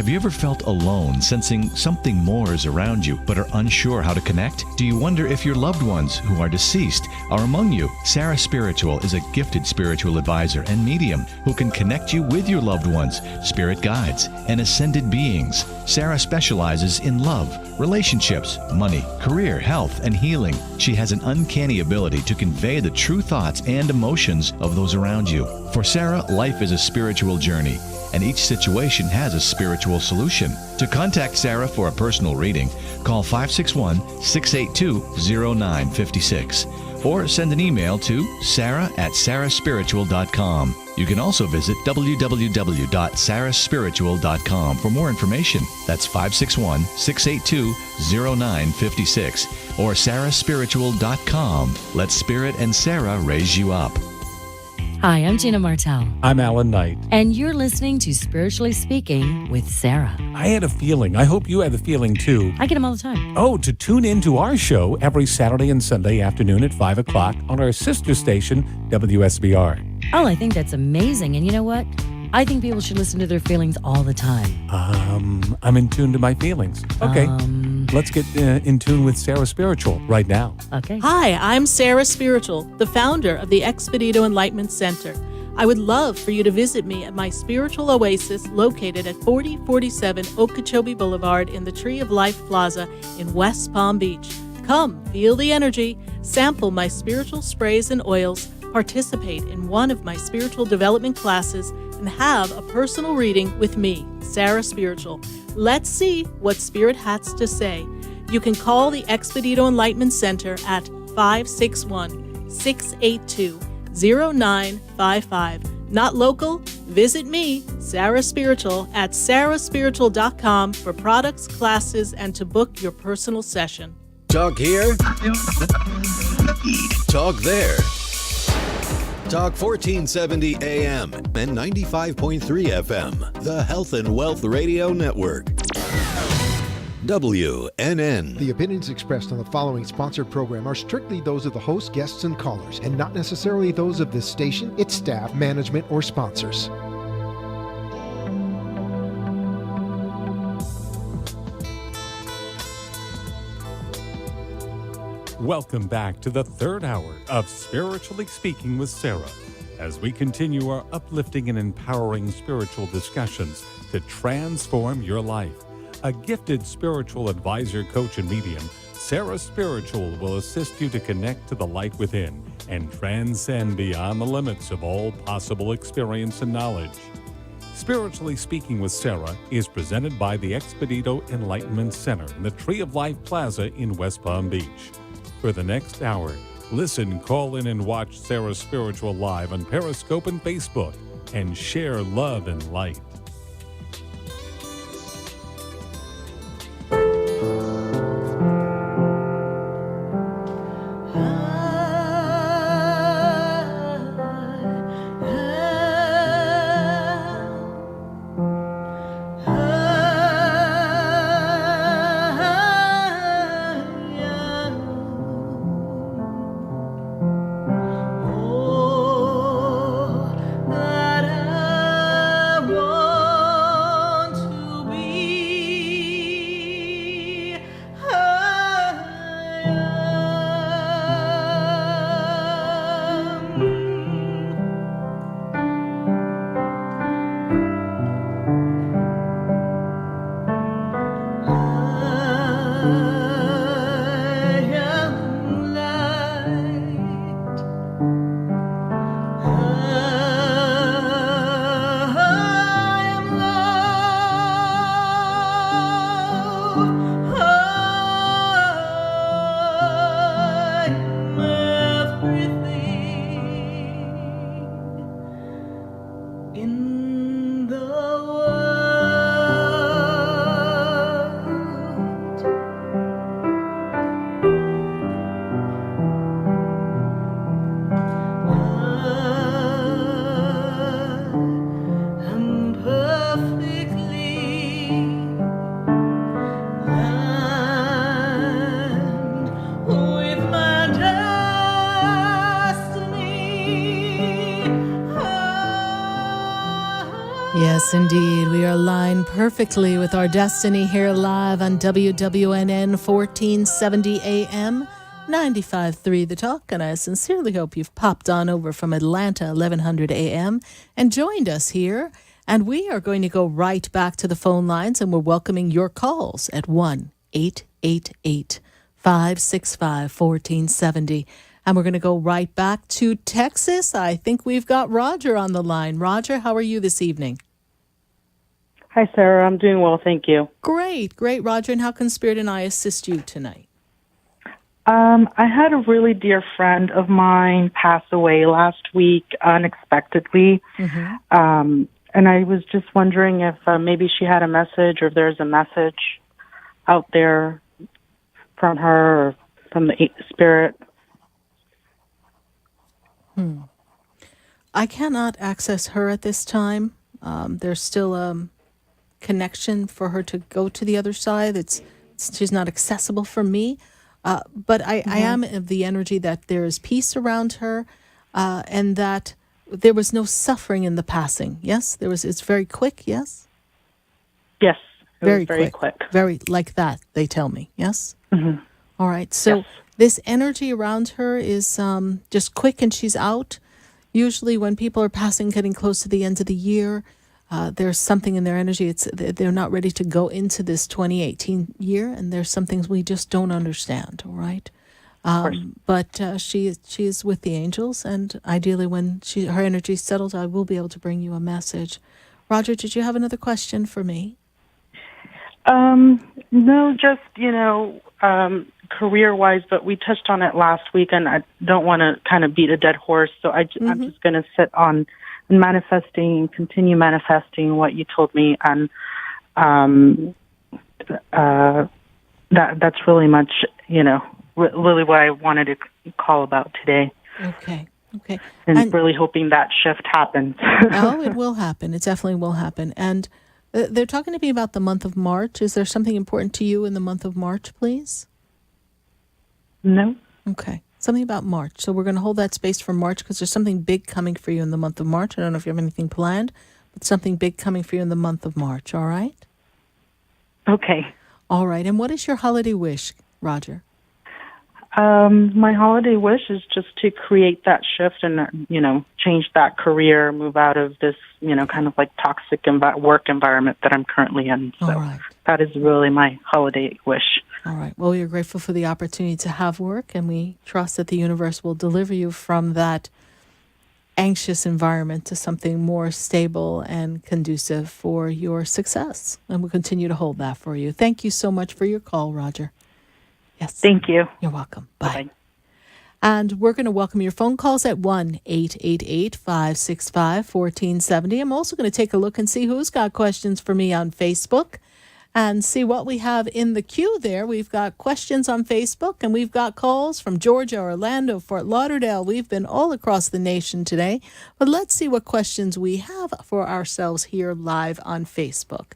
Have you ever felt alone, sensing something more is around you, but are unsure how to connect? Do you wonder if your loved ones who are deceased are among you? Sarah Spiritual is a gifted spiritual advisor and medium who can connect you with your loved ones, spirit guides, and ascended beings. Sarah specializes in love, relationships, money, career, health, and healing. She has an uncanny ability to convey the true thoughts and emotions of those around you. For Sarah, life is a spiritual journey, and each situation has a spiritual solution. To contact Sarah for a personal reading, call 561-682-0956 or send an email to sarah@sarahspiritual.com. You can also visit www.sarahspiritual.com for more information. That's 561-682-0956 or sarahspiritual.com. Let Spirit and Sarah raise you up. Hi, I'm Gina Martell. I'm Alan Knight. And you're listening to Spiritually Speaking with Sarah. I had a feeling. I hope you had the feeling too. I get them all the time. Oh, to tune in to our show every Saturday and Sunday afternoon at 5 o'clock on our sister station, WSBR. Oh, I think that's amazing. And you know what? I think people should listen to their feelings all the time. I'm in tune to my feelings. Okay. Let's get in tune with Sarah Spiritual right now. Okay. Hi, I'm Sarah Spiritual, the founder of the Expedito Enlightenment Center. I would love for you to visit me at my spiritual oasis located at 4047 Okeechobee Boulevard in the Tree of Life Plaza in West Palm Beach. Come, feel the energy, sample my spiritual sprays and oils, participate in one of my spiritual development classes, and have a personal reading with me, Sarah Spiritual. Let's see what Spirit has to say. You can call the Expedito Enlightenment Center at 561-682-0955. Not local? Visit me, Sarah Spiritual, at sarahspiritual.com for products, classes, and to book your personal session. Talk here, talk there. Talk 1470 AM and 95.3 FM, the Health and Wealth Radio Network. WNN. The opinions expressed on the following sponsored program are strictly those of the host, guests, and callers, and not necessarily those of this station, its staff, management, or sponsors. Welcome back to the third hour of Spiritually Speaking with Sarah, as we continue our uplifting and empowering spiritual discussions to transform your life. A gifted spiritual advisor, coach, and medium, Sarah Spiritual will assist you to connect to the light within and transcend beyond the limits of all possible experience and knowledge. Spiritually Speaking with Sarah is presented by the Expedito Enlightenment Center in the Tree of Life Plaza in West Palm Beach. For the next hour, listen, call in, and watch Sarah Spiritual live on Periscope and Facebook, and share love and light. Oh, that I want. Yes, indeed. We are aligned perfectly with our destiny here live on WWNN 1470 AM, 95.3 The Talk. And I sincerely hope you've popped on over from Atlanta, 1100 AM, and joined us here. And we are going to go right back to the phone lines, and we're welcoming your calls at 1-888-565-1470. And we're going to go right back to Texas. I think we've got Roger on the line. Roger, how are you this evening? Hi, Sarah. I'm doing well, thank you. Great, Roger. And how can Spirit and I assist you tonight? I had a really dear friend of mine pass away last week unexpectedly. Mm-hmm. And I was just wondering if maybe she had a message, or if there's a message out there from her or from the Spirit. I cannot access her at this time. There's still a connection for her to go to the other side. She's not accessible for me. But I am of the energy that there is peace around her, and that there was no suffering in the passing. Yes, it's very quick. Yes. Yes, very quick. Very like that. They tell me. Yes. Mm-hmm. All right. So this energy around her is just quick, and she's out. Usually, when people are passing, getting close to the end of the year, there's something in their energy. They're not ready to go into this 2018 year, and there's some things we just don't understand. All right. But she is with the angels, and ideally, when her energy settles, I will be able to bring you a message. Roger, did you have another question for me? No, just career-wise, but we touched on it last week, and I don't want to kind of beat a dead horse, so I'm just going to sit on manifesting, continue manifesting what you told me, and that's really much, really what I wanted to call about today. Okay. And really hoping that shift happens. Oh, it will happen. It definitely will happen. And they're talking to me about the month of March. Is there something important to you in the month of March, please? No. Okay. Something about March. So we're going to hold that space for March because there's something big coming for you in the month of March. I don't know if you have anything planned, but something big coming for you in the month of March. All right? Okay. All right. And what is your holiday wish, Roger? My holiday wish is just to create that shift and, change that career, move out of this, kind of like toxic work environment that I'm currently in. So that is really my holiday wish. All right. Well, we are grateful for the opportunity to have work, and we trust that the universe will deliver you from that anxious environment to something more stable and conducive for your success. And we'll continue to hold that for you. Thank you so much for your call, Roger. Yes. Thank you. You're welcome. Bye. Bye-bye. And we're going to welcome your phone calls at 1-888-565-1470. I'm also going to take a look and see who's got questions for me on Facebook and see what we have in the queue there. We've got questions on Facebook, and we've got calls from Georgia, Orlando, Fort Lauderdale. We've been all across the nation today. But let's see what questions we have for ourselves here live on Facebook.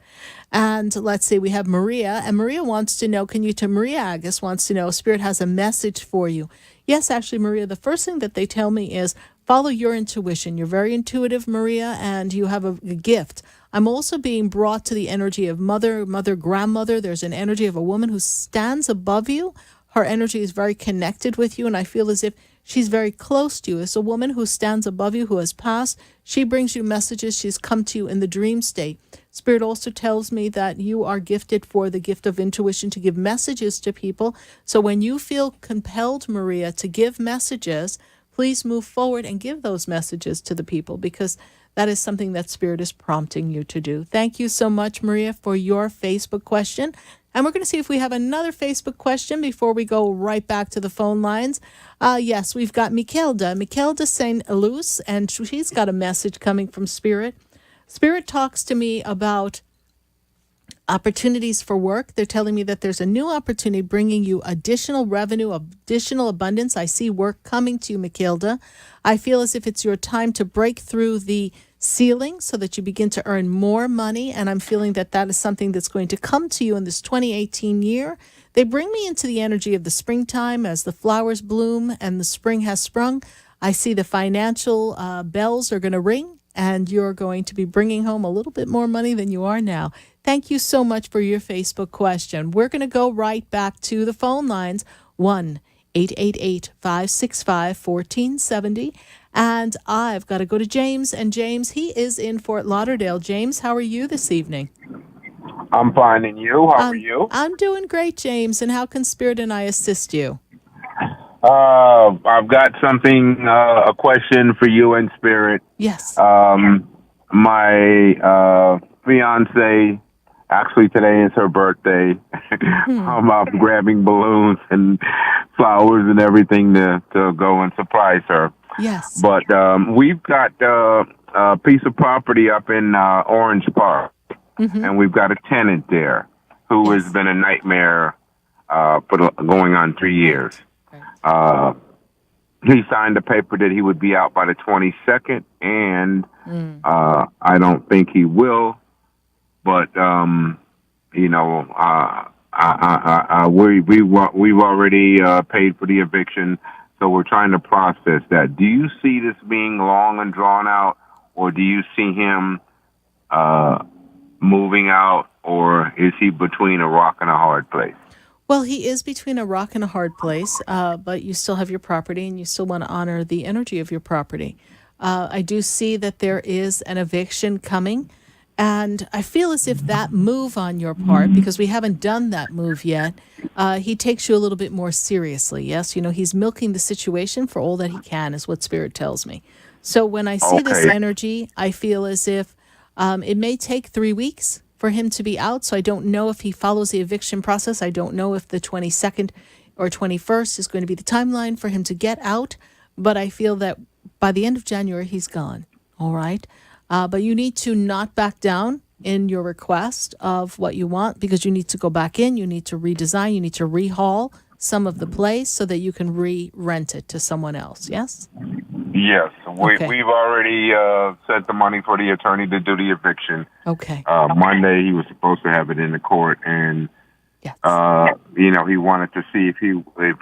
And let's see, we have Maria, and Maria wants to know, Maria Agus wants to know, Spirit has a message for you. Yes, actually, Maria, the first thing that they tell me is follow your intuition. You're very intuitive, Maria, and you have a gift. I'm also being brought to the energy of mother, grandmother. There's an energy of a woman who stands above you. Her energy is very connected with you, and I feel as if she's very close to you. It's a woman who stands above you, who has passed. She brings you messages. She's come to you in the dream state. Spirit also tells me that you are gifted for the gift of intuition to give messages to people. So when you feel compelled, Maria, to give messages, please move forward and give those messages to the people, because that is something that Spirit is prompting you to do. Thank you so much, Maria, for your Facebook question. And we're going to see if we have another Facebook question before we go right back to the phone lines. Yes, we've got Mikelda St. Luce, and she's got a message coming from Spirit. Spirit talks to me about opportunities for work. They're telling me that there's a new opportunity bringing you additional revenue, additional abundance. I see work coming to you, Mikelda. I feel as if it's your time to break through the ceiling so that you begin to earn more money. And I'm feeling that that is something that's going to come to you in this 2018 year. They bring me into the energy of the springtime as the flowers bloom and the spring has sprung. I see the financial bells are going to ring, and you're going to be bringing home a little bit more money than you are now. Thank you so much for your Facebook question. We're going to go right back to the phone lines, 1-888-565-1470. And I've got to go to James. And James, he is in Fort Lauderdale. James, how are you this evening? I'm fine, and you? How are you? I'm doing great, James. And how can Spirit and I assist you? I've got something, a question for you and Spirit. Yes. My fiance, actually today is her birthday. I'm out grabbing balloons and flowers and everything to go and surprise her. Yes. But we've got a piece of property up in Orange Park, and we've got a tenant there who has been a nightmare for going on 3 years. He signed a paper that he would be out by the 22nd, and I don't think he will. But we've already paid for the eviction, so we're trying to process that. Do you see this being long and drawn out, or do you see him moving out, or is he between a rock and a hard place? Well, he is between a rock and a hard place, but you still have your property and you still want to honor the energy of your property. I do see that there is an eviction coming, and I feel as if that move on your part, because we haven't done that move yet, he takes you a little bit more seriously. Yes, he's milking the situation for all that he can, is what Spirit tells me. So when I see this energy, I feel as if it may take 3 weeks for him to be out. So I don't know if he follows the eviction process. I don't know if the 22nd or 21st is going to be the timeline for him to get out. But I feel that by the end of January, he's gone. All right. But you need to not back down in your request of what you want, because you need to go back in. You need to redesign. You need to rehaul some of the place so that you can re-rent it to someone else. Yes? Yes. We've already sent the money for the attorney to do the eviction. Okay. Monday he was supposed to have it in the court, and he wanted to see if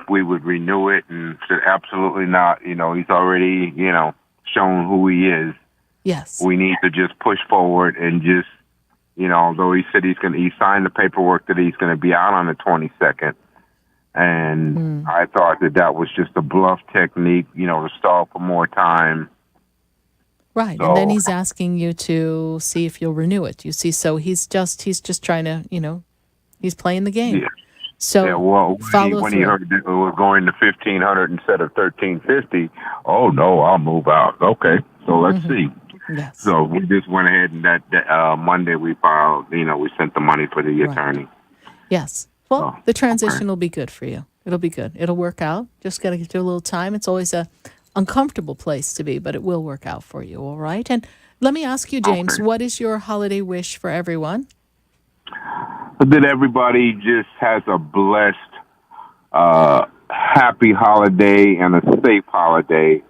we would renew it, and said absolutely not. He's already shown who he is. Yes. We need to just push forward and just although he said he signed the paperwork that he's going to be out on the 22nd. And I thought that was just a bluff technique, to stall for more time. Right, so, and then he's asking you to see if you'll renew it. You see, so he's just trying to, he's playing the game. Yeah. So when he heard that it was going to $1,500 instead of $1,350, oh no, I'll move out. Okay, so let's see. Yes. So we just went ahead, and that Monday we filed. We sent the money for the attorney. Yes. Well, the transition will be good for you. It'll be good. It'll work out. Just got to give it a little time. It's always a uncomfortable place to be, but it will work out for you, all right? And let me ask you, James, what is your holiday wish for everyone? That everybody just has a blessed, happy holiday and a safe holiday,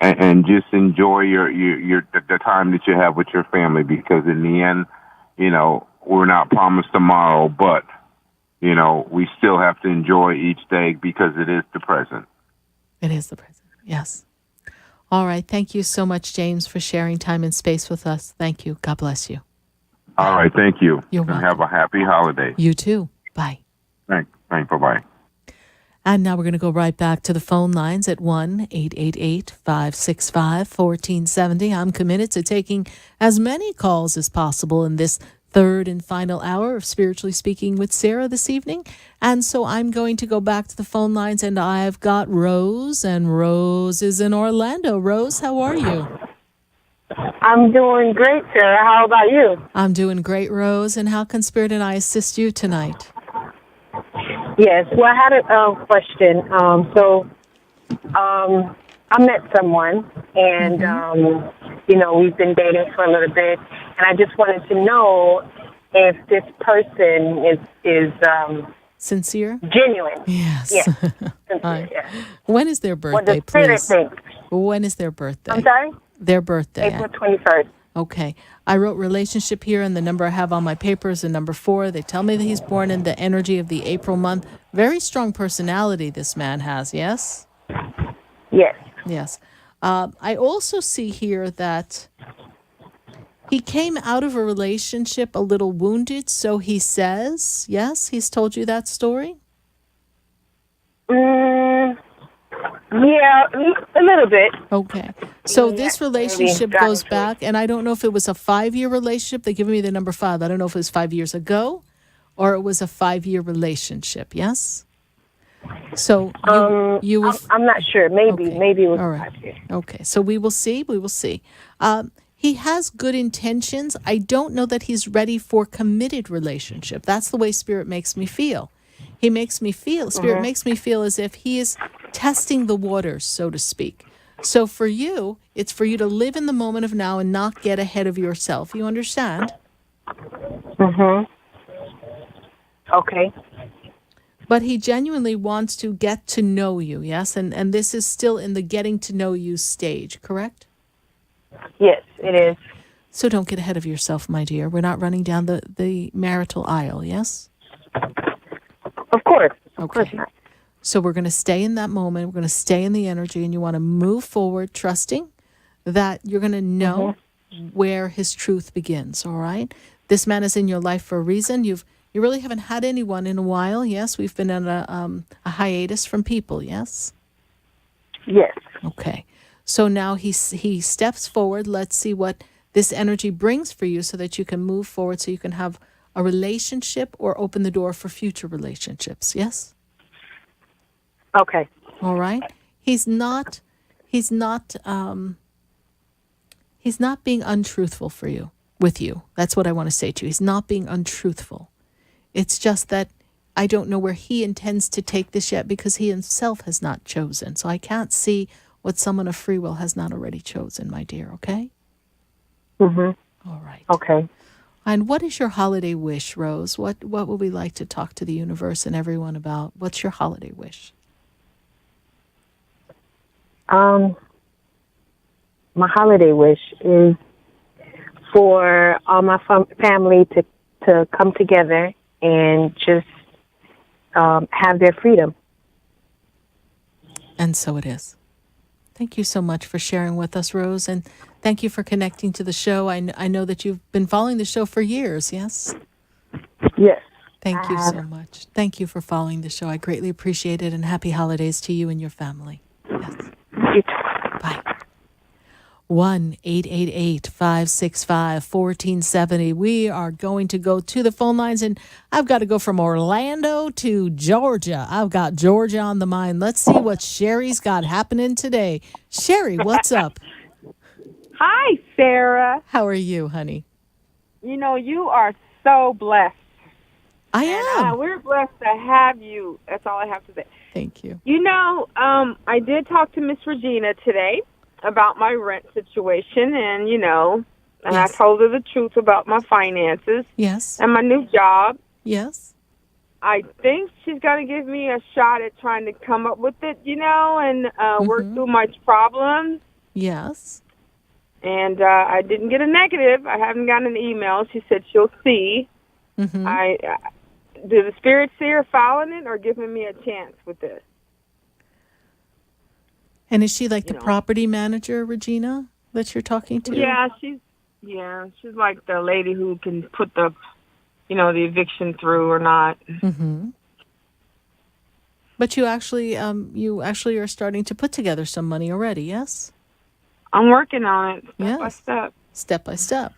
and just enjoy the time that you have with your family, because in the end, we're not promised tomorrow, but, we still have to enjoy each day because it is the present. It is the present, yes. All right. Thank you so much, James, for sharing time and space with us. Thank you. God bless you. All right. Thank you. You're welcome. Have a happy holiday. You too. Bye. Thanks. Bye-bye. And now we're going to go right back to the phone lines at 1-888-565-1470. I'm committed to taking as many calls as possible in this third and final hour of Spiritually Speaking with Sarah this evening. And so I'm going to go back to the phone lines, and I've got Rose, and Rose is in Orlando. Rose, how are you? I'm doing great, Sarah. How about you? I'm doing great, Rose. And how can Spirit and I assist you tonight? Yes. Well, I had a question. I met someone, and, we've been dating for a little bit, and I just wanted to know if this person is sincere? Genuine. Yes. Yes. Sincere, yes. When is their birthday, please? When is their birthday? I'm sorry? Their birthday. April 21st. Okay. I wrote relationship here, and the number I have on my paper is the number 4. They tell me that he's born in the energy of the April month. Very strong personality this man has, yes? Yes. Yes. I also see here that he came out of a relationship a little wounded, so he says. Yes, he's told you that story? Yeah, a little bit. Okay. So Yeah, this relationship maybe. goes back, and I don't know if it was a 5-year relationship. They're giving me the number 5. I don't know if it was 5 years ago or it was a 5-year relationship, yes? So I'm not sure. Maybe it was All right. 5 years. Okay, so we will see. We will see. He has good intentions. I don't know that he's ready for committed relationship. That's the way Spirit makes me feel. He makes me feel, Spirit makes me feel as if he is testing the waters, so to speak. So for you, it's for you to live in the moment of now and not get ahead of yourself. You understand? Okay. But he genuinely wants to get to know you, yes? And this is still in the getting to know you stage, correct? Yes, it is. So don't get ahead of yourself, my dear. We're not running down the marital aisle, yes? Of course. Of Okay. course not. So we're going to stay in that moment. We're going to stay in the energy, and you want to move forward, trusting that you're going to know where his truth begins, all right? This man is in your life for a reason. You really haven't had anyone in a while, yes? We've been on a hiatus from people, yes? Yes. Okay. So now he steps forward. Let's see what this energy brings for you so that you can move forward, so you can have a relationship or open the door for future relationships, yes? Okay. All right. He's not being untruthful with you. That's what I want to say to you. He's not being untruthful. It's just that I don't know where he intends to take this yet because he himself has not chosen. So I can't see what someone of free will has not already chosen, my dear, okay? All right. Okay. And what is your holiday wish, Rose? What would we like to talk to the universe and everyone about? What's your holiday wish? My holiday wish is for all my family to come together and just have their freedom. And so it is. Thank you so much for sharing with us, Rose, and thank you for connecting to the show. I know that you've been following the show for years, yes? Yes. Thank you so much. Thank you for following the show. I greatly appreciate it, and happy holidays to you and your family. Yes. Bye. 1-888-565-1470. We are going to go to the phone lines, and I've got to go from Orlando to Georgia. I've got Georgia on the mind. Let's see what Sherry's got happening today. Sherry, what's up? Hi, Sarah. How are you, honey? You know, you are so blessed. I am. We're blessed to have you. That's all I have to say. Thank you. You know, I did talk to Miss Regina today about my rent situation, and, you know, and I told her the truth about my finances. Yes. And my new job. Yes. I think she's going to give me a shot at trying to come up with it, you know, and work through my problems. Yes. And I didn't get a negative. I haven't gotten an email. She said she'll see. Do the spirits see her filing it or giving me a chance with this? And is she like the property manager, Regina, that you're talking to? Yeah, she's like the lady who can put the, you know, the eviction through or not. But you actually are starting to put together some money already, yes? I'm working on it step by step. Step by step.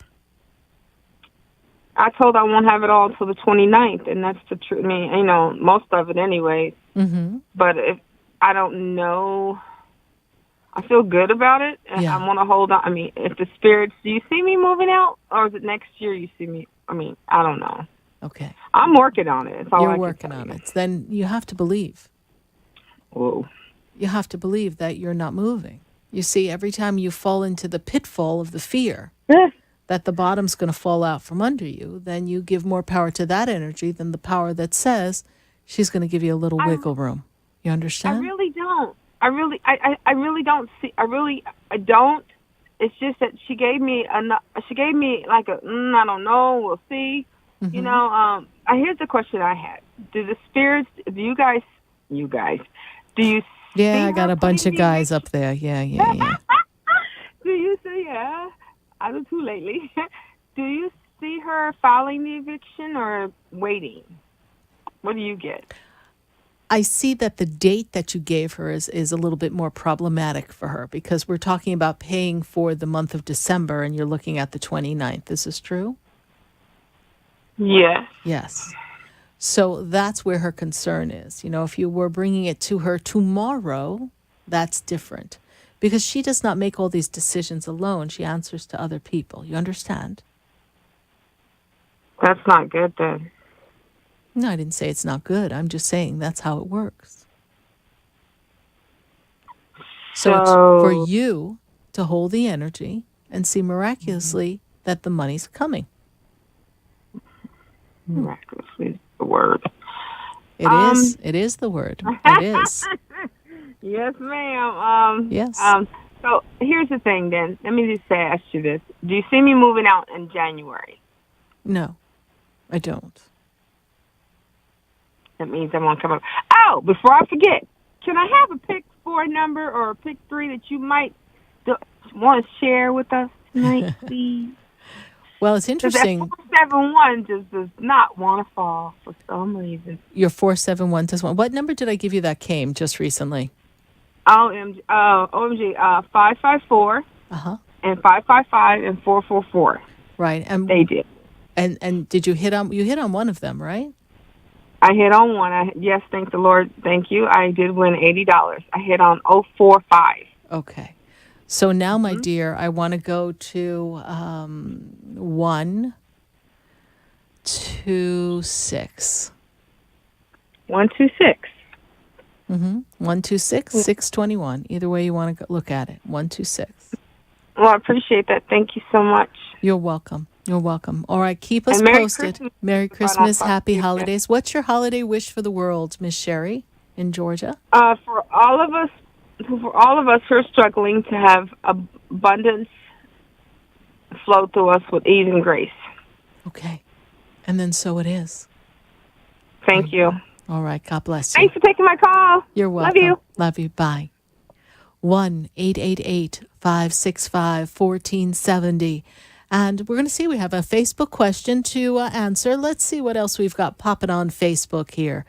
I told her I won't have it all until the 29th, and that's the truth. I mean, you know, most of it anyway. But if I don't know, I feel good about it, and I want to hold on. I mean, if the spirits, do you see me moving out, or is it next year you see me? I mean, I don't know. Okay. I'm working on it. You're working on it. Then you have to believe. Whoa. You have to believe that you're not moving. You see, every time you fall into the pitfall of the fear that the bottom's going to fall out from under you, then you give more power to that energy than the power that says she's going to give you a little wiggle room. You understand? I really don't. I really don't see. I don't. It's just that she gave me like a, I don't know, we'll see. You know, here's the question I had. Do the spirits, do you guys, do you Yeah, I got a bunch of guys up there. Yeah. Yeah, I do too lately. Do you see her filing the eviction or waiting? What do you get? I see that the date that you gave her is a little bit more problematic for her because we're talking about paying for the month of December and you're looking at the 29th. Is this true? Yes. Yes. So that's where her concern is. You know, if you were bringing it to her tomorrow, that's different because she does not make all these decisions alone. She answers to other people. You understand? That's not good then. No, I didn't say it's not good. I'm just saying that's how it works. So it's for you to hold the energy and see miraculously that the money's coming. Miraculously is the word. It is. It is the word. It is. Yes, ma'am. Yes. So here's the thing then. Let me just ask you this. Do you see me moving out in January? No, I don't. That means I won't come up. Oh, before I forget, can I have a pick 4 number or a pick 3 that you might want to share with us tonight, please? Well, it's interesting. That 471 just does not want to fall for some reason. Your 471 does one. What number did I give you that came just recently? OMG, 554 and 555 and 444. Right, and they did. And did you hit on one of them, right? I hit on one. Yes, thank the Lord. Thank you. I did win $80. I hit on 045. Okay. So now, my dear, I want to go to 126. 126. 126, 621. Either way you want to look at it. 126. Well, I appreciate that. Thank you so much. You're welcome. You're welcome. All right, keep us Merry posted. Christmas. Merry Christmas, happy holidays. What's your holiday wish for the world, Miss Sherry in Georgia? For all of us who are struggling to have abundance flow through us with ease and grace. Okay. And then so it is. Thank you. All right. God bless you. Thanks for taking my call. You're welcome. Love you. Love you. Bye. 1-888-565-1470. And we're going to see, we have a Facebook question to answer. Let's see what else we've got popping on Facebook here.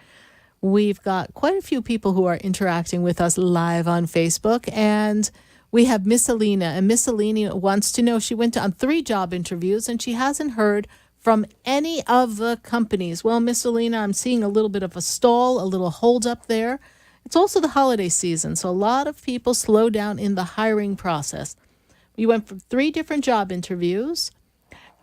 We've got quite a few people who are interacting with us live on Facebook. And we have Miss Alina. And Miss Alina wants to know, she went on 3 job interviews and she hasn't heard from any of the companies. Well, Miss Alina, I'm seeing a little bit of a stall, a little hold up there. It's also the holiday season, so a lot of people slow down in the hiring process. You went for 3 different job interviews,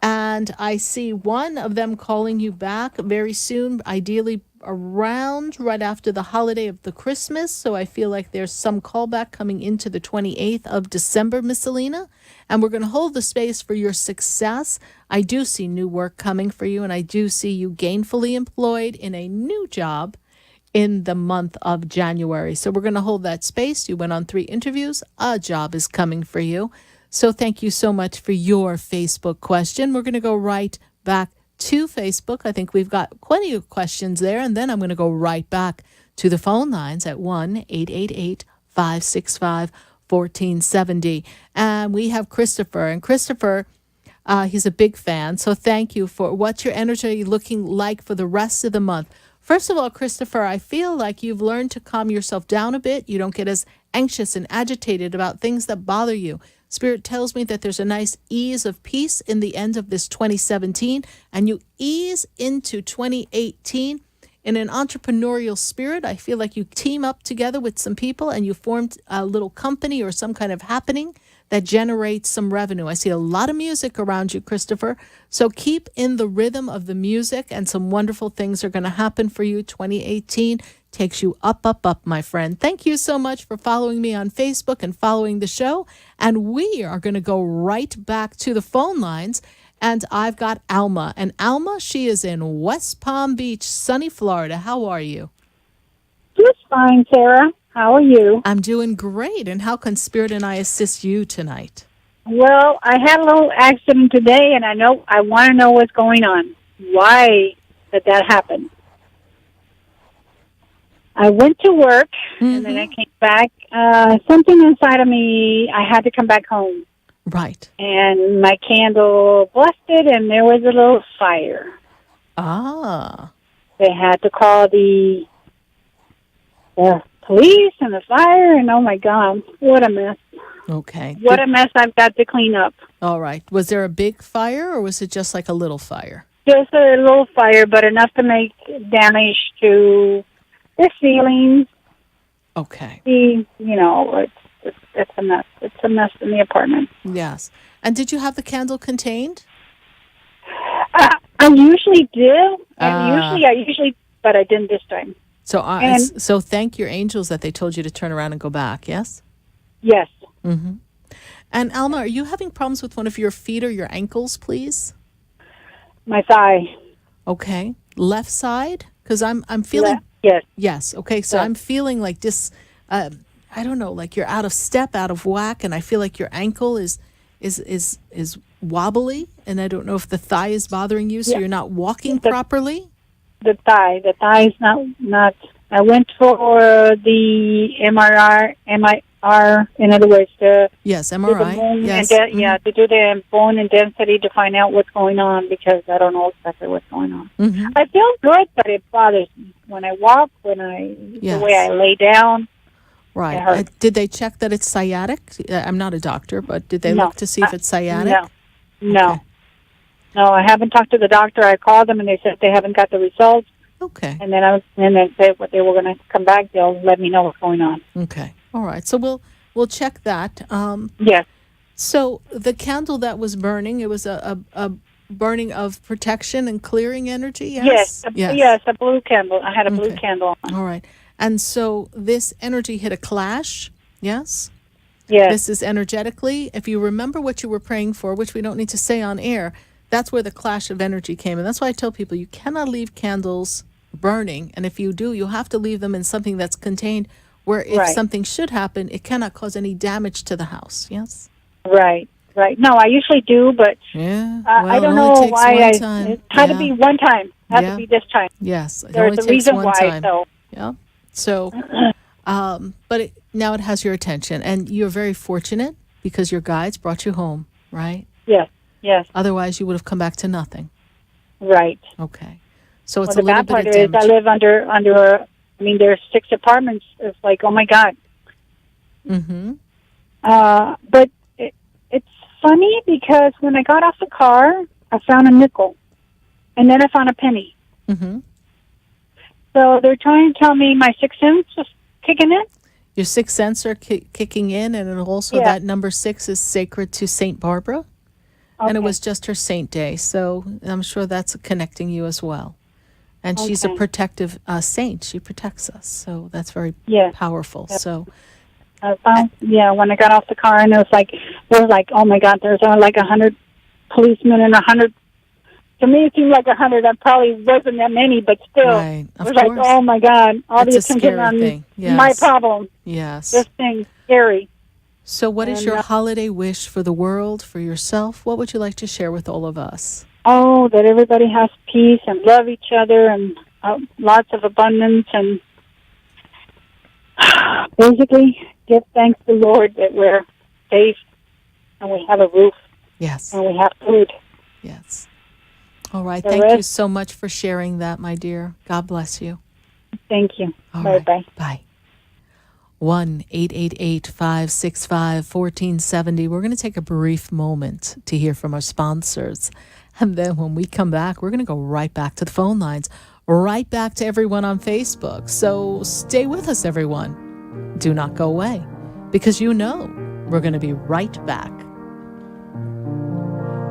and I see one of them calling you back very soon, ideally around right after the holiday of the Christmas. So I feel like there's some callback coming into the 28th of December, Miss Alina. And we're going to hold the space for your success. I do see new work coming for you, and I do see you gainfully employed in a new job in the month of January. So we're going to hold that space. You went on 3 interviews. A job is coming for you. So thank you so much for your Facebook question. We're going to go right back to Facebook. I think we've got plenty of questions there. And then I'm going to go right back to the phone lines at 1-888-565-1470. And we have Christopher. And Christopher, he's a big fan. So thank you for what's your energy looking like for the rest of the month. First of all, Christopher, I feel like you've learned to calm yourself down a bit. You don't get as anxious and agitated about things that bother you. Spirit tells me that there's a nice ease of peace in the end of this 2017, and you ease into 2018 in an entrepreneurial spirit. I feel like you team up together with some people and you formed a little company or some kind of happening that generates some revenue. I see a lot of music around you, Christopher. So keep in the rhythm of the music and some wonderful things are going to happen for you. 2018 takes you up, up, up, my friend. Thank you so much for following me on Facebook and following the show. And we are going to go right back to the phone lines. And I've got Alma. And Alma, she is in West Palm Beach, sunny Florida. How are you? Just fine, Sarah. How are you? I'm doing great. And how can Spirit and I assist you tonight? Well, I had a little accident today, and I want to know what's going on. Why did that happen? I went to work, and then I came back. Something inside of me, I had to come back home. Right. And my candle busted, and there was a little fire. Ah. They had to call the police and the fire, and oh my God, what a mess. Okay. What a mess I've got to clean up. All right. Was there a big fire, or was it just like a little fire? Just a little fire, but enough to make damage to the ceilings. Okay. It's a mess. It's a mess in the apartment. Yes. And did you have the candle contained? I usually do. Usually, but I didn't this time. So thank your angels that they told you to turn around and go back, yes? Yes. Mm-hmm. And Alma, are you having problems with one of your feet or your ankles, please? My thigh. Okay. Left side? Because I'm feeling... Yes. Yes. Okay. So I'm feeling like this, I don't know, like you're out of step, out of whack, and I feel like your ankle is wobbly, and I don't know if the thigh is bothering you, so you're not walking properly. The thigh is not. I went for the MRI. In other words, yes, MRI. The bone yes. To do the bone and density to find out what's going on, because I don't know exactly what's going on. Mm-hmm. I feel good, but it bothers me when I walk, the way I lay down. Right. Did they check that it's sciatic? I'm not a doctor, but did they look to see if it's sciatic? No. Okay. No, I haven't talked to the doctor. I called them, and they said they haven't got the results. Okay. And then they said what they were going to come back. They'll let me know what's going on. Okay. All right. So we'll check that. Yes. So the candle that was burning, it was a burning of protection and clearing energy. Yes. Yes. A blue candle. I had a blue candle on. All right. And so this energy hit a clash. Yes. Yes. This is energetically. If you remember what you were praying for, which we don't need to say on air, that's where the clash of energy came. And that's why I tell people you cannot leave candles burning. And if you do, you have to leave them in something that's contained where if something should happen, it cannot cause any damage to the house. Yes? Right. No, I usually do, but I don't know why it had to be one time. It had to be this time. Yes. There's a reason why. Time. So. Yeah. So, but now it has your attention, and you're very fortunate because your guides brought you home, right? Yes. Yes. Otherwise, you would have come back to nothing. Right. Okay. So it's the a little bad bit part of is damage. I live under. I mean, there's 6 apartments. It's like, oh my God. Mm-hmm. But it's funny because when I got off the car, I found a nickel, and then I found a penny. Mm-hmm. So they're trying to tell me my 6th sense is kicking in. Your 6th sense are kicking in, and also that number 6 is sacred to Saint Barbara. Okay. And it was just her saint day, so I'm sure that's connecting you as well. And she's a protective saint. She protects us, so that's very powerful. Yep. So, when I got off the car, and it was like, oh my God, there's like 100 policemen and 100. To me, it seemed like 100. That probably wasn't that many, but still, it was like, oh my God, all the attention on my problem. Yes, this thing's scary. So what is your holiday wish for the world, for yourself? What would you like to share with all of us? Oh, that everybody has peace and love each other and lots of abundance, and basically give thanks to the Lord that we're safe and we have a roof. Yes. And we have food. Yes. All right. Thank you so much for sharing that, my dear. God bless you. Thank you. Bye-bye. Right. Bye. 1-888-565-1470. We're going to take a brief moment to hear from our sponsors. And then when we come back, we're going to go right back to the phone lines, right back to everyone on Facebook. So stay with us, everyone. Do not go away, because we're going to be right back.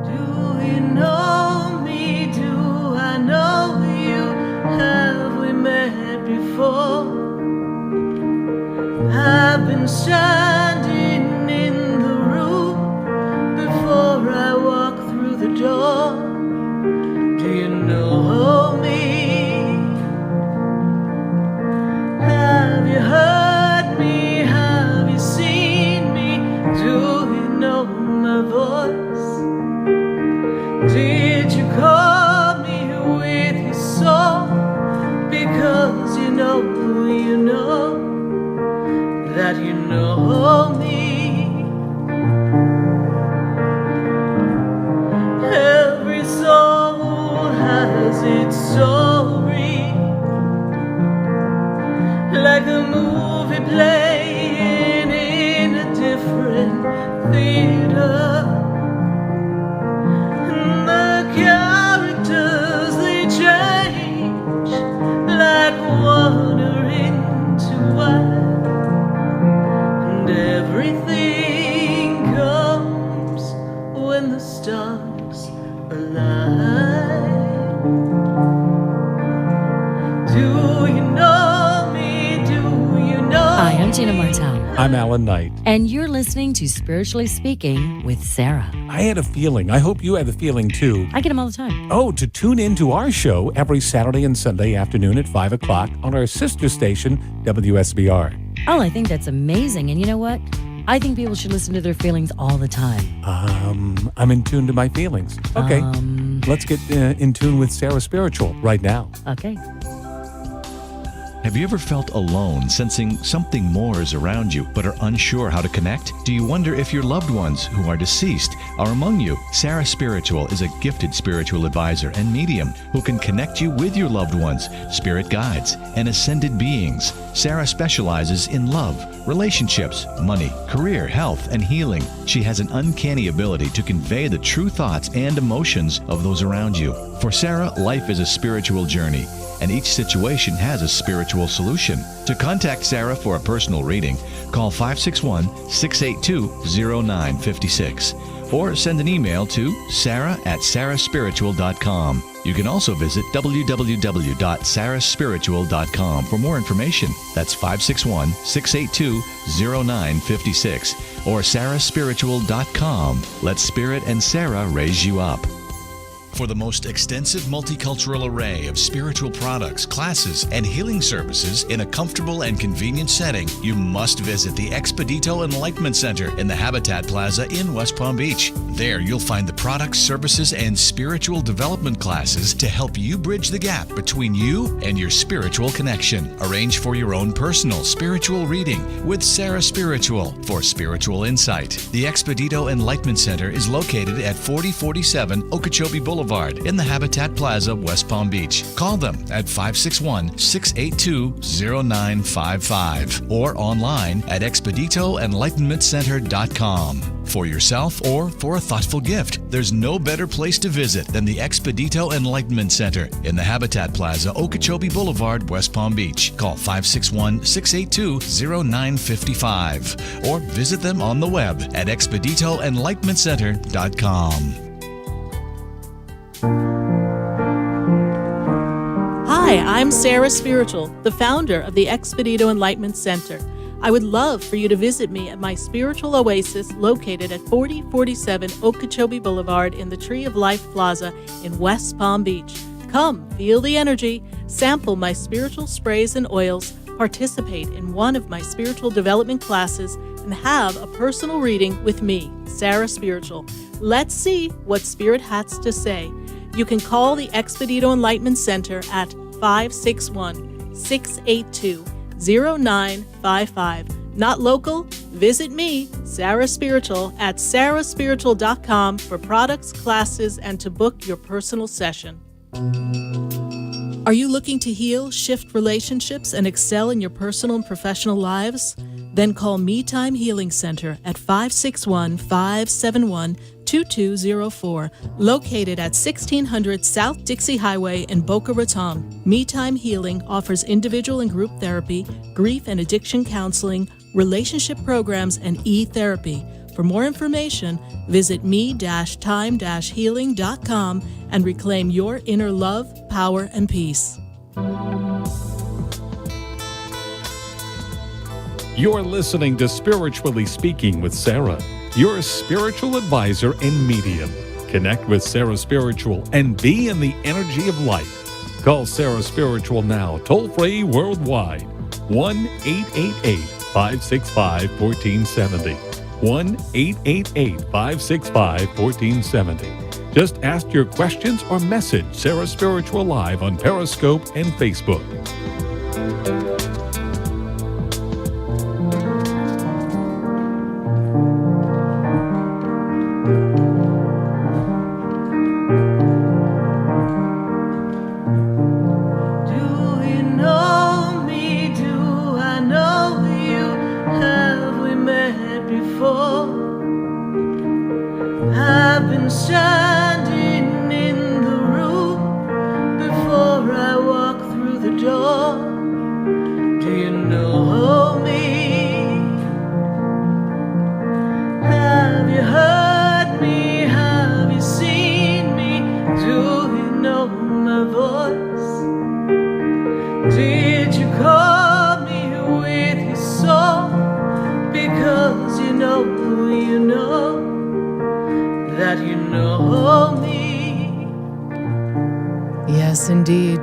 Do you know me? Do I know you? Have we met before? I've been standing in the room before I walk through the door. Do you know me? Have you heard me? Have you seen me? Do you know my voice? Did you call me with your song? Because you know that you know like a movie playing in a different theater. And the characters, they change like water into wine. And everything comes when the stars align. Do you know me? Do you know Hi, I'm Tina Martell. I'm Alan Knight. And you're listening to Spiritually Speaking with Sarah. I had a feeling. I hope you had the feeling too. I get them all the time. Oh, to tune in to our show every Saturday and Sunday afternoon at 5 o'clock on our sister station, WSBR. Oh, I think that's amazing. And you know what? I think people should listen to their feelings all the time. I'm in tune to my feelings. Okay, let's get in tune with Sarah Spiritual right now. Okay. Have you ever felt alone, sensing something more is around you, but are unsure how to connect? Do you wonder if your loved ones who are deceased are among you? Sarah Spiritual is a gifted spiritual advisor and medium who can connect you with your loved ones, spirit guides, and ascended beings. Sarah specializes in love, relationships, money, career, health, and healing. She has an uncanny ability to convey the true thoughts and emotions of those around you. For Sarah, life is a spiritual journey, and each situation has a spiritual solution. To contact Sarah for a personal reading, call 561-682-0956 or send an email to sarah@sarahspiritual.com. You can also visit www.sarahspiritual.com for more information. That's 561-682-0956 or sarahspiritual.com. Let Spirit and Sarah raise you up. For the most extensive multicultural array of spiritual products, classes, and healing services in a comfortable and convenient setting, you must visit the Expedito Enlightenment Center in the Habitat Plaza in West Palm Beach. There you'll find the products, services, and spiritual development classes to help you bridge the gap between you and your spiritual connection. Arrange for your own personal spiritual reading with Sarah Spiritual for spiritual insight. The Expedito Enlightenment Center is located at 4047 Okeechobee Boulevard in the Habitat Plaza, West Palm Beach. Call them at 561-682-0955 or online at expeditoenlightenmentcenter.com. For yourself or for a thoughtful gift, there's no better place to visit than the Expedito Enlightenment Center in the Habitat Plaza, Okeechobee Boulevard, West Palm Beach. Call 561-682-0955 or visit them on the web at expeditoenlightenmentcenter.com. Hi, I'm Sarah Spiritual, the founder of the Expedito Enlightenment Center. I would love for you to visit me at my spiritual oasis located at 4047 Okeechobee Boulevard in the Tree of Life Plaza in West Palm Beach. Come, feel the energy, sample my spiritual sprays and oils, participate in one of my spiritual development classes, and have a personal reading with me, Sarah Spiritual. Let's see what Spirit has to say. You can call the Expedito Enlightenment Center at 561-682-0955. Not local? Visit me, Sarah Spiritual, at sarahspiritual.com for products, classes, and to book your personal session. Are you looking to heal, shift relationships, and excel in your personal and professional lives? Then call Me Time Healing Center at 561-571-2204, located at 1600 South Dixie Highway in Boca Raton. Me Time Healing offers individual and group therapy, grief and addiction counseling, relationship programs, and e-therapy. For more information, visit me-time-healing.com and reclaim your inner love, power, and peace. You're listening to Spiritually Speaking with Sarah, your spiritual advisor and medium. Connect with Sarah Spiritual and be in the energy of light. Call Sarah Spiritual now, toll-free worldwide, 1-888-565-1470. 1-888-565-1470. Just ask your questions or message Sarah Spiritual live on Periscope and Facebook. Do you know me? Do I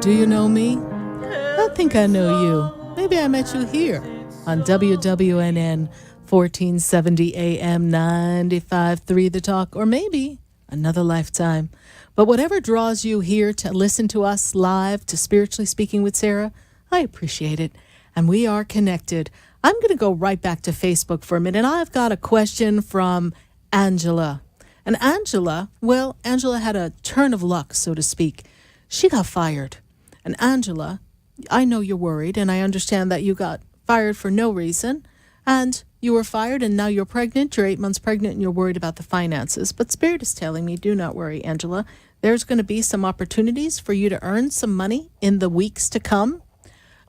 do you know me? I think I know you. Maybe I met you here on WWNN 1470 AM 95.3 The Talk, or maybe another lifetime. But whatever draws you here to listen to us live, to Spiritually Speaking with Sarah, I appreciate it. And we are connected. I'm going to go right back to Facebook for a minute. I've got a question from Angela. And Angela had a turn of luck, so to speak. She got fired. And Angela, I know you're worried, and I understand that you got fired for no reason. And you were fired, and now you're pregnant. You're 8 months pregnant, and you're worried about the finances. But Spirit is telling me, do not worry, Angela. There's going to be some opportunities for you to earn some money in the weeks to come,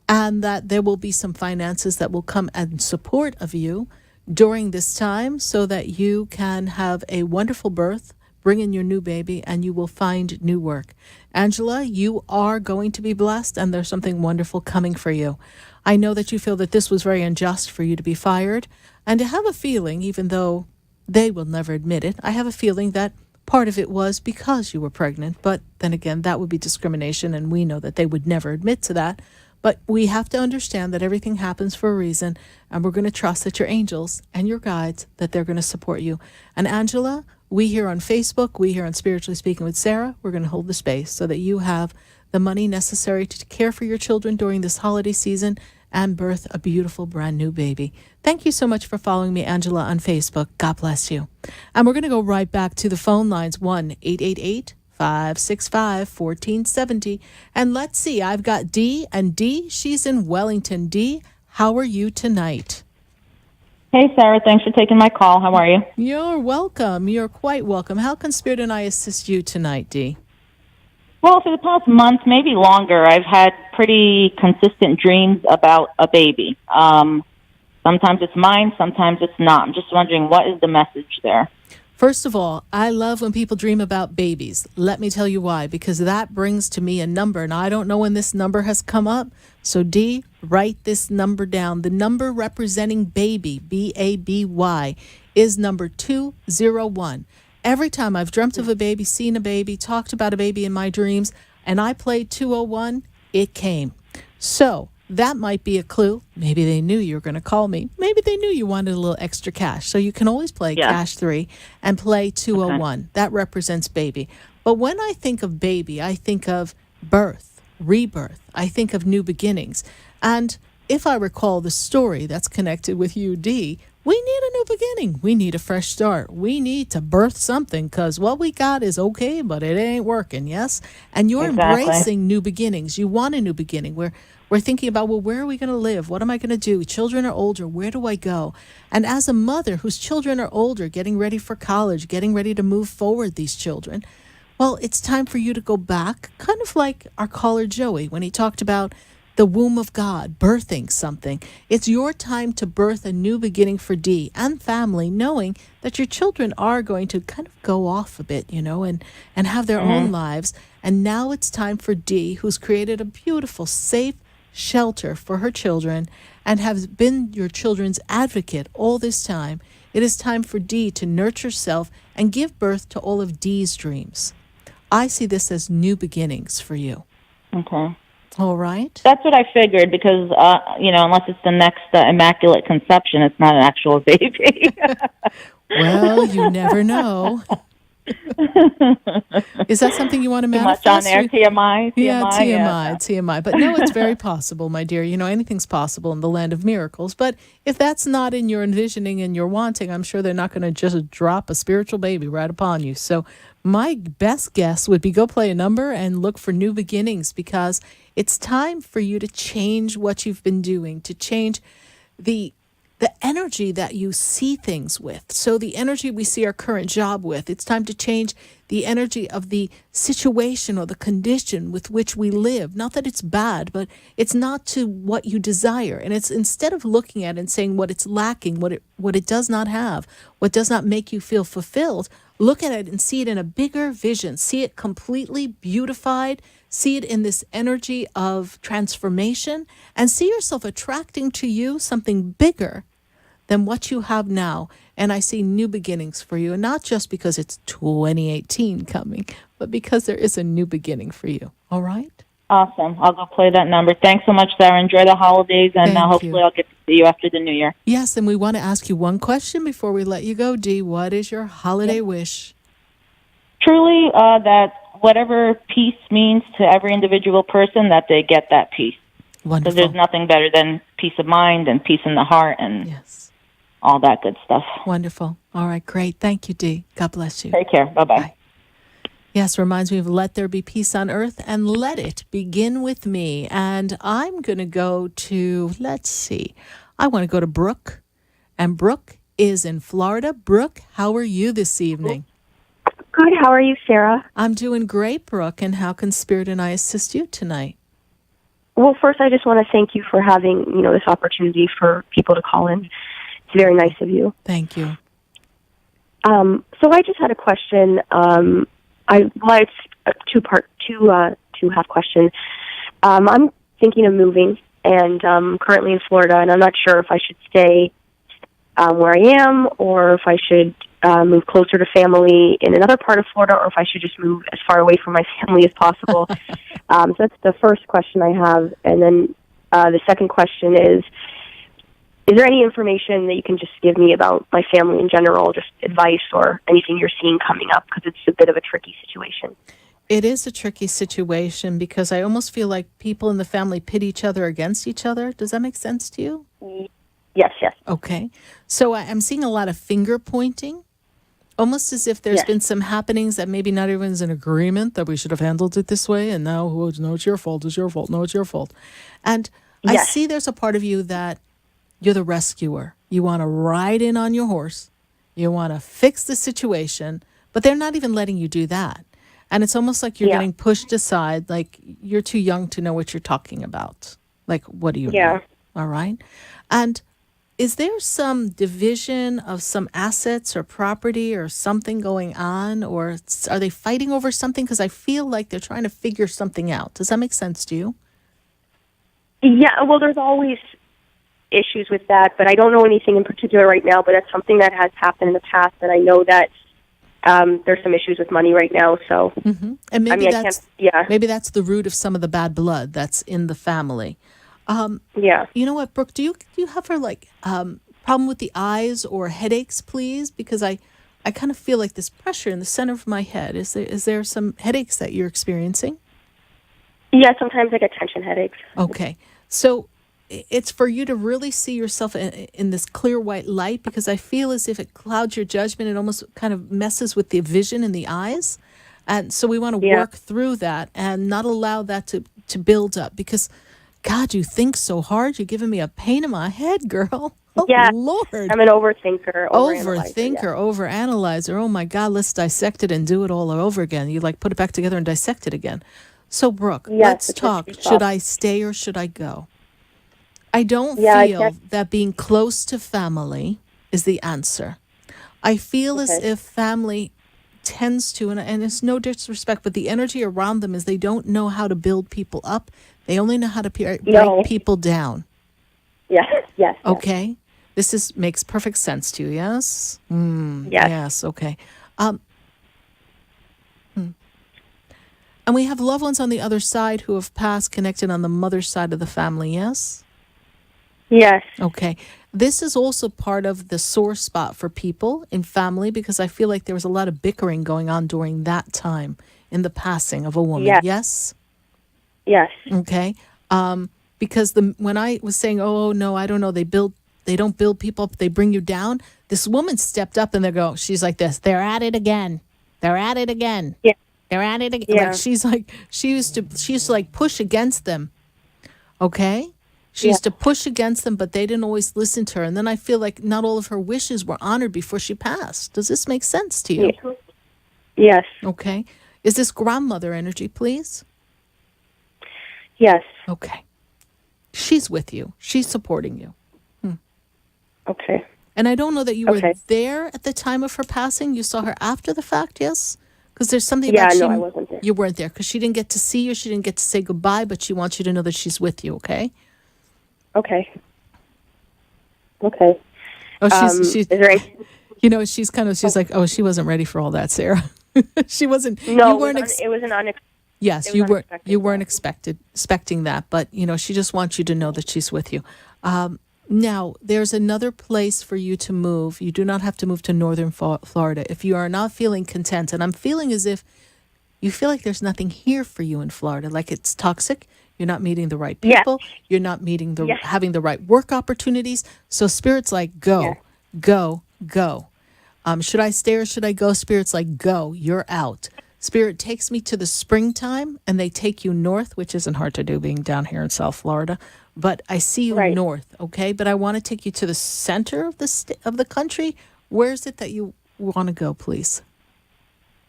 and that there will be some finances that will come in support of you during this time so that you can have a wonderful birth, bring in your new baby, and you will find new work. Angela, you are going to be blessed, and there's something wonderful coming for you. I know that you feel that this was very unjust for you to be fired, and to have a feeling, even though they will never admit it, I have a feeling that part of it was because you were pregnant. But then again, that would be discrimination, and we know that they would never admit to that. But we have to understand that everything happens for a reason, and we're going to trust that your angels and your guides, that they're going to support you. And Angela, we here on Facebook, we here on Spiritually Speaking with Sarah, we're going to hold the space so that you have the money necessary to care for your children during this holiday season and birth a beautiful brand new baby. Thank you so much for following me, Angela, on Facebook. God bless you. And we're going to go right back to the phone lines, 1-888-565-1470. And let's see, I've got Dee, and Dee, she's in Wellington. Dee, how are you tonight? Hey, Sarah, thanks for taking my call. How are you? You're welcome. You're quite welcome. How can Spirit and I assist you tonight, Dee? Well, for the past month, maybe longer, I've had pretty consistent dreams about a baby. Sometimes it's mine, sometimes it's not. I'm just wondering, what is the message there? First of all, I love when people dream about babies. Let me tell you why, because that brings to me a number, and I don't know when this number has come up. So, Dee, write this number down. The number representing baby, B-A-B-Y, is number 201. Every time I've dreamt of a baby, seen a baby, talked about a baby in my dreams, and I played 201, it came. So that might be a clue. Maybe they knew you were going to call me. Maybe they knew you wanted a little extra cash. So you can always play cash 3 and play 201. Okay. That represents baby. But when I think of baby, I think of birth, rebirth. I think of new beginnings. And if I recall the story that's connected with you, Dee, we need a new beginning. We need a fresh start. We need to birth something because what we got is okay, but it ain't working, yes? And you're embracing new beginnings. You want a new beginning. We're thinking about, well, where are we going to live? What am I going to do? Children are older. Where do I go? And as a mother whose children are older, getting ready for college, getting ready to move forward these children, well, it's time for you to go back, kind of like our caller Joey when he talked about the womb of God, birthing something. It's your time to birth a new beginning for Dee and family, knowing that your children are going to kind of go off a bit, and have their own lives. And now it's time for Dee, who's created a beautiful, safe shelter for her children and has been your children's advocate all this time. It is time for Dee to nurture self and give birth to all of Dee's dreams. I see this as new beginnings for you. Okay. All right. That's what I figured because, unless it's the next Immaculate Conception, it's not an actual baby. Well, you never know. Is that something you want to manifest? Too much on there, TMI? Yeah, TMI. But no, it's very possible, my dear. Anything's possible in the land of miracles. But if that's not in your envisioning and your wanting, I'm sure they're not going to just drop a spiritual baby right upon you. So my best guess would be go play a number and look for new beginnings because it's time for you to change what you've been doing, to change the energy that you see things with. So the energy we see our current job with, it's time to change the energy of the situation or the condition with which we live. Not that it's bad, but it's not to what you desire. And it's instead of looking at it and saying what it's lacking, what it does not have, what does not make you feel fulfilled, look at it and see it in a bigger vision. See it completely beautified. See it in this energy of transformation and see yourself attracting to you something bigger than what you have now. And I see new beginnings for you. And not just because it's 2018 coming, but because there is a new beginning for you. All right? Awesome. I'll go play that number. Thanks so much, Sarah. Enjoy the holidays, and hopefully I'll get to see you after the new year. Yes, and we want to ask you one question before we let you go, Dee. What is your holiday wish? Truly, that whatever peace means to every individual person, that they get that peace. Wonderful. Because there's nothing better than peace of mind and peace in the heart and all that good stuff. Wonderful. All right, great. Thank you, Dee. God bless you. Take care. Bye-bye. Bye. Yes, reminds me of let there be peace on earth and let it begin with me. And I'm going to go to, let's see, I want to go to Brooke. And Brooke is in Florida. Brooke, how are you this evening? Good. How are you, Sarah? I'm doing great, Brooke. And how can Spirit and I assist you tonight? Well, first, I just want to thank you for having, this opportunity for people to call in. It's very nice of you. Thank you. So I just had a question. It's a two-half question. I'm thinking of moving, and currently in Florida, and I'm not sure if I should stay where I am or if I should move closer to family in another part of Florida, or if I should just move as far away from my family as possible. So that's the first question I have. And then the second question is there any information that you can just give me about my family in general, just advice or anything you're seeing coming up? Because it's a bit of a tricky situation. It is a tricky situation because I almost feel like people in the family pit each other against each other. Does that make sense to you? Yes. Okay. So I'm seeing a lot of finger pointing, almost as if there's been some happenings that maybe not everyone's in agreement that we should have handled it this way. And now, no, it's your fault. It's your fault. No, it's your fault. And I see there's a part of you that you're the rescuer. You want to ride in on your horse. You want to fix the situation, but they're not even letting you do that. And it's almost like you're getting pushed aside, like you're too young to know what you're talking about. Like, what do you know? All right. And is there some division of some assets or property or something going on? Or are they fighting over something? Because I feel like they're trying to figure something out. Does that make sense to you? Yeah, well, there's always issues with that, but I don't know anything in particular right now, but that's something that has happened in the past, and I know that there's some issues with money right now, so... Mm-hmm. And maybe maybe that's the root of some of the bad blood that's in the family. You know what, Brooke, do you have her, problem with the eyes or headaches, please? Because I kind of feel like this pressure in the center of my head. Is there some headaches that you're experiencing? Yeah, sometimes I get tension headaches. Okay. So it's for you to really see yourself in this clear white light, because I feel as if it clouds your judgment. It almost kind of messes with the vision in the eyes. And so we want to work through that and not allow that to build up, because, God, you think so hard. You're giving me a pain in my head, girl. Oh, Lord. I'm an overthinker. Overanalyzer. Oh, my God, let's dissect it and do it all over again. You put it back together and dissect it again. So, Brooke, let's talk. Should I stay or should I go? I don't feel that being close to family is the answer. I feel as if family tends to, and it's no disrespect, but the energy around them is they don't know how to build people up. They only know how to break people down. Yes. Okay? This makes perfect sense to you, yes? Yes, okay. And we have loved ones on the other side who have passed, connected on the mother's side of the family, yes? Yes. Okay. This is also part of the sore spot for people in family, because I feel like there was a lot of bickering going on during that time in the passing of a woman. Yes? Yes. Okay. Because when I was saying, oh, no, I don't know, they don't build people up, they bring you down. This woman stepped up and she's like this, they're at it again. They're at it again. Yeah. They're at it again. Yeah. She used to push against them. Okay? She used to push against them, but they didn't always listen to her. And then I feel like not all of her wishes were honored before she passed. Does this make sense to you? Yes. Okay. Is this grandmother energy, please? Yes. Okay. She's with you. She's supporting you. Okay. And I don't know that you were there at the time of her passing. You saw her after the fact, yes? Because there's something about I wasn't there. You weren't there because she didn't get to see you. She didn't get to say goodbye, but she wants you to know that she's with you, okay? Okay. Oh, she's is there any... she's like, oh, she wasn't ready for all that, Sarah. She wasn't. No, you weren't it was an Yes, It was you weren't expecting that, but she just wants you to know that she's with you. Now, there's another place for you to move. You do not have to move to northern Florida if you are not feeling content. And I'm feeling as if you feel like there's nothing here for you in Florida, like it's toxic. You're not meeting the right people. Yes. You're not meeting Yes. having the right work opportunities. So Spirit's like, go, go, go. Should I stay or should I go? Spirit's like, go, you're out. Spirit takes me to the springtime, and they take you north, which isn't hard to do being down here in South Florida. But I see you north, okay? But I want to take you to the center of the country. Where is it that you want to go, please?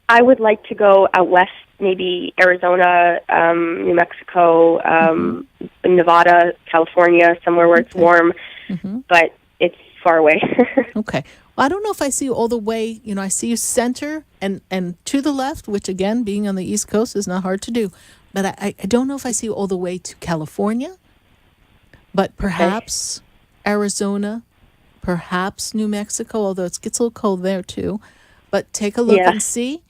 I would like to go out west, maybe Arizona, New Mexico, Nevada, California, somewhere where it's warm, but it's far away. Okay. Well, I don't know if I see you all the way. I see you center and to the left, which again, being on the East Coast is not hard to do. But I don't know if I see you all the way to California, but perhaps Arizona, perhaps New Mexico, although it gets a little cold there too. But take a look and see.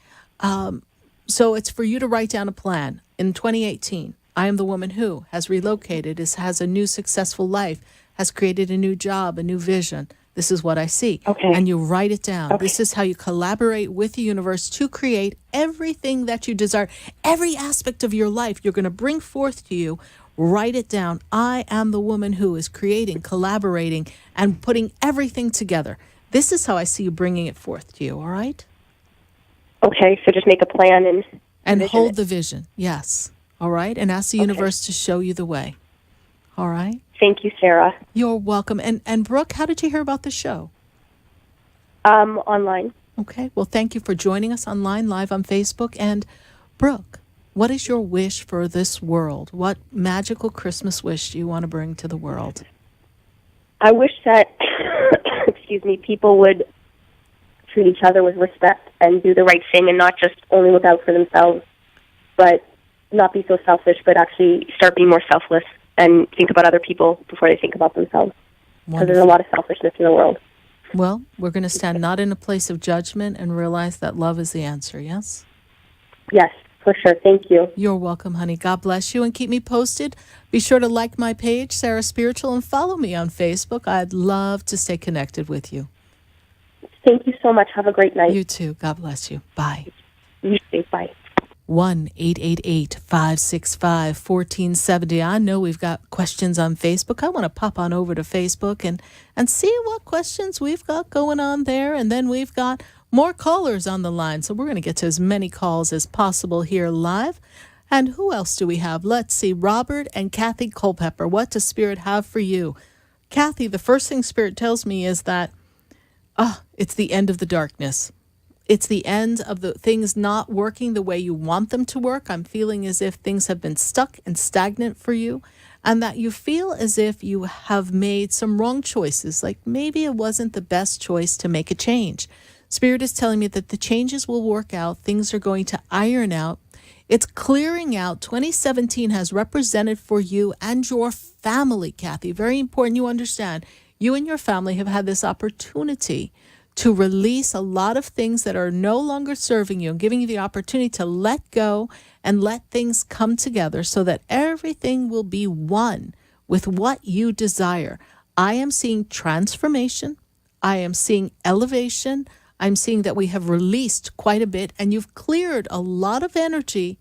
So it's for you to write down a plan. In 2018, I am the woman who has relocated, has a new successful life, has created a new job, a new vision. This is what I see. Okay. And you write it down. Okay. This is how you collaborate with the universe to create everything that you desire. Every aspect of your life you're going to bring forth to you. Write it down. I am the woman who is creating, collaborating, and putting everything together. This is how I see you bringing it forth to you, all right? Okay, so just make a plan and hold the vision. Yes. All right? And ask the universe to show you the way. All right? Thank you, Sarah. You're welcome. And Brooke, how did you hear about the show? Online. Okay. Well, thank you for joining us online, live on Facebook. And Brooke, what is your wish for this world? What magical Christmas wish do you want to bring to the world? I wish that, people would treat each other with respect and do the right thing and not just only look out for themselves, but not be so selfish, but actually start being more selfless and think about other people before they think about themselves. Because there's a lot of selfishness in the world. Well, we're going to stand not in a place of judgment and realize that love is the answer, yes? Yes, for sure. Thank you. You're welcome, honey. God bless you, and keep me posted. Be sure to like my page, Sarah Spiritual, and follow me on Facebook. I'd love to stay connected with you. Thank you so much. Have a great night. You too. God bless you. Bye. You too. Bye. 1-888-565-1470. I know we've got questions on Facebook. I want to pop on over to Facebook and see what questions we've got going on there. And then we've got more callers on the line. So we're going to get to as many calls as possible here live. And who else do we have? Let's see. Robert and Kathy Culpepper. What does Spirit have for you? Kathy, the first thing Spirit tells me is that it's the end of the darkness. It's the end of the things not working the way you want them to work. I'm feeling as if things have been stuck and stagnant for you, and that you feel as if you have made some wrong choices, like maybe it wasn't the best choice to make a change. Spirit is telling me that the changes will work out. Things are going to iron out. It's clearing out. 2017 has represented for you and your family, Kathy. Very important you understand. You and your family have had this opportunity to release a lot of things that are no longer serving you and giving you the opportunity to let go and let things come together so that everything will be one with what you desire. I am seeing transformation. I am seeing elevation. I'm seeing that we have released quite a bit and you've cleared a lot of energy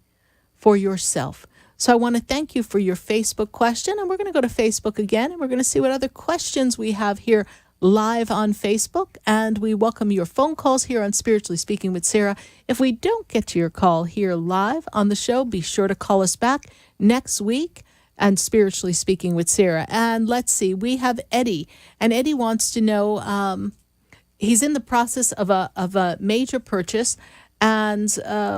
for yourself. So I want to thank you for your Facebook question, and we're going to go to Facebook again, and we're going to see what other questions we have here live on Facebook, and we welcome your phone calls here on Spiritually Speaking with Sarah. If we don't get to your call here live on the show, be sure to call us back next week and Spiritually Speaking with Sarah. And let's see, we have Eddie, and Eddie wants to know, he's in the process of a major purchase, and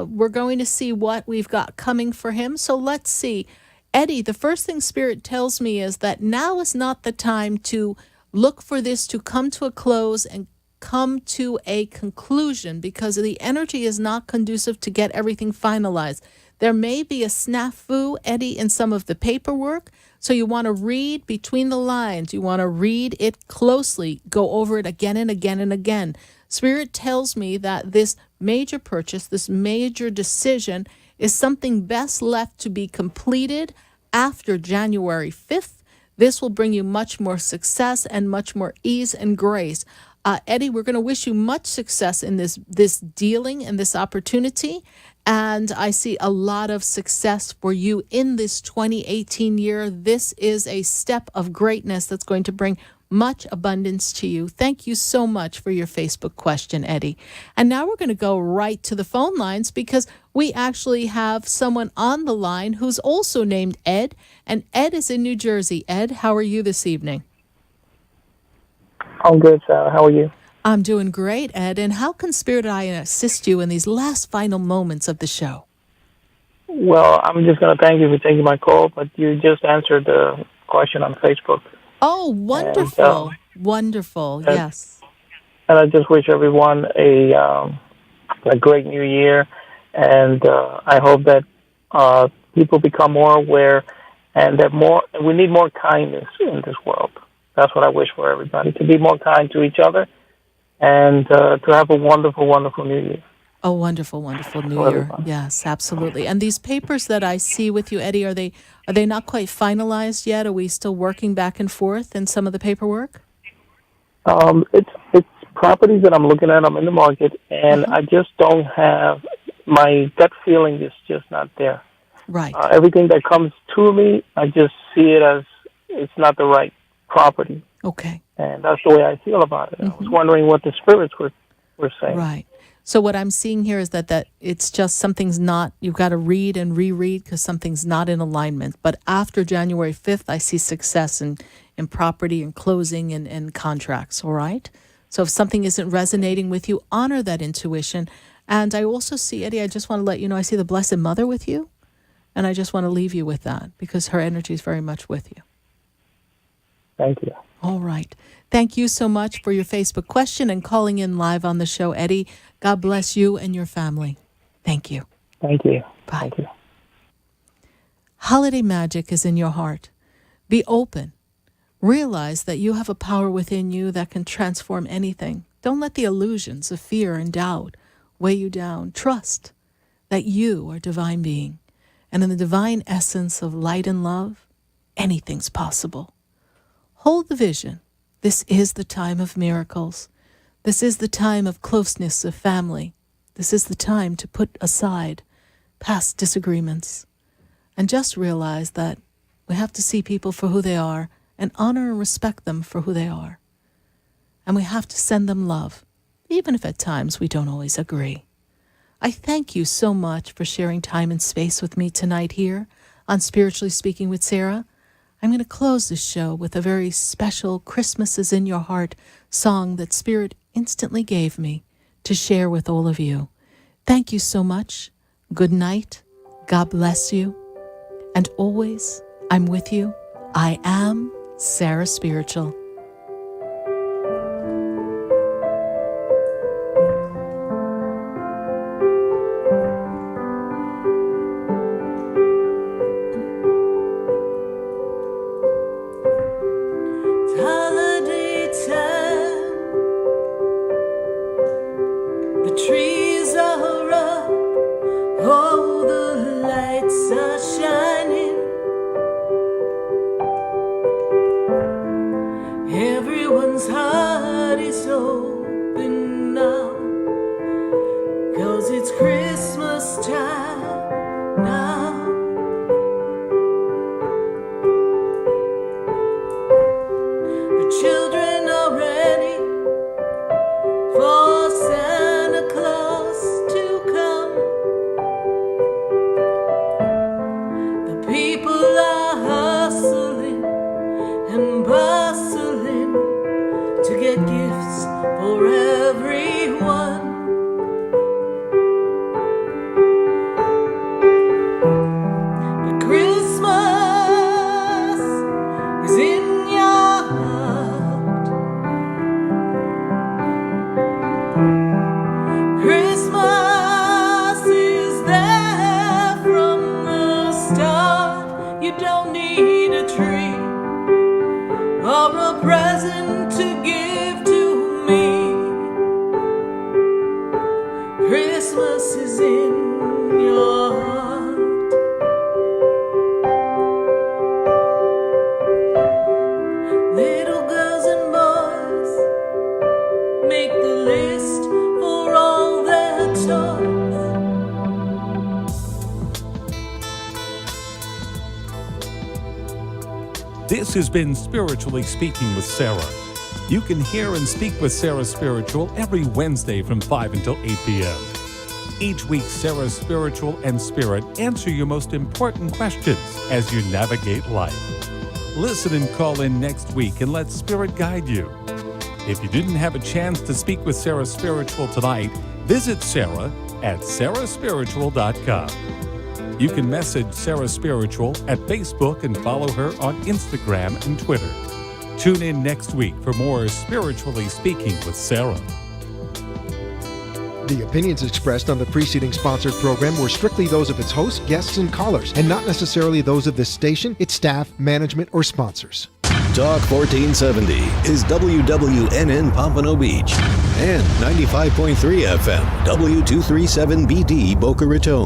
we're going to see what we've got coming for him. So let's see. Eddie, the first thing Spirit tells me is that now is not the time to look for this to come to a close and come to a conclusion, because the energy is not conducive to get everything finalized. There may be a snafu, Eddie, in some of the paperwork. So you want to read between the lines. You want to read it closely. Go over it again and again and again. Spirit tells me that this major purchase, this major decision is something best left to be completed after January 5th. This will bring you much more success and much more ease and grace. Eddie, we're going to wish you much success in this dealing and this opportunity. And I see a lot of success for you in this 2018 year. This is a step of greatness that's going to bring much abundance to you. Thank you so much for your Facebook question, Eddie. And now we're going to go right to the phone lines because we actually have someone on the line who's also named Ed. And Ed is in New Jersey. Ed, how are you this evening? I'm good, Sarah. How are you? I'm doing great, Ed. And how can Spirit I assist you in these last final moments of the show? Well, I'm just going to thank you for taking my call, but you just answered the question on Facebook. Oh, wonderful. Wonderful, yes. And I just wish everyone a great new year. And I hope that people become more aware and that we need more kindness in this world. That's what I wish for everybody, to be more kind to each other and to have a wonderful, wonderful New Year. A wonderful, wonderful New Year. Yes, absolutely. And these papers that I see with you, Eddie, are they not quite finalized yet? Are we still working back and forth in some of the paperwork? It's properties that I'm looking at. I'm in the market, and I just don't have, my gut feeling is just not there. Right. Everything that comes to me, I just see it as it's not the right property. Okay. And that's the way I feel about it. I was wondering what the spirits were saying. Right. So what I'm seeing here is that it's just something's not, you've got to read and reread because something's not in alignment. But after January 5th, I see success in property and closing and contracts, all right? So if something isn't resonating with you, honor that intuition. And I also see, Eddie, I just want to let you know, I see the Blessed Mother with you. And I just want to leave you with that because her energy is very much with you. Thank you. All right. Thank you so much for your Facebook question and calling in live on the show, Eddie. God bless you and your family. Thank you. Thank you. Bye. Thank you. Holiday magic is in your heart. Be open. Realize that you have a power within you that can transform anything. Don't let the illusions of fear and doubt weigh you down. Trust that you are a divine being. And in the divine essence of light and love, anything's possible. Hold the vision. This is the time of miracles. This is the time of closeness of family. This is the time to put aside past disagreements and just realize that we have to see people for who they are and honor and respect them for who they are. And we have to send them love, even if at times we don't always agree. I thank you so much for sharing time and space with me tonight here on Spiritually Speaking with Sarah. I'm going to close this show with a very special Christmas is in Your Heart song that Spirit instantly gave me to share with all of you. Thank you so much. Good night. God bless you. And always, I'm with you. I am Sarah Spiritual. Holiday time, the trees are up, oh, the lights are shining. Everyone's heart is open now, 'cause it's Christmas time now. The children are ready for Santa Claus to come. The people are hustling and bustling to get gifts for everyone. But Christmas is in your heart. Christmas is there from the start. You don't need a tree or a present to give to me. Christmas is in your heart. This has been Spiritually Speaking with Sarah. You can hear and speak with Sarah Spiritual every Wednesday from 5 until 8 p.m. Each week, Sarah Spiritual and Spirit answer your most important questions as you navigate life. Listen and call in next week and let Spirit guide you. If you didn't have a chance to speak with Sarah Spiritual tonight, visit Sarah at sarahspiritual.com. You can message Sarah Spiritual at Facebook and follow her on Instagram and Twitter. Tune in next week for more Spiritually Speaking with Sarah. The opinions expressed on the preceding sponsored program were strictly those of its hosts, guests, and callers, and not necessarily those of this station, its staff, management, or sponsors. Talk 1470 is WWNN Pompano Beach and 95.3 FM, W237BD Boca Raton.